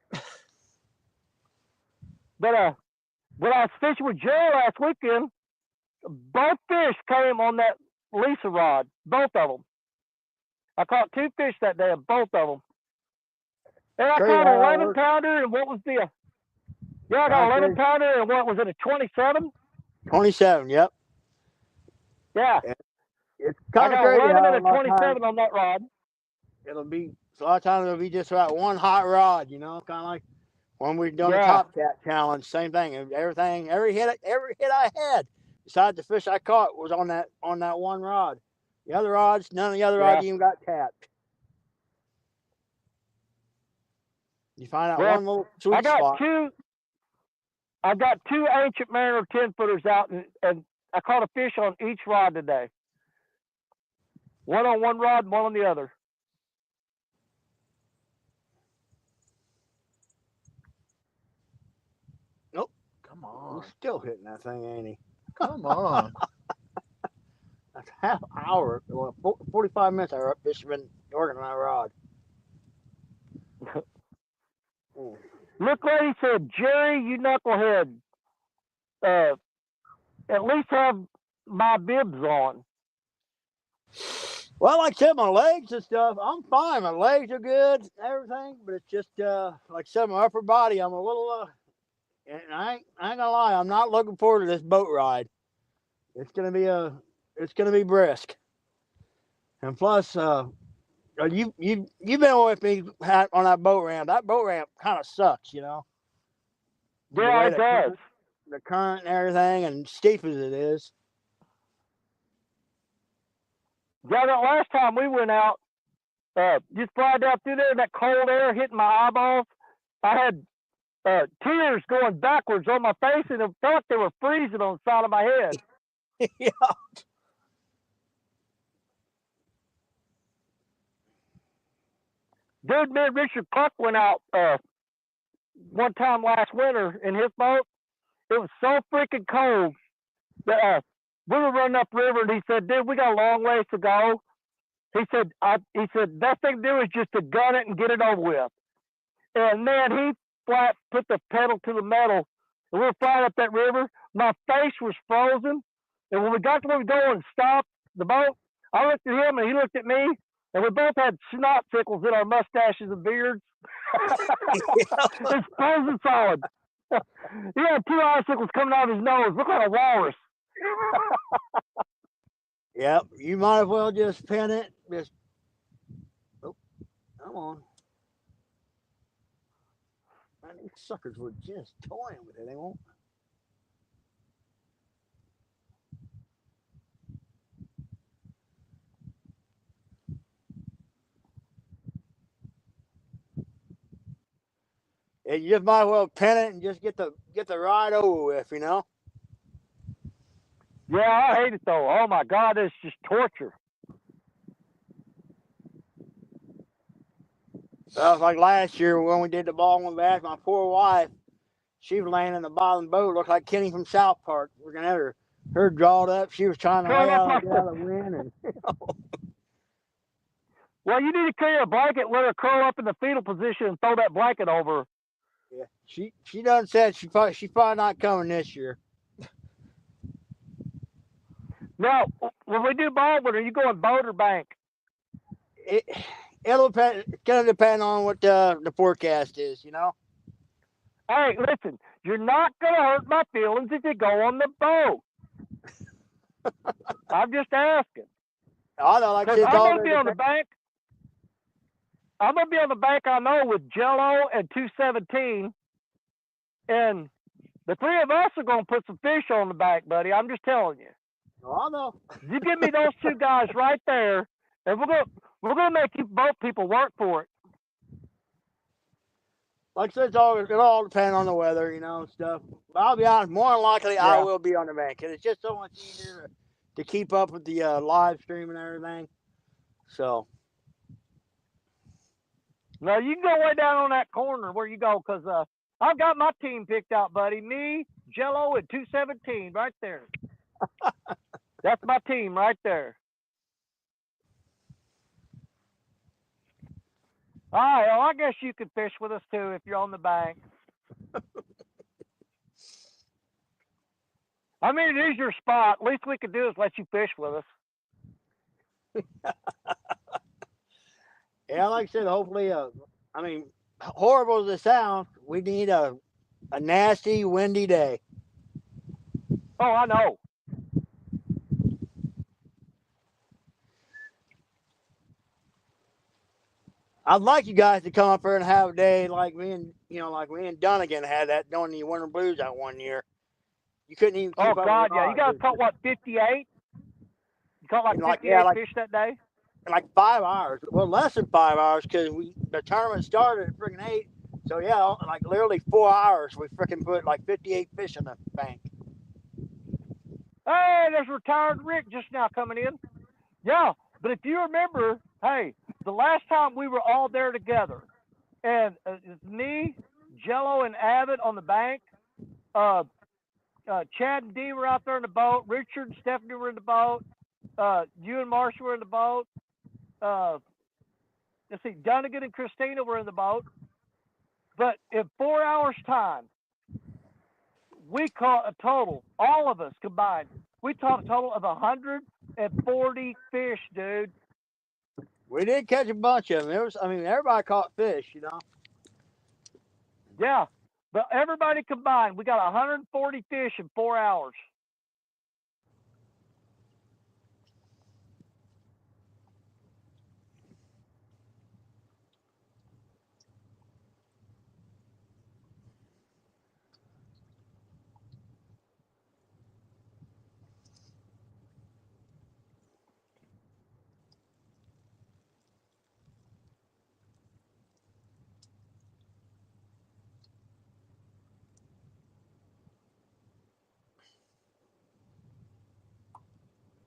But when I was fishing with Joe last weekend, both fish came on that Lisa rod. Both of them. I caught two fish that day, both of them. And I caught an 11-pounder, and what was the? Yeah, I got an 11-pounder, and what was it? A 27? 27. Yep. Yeah. It's kind of crazy. I got 11 and a 27 on that rod. It'll be a lot of times. It'll be just about one hot rod, you know, kind of like when we've done the Top Cat challenge. Same thing. Every hit I had, besides the fish I caught, was on that one rod. The other rods, none of the other rods even got tapped. You find out one little sweet spot. I got two Ancient Mariner 10-footers out, and I caught a fish on each rod today. One on one rod, one on the other. Nope. Come on. He's still hitting that thing, ain't he? Come on. That's half hour. Well, 45 minutes I fish been working on that rod. Look, lady said, Jerry, you knucklehead. At least have my bibs on. Well, like I said, my legs and stuff, I'm fine. My legs are good, everything, but it's just like I said, my upper body, I'm a little and I ain't gonna lie, I'm not looking forward to this boat ride. It's gonna be brisk. And plus, you've been with me on that boat ramp. That boat ramp kind of sucks, you know. Yeah, it does. The current and everything, and steep as it is. Yeah, that last time we went out, just flying down through there, and that cold air hitting my eyeballs, I had tears going backwards on my face, and it felt like they were freezing on the side of my head. Yeah. Dude, me and Richard Cluck went out one time last winter in his boat. It was so freaking cold that we were running upriver, and he said, "Dude, we got a long ways to go." He said, "Best thing to do is just to gun it and get it over with." And man, he flat put the pedal to the metal, and we were flying up that river. My face was frozen, and when we got to where we go and stopped the boat, I looked at him and he looked at me, and we both had snot sickles in our mustaches and beards. It's frozen solid. He had 2 icicles coming out of his nose. Look like a walrus. Yep, you might as well just pin it. Just, oh, come on. Man, these suckers were just toying with it. They won't. Yeah, you just might as well pin it and just get the ride over with, you know. Yeah, I hate it though. Oh my God, it's just torture. That was like last year when we did the ball bass. My poor wife, she was laying in the bottom of the boat, looked like Kenny from South Park. We're gonna have her drawed up. She was trying to lay out, get out of the wind, and Well, you need to carry a blanket, let her curl up in the fetal position, and throw that blanket over her. yeah, she done said she's probably not coming this year. Now, when we do baldwin, are you going boat or bank? It'll depend. It's gonna depend on what the forecast is, you know. Hey, listen, you're not gonna hurt my feelings if you go on the boat. I'm just asking. I know, like I Because said, I'm gonna be on the bank. I'm gonna be on the bank, I know, with Jello and 217, and the three of us are gonna put some fish on the bank, buddy. I'm just telling you. Oh, I know. You give me those two guys right there, and we're gonna make you both people work for it. Like I said, it all depends on the weather, you know, and stuff. But I'll be honest, more than likely, I will be on the bank because it's just so much easier to keep up with the live stream and everything. So. No, you can go way down on that corner where you go, because I've got my team picked out, buddy. Me, Jello, and 217 right there. That's my team right there. All right, well, I guess you could fish with us too if you're on the bank. I mean, it is your spot. Least we could do is let you fish with us. Yeah, like I said, hopefully, I mean, horrible as it sounds, we need a nasty, windy day. Oh, I know. I'd like you guys to come up here and have a day like me and Dunnigan had that during the Winter Blues that one year. You couldn't even keep up. Oh God, yeah, you guys caught what, 58? You caught like 58 fish that day? In like 5 hours. Well, less than 5 hours because the tournament started at freaking 8. So yeah, like literally 4 hours, we freaking put like 58 fish in the bank. Hey, there's retired Rick just now coming in. Yeah, but if you remember, hey, the last time we were all there together, and it's me, Jello, and Abbott on the bank. Chad and Dee were out there in the boat. Richard and Stephanie were in the boat. You and Marcia were in the boat. Let's see, Dunnigan and Christina were in the boat. But in 4 hours' time, we caught a total, all of us combined, we caught a total of 140 fish, dude. We did catch a bunch of them. Everybody caught fish, you know. Yeah, but everybody combined, we got 140 fish in 4 hours.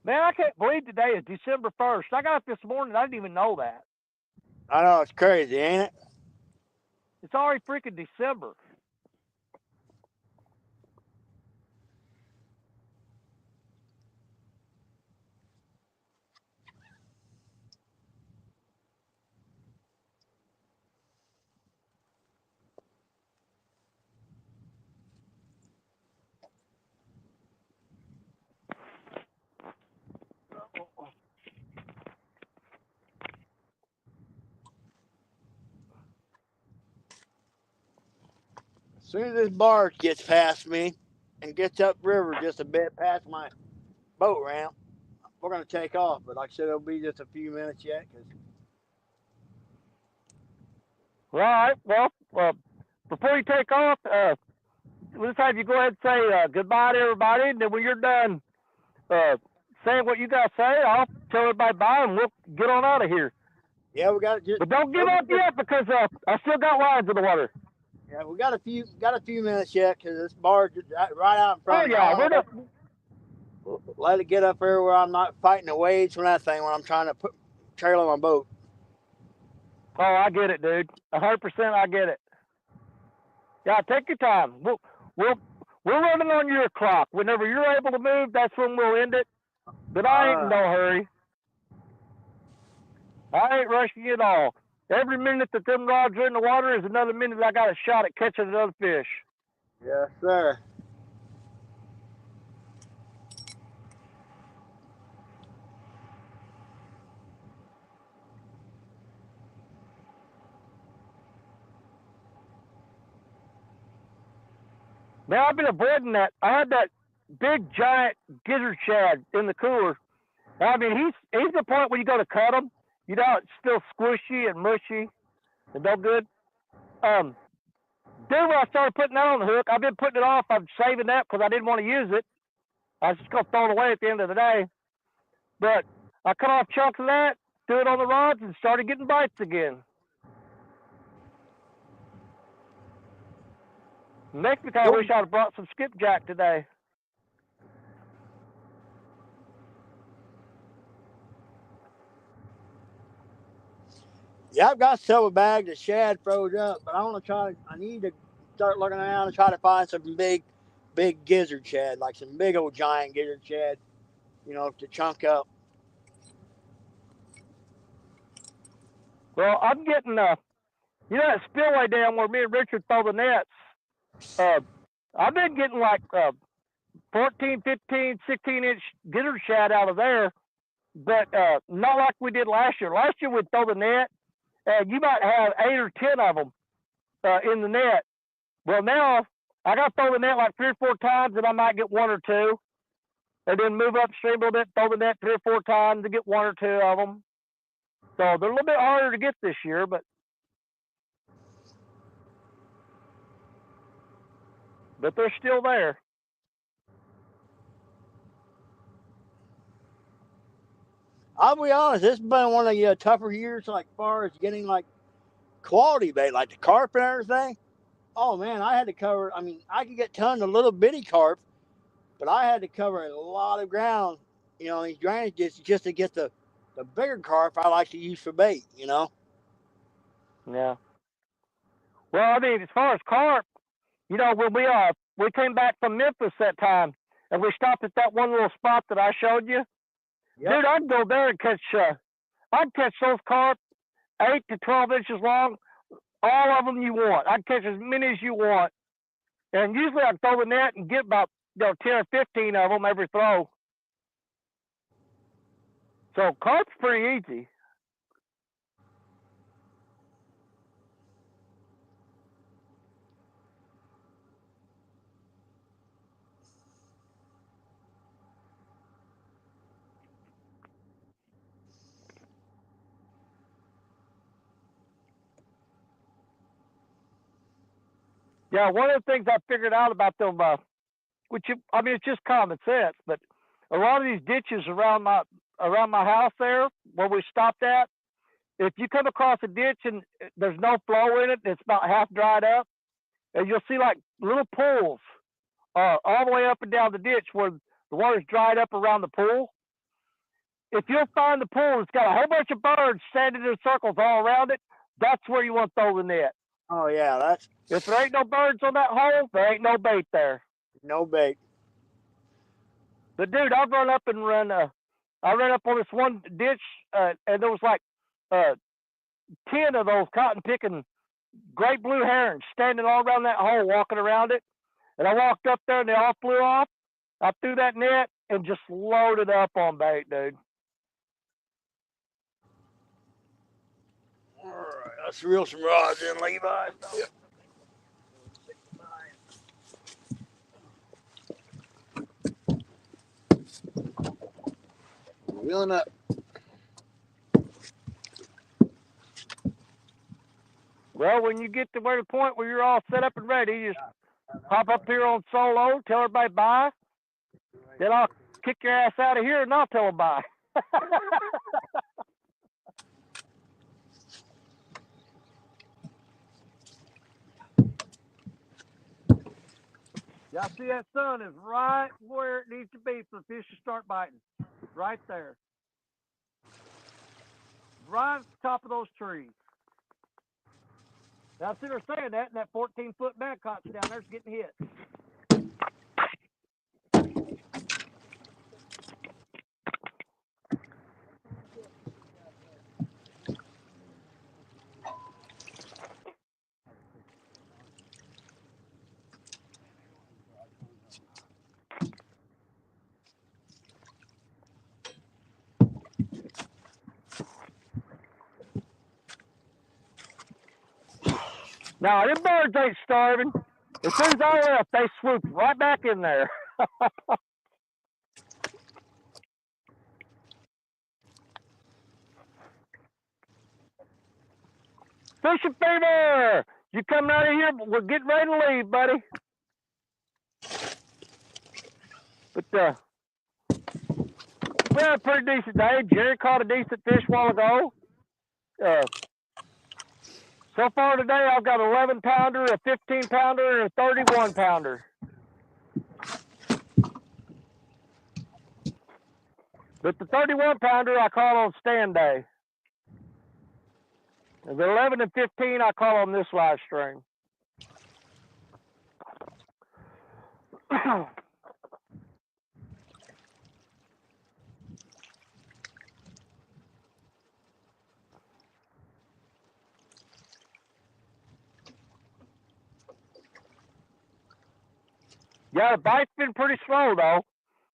Man, I can't believe today is December 1st. I got up this morning, I didn't even know that. I know, it's crazy, ain't it? It's already freaking December. As soon as this barge gets past me and gets upriver just a bit past my boat ramp, we're going to take off. But like I said, it'll be just a few minutes yet. Cause... Right. Well, before you take off, let's have you go ahead and say goodbye to everybody. And then when you're done saying what you got to say, I'll tell everybody bye and we'll get on out of here. Yeah, we got just. But don't give up yet because I still got lines in the water. Yeah, we got a few minutes yet because this barge is right out in front Oh of me. yeah, we're not. Let it get up there where I'm not fighting the waves from that thing when I'm trying to put trail on my boat. Oh, I get it, dude. 100%, I get it. Yeah, take your time. We're running on your clock. Whenever you're able to move, that's when we'll end it. But I ain't in no hurry. I ain't rushing you at all. Every minute that them rods are in the water is another minute I got a shot at catching another fish. Yes, sir. Man, I've been avoiding that. I had that big giant gizzard shad in the cooler. I mean, he's the point where you go to cut him. You know, it's still squishy and mushy and no good. Then when I started putting that on the hook, I've been putting it off. I'm saving that because I didn't want to use it. I was just going to throw it away at the end of the day. But I cut off chunks of that, threw it on the rods, and started getting bites again. Makes me kind of wish I'd have brought some skipjack today. Yeah, I've got several bags of shad froze up, but I need to start looking around and try to find some big gizzard shad, like some big old giant gizzard shad, to chunk up. Well, I'm getting, that spillway down where me and Richard throw the nets. I've been getting like 14, 15, 16-inch gizzard shad out of there, but not like we did last year. Last year we'd throw the net, and you might have 8 or 10 of them in the net. Well, now I got to throw the net like 3 or 4 times, and I might get 1 or 2, and then move upstream a little bit, throw the net 3 or 4 times to get 1 or 2 of them. So they're a little bit harder to get this year, but they're still there. I'll be honest, this has been one of the tougher years, like far as getting like quality bait, like the carp and everything. Oh man, I had to cover. I mean, I could get tons of little bitty carp, but I had to cover a lot of ground, these drainage ditches just to get the bigger carp I like to use for bait. Yeah. Well, I mean, as far as carp, when we came back from Memphis that time, and we stopped at that one little spot that I showed you. Yep. Dude, I'd go there and I'd catch those carp 8 to 12 inches long, all of them you want. I'd catch as many as you want. And usually I'd throw the net and get about 10 or 15 of them every throw. So carp's pretty easy. Yeah, one of the things I figured out about them, it's just common sense, but a lot of these ditches around my house there, where we stopped at, if you come across a ditch and there's no flow in it, it's about half dried up, and you'll see like little pools all the way up and down the ditch where the water's dried up around the pool. if you'll find the pool that's got a whole bunch of birds standing in circles all around it, that's where you want to throw the net. Oh yeah, that's If there ain't no birds on that hole, there ain't no bait there. no bait. But dude, I ran up on this one ditch, and there was like 10 of those cotton picking great blue herons standing all around that hole, walking around it. And I walked up there and they all flew off. I threw that net and just loaded up on bait, dude. All right, let's reel some rods in, Levi. Yep. Wheeling up. Well, when you get to where the point where you're all set up and ready, you just hop up here on solo, tell everybody bye. Then I'll kick your ass out of here and I'll tell them bye. Y'all see that sun is right where it needs to be for the fish to start biting. Right there. Right at the top of those trees. Now, I see her saying that, and that 14-foot Badcock's down there's getting hit. Now, them birds ain't starving. As soon as I left, they swooped right back in there. Fishing fever! You coming out of here? We're getting ready to leave, buddy. But we had a pretty decent day. Jerry caught a decent fish a while ago. So far today, I've got an 11-pounder, a 15-pounder, and a 31-pounder. But the 31-pounder I caught on stand day. And the 11 and 15 I caught on this live stream. Yeah, the bite's been pretty slow, though.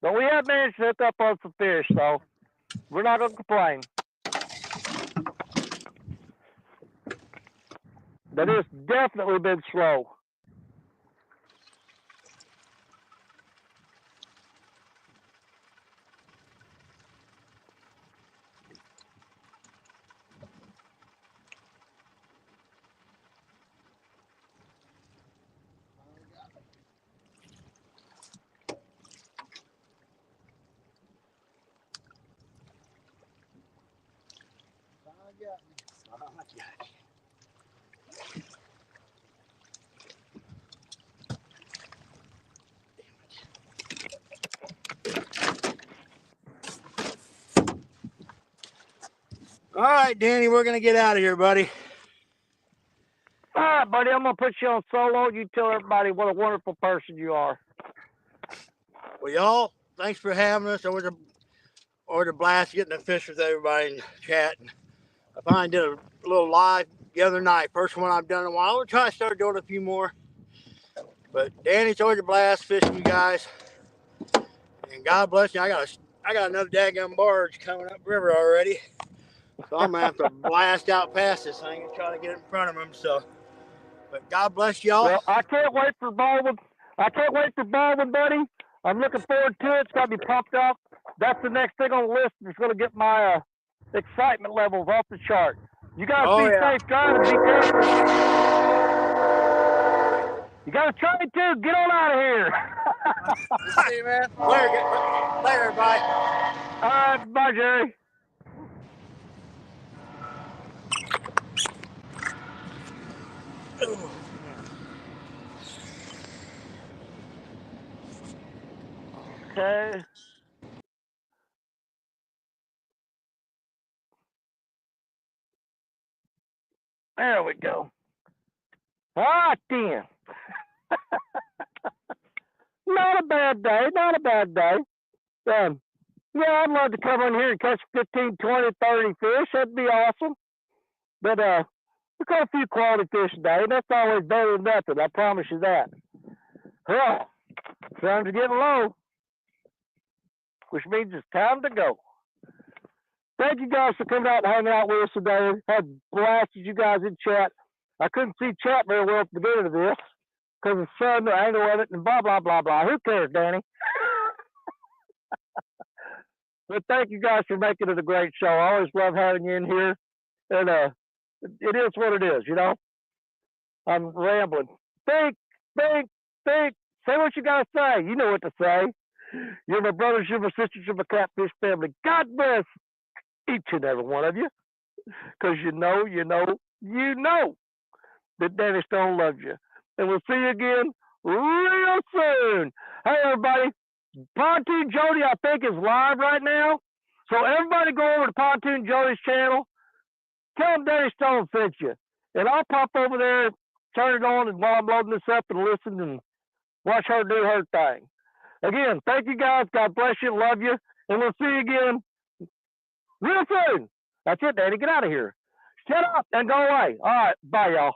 But we have managed to hook up on some fish, so we're not going to complain. But it's definitely been slow. All right, Danny, we're gonna get out of here, buddy. All right, buddy, I'm going to put you on solo. You tell everybody what a wonderful person you are. Well, y'all, thanks for having us. It was a blast getting to fish with everybody and chatting. I finally did a little live the other night. First one I've done in a while. We'll try to start doing a few more. But Danny, it's always a blast fishing you guys. And God bless you. I got another daggum barge coming up river already. So I'm gonna have to blast out past this thing and try to get in front of him. So, but God bless y'all. Well, I can't wait for Baldwin. Buddy. I'm looking forward to it. It's got to be pumped up. That's the next thing on the list. It's going to get my excitement levels off the chart. You guys be safe driving. Be careful. You got to try it too. Get on out of here. See you, man. Later, bye. All right, bye, Jerry. Okay. There we go. Ah, 10. Not a bad day. Not a bad day. Yeah, I'd love to come in here and catch 15, 20, 30 fish. That'd be awesome. But we caught a few quality fish today, and that's always better than nothing. I promise you that. Well, sun's getting low, which means it's time to go. Thank you guys for coming out and hanging out with us today. Had blasted you guys in chat. I couldn't see chat very well at the beginning of this because of the sun, the angle of it, and blah, blah, blah, blah. Who cares, Danny? But thank you guys for making it a great show. I always love having you in here. And it is what it is, you know? I'm rambling. Think. Say what you got to say. You know what to say. You're my brothers, you're my sisters, you're my catfish family. God bless each and every one of you. Because you know that Danny Stone loves you. And we'll see you again real soon. Hey, everybody. Pontoon Jody, I think, is live right now. So everybody go over to Pontoon Jody's channel. Tell him Danny Stone sent you. And I'll pop over there, turn it on, and while I'm loading this up and listen and watch her do her thing. Again, thank you guys. God bless you. Love you. And we'll see you again real soon. That's it, Danny. Get out of here. Shut up and go away. All right. Bye, y'all.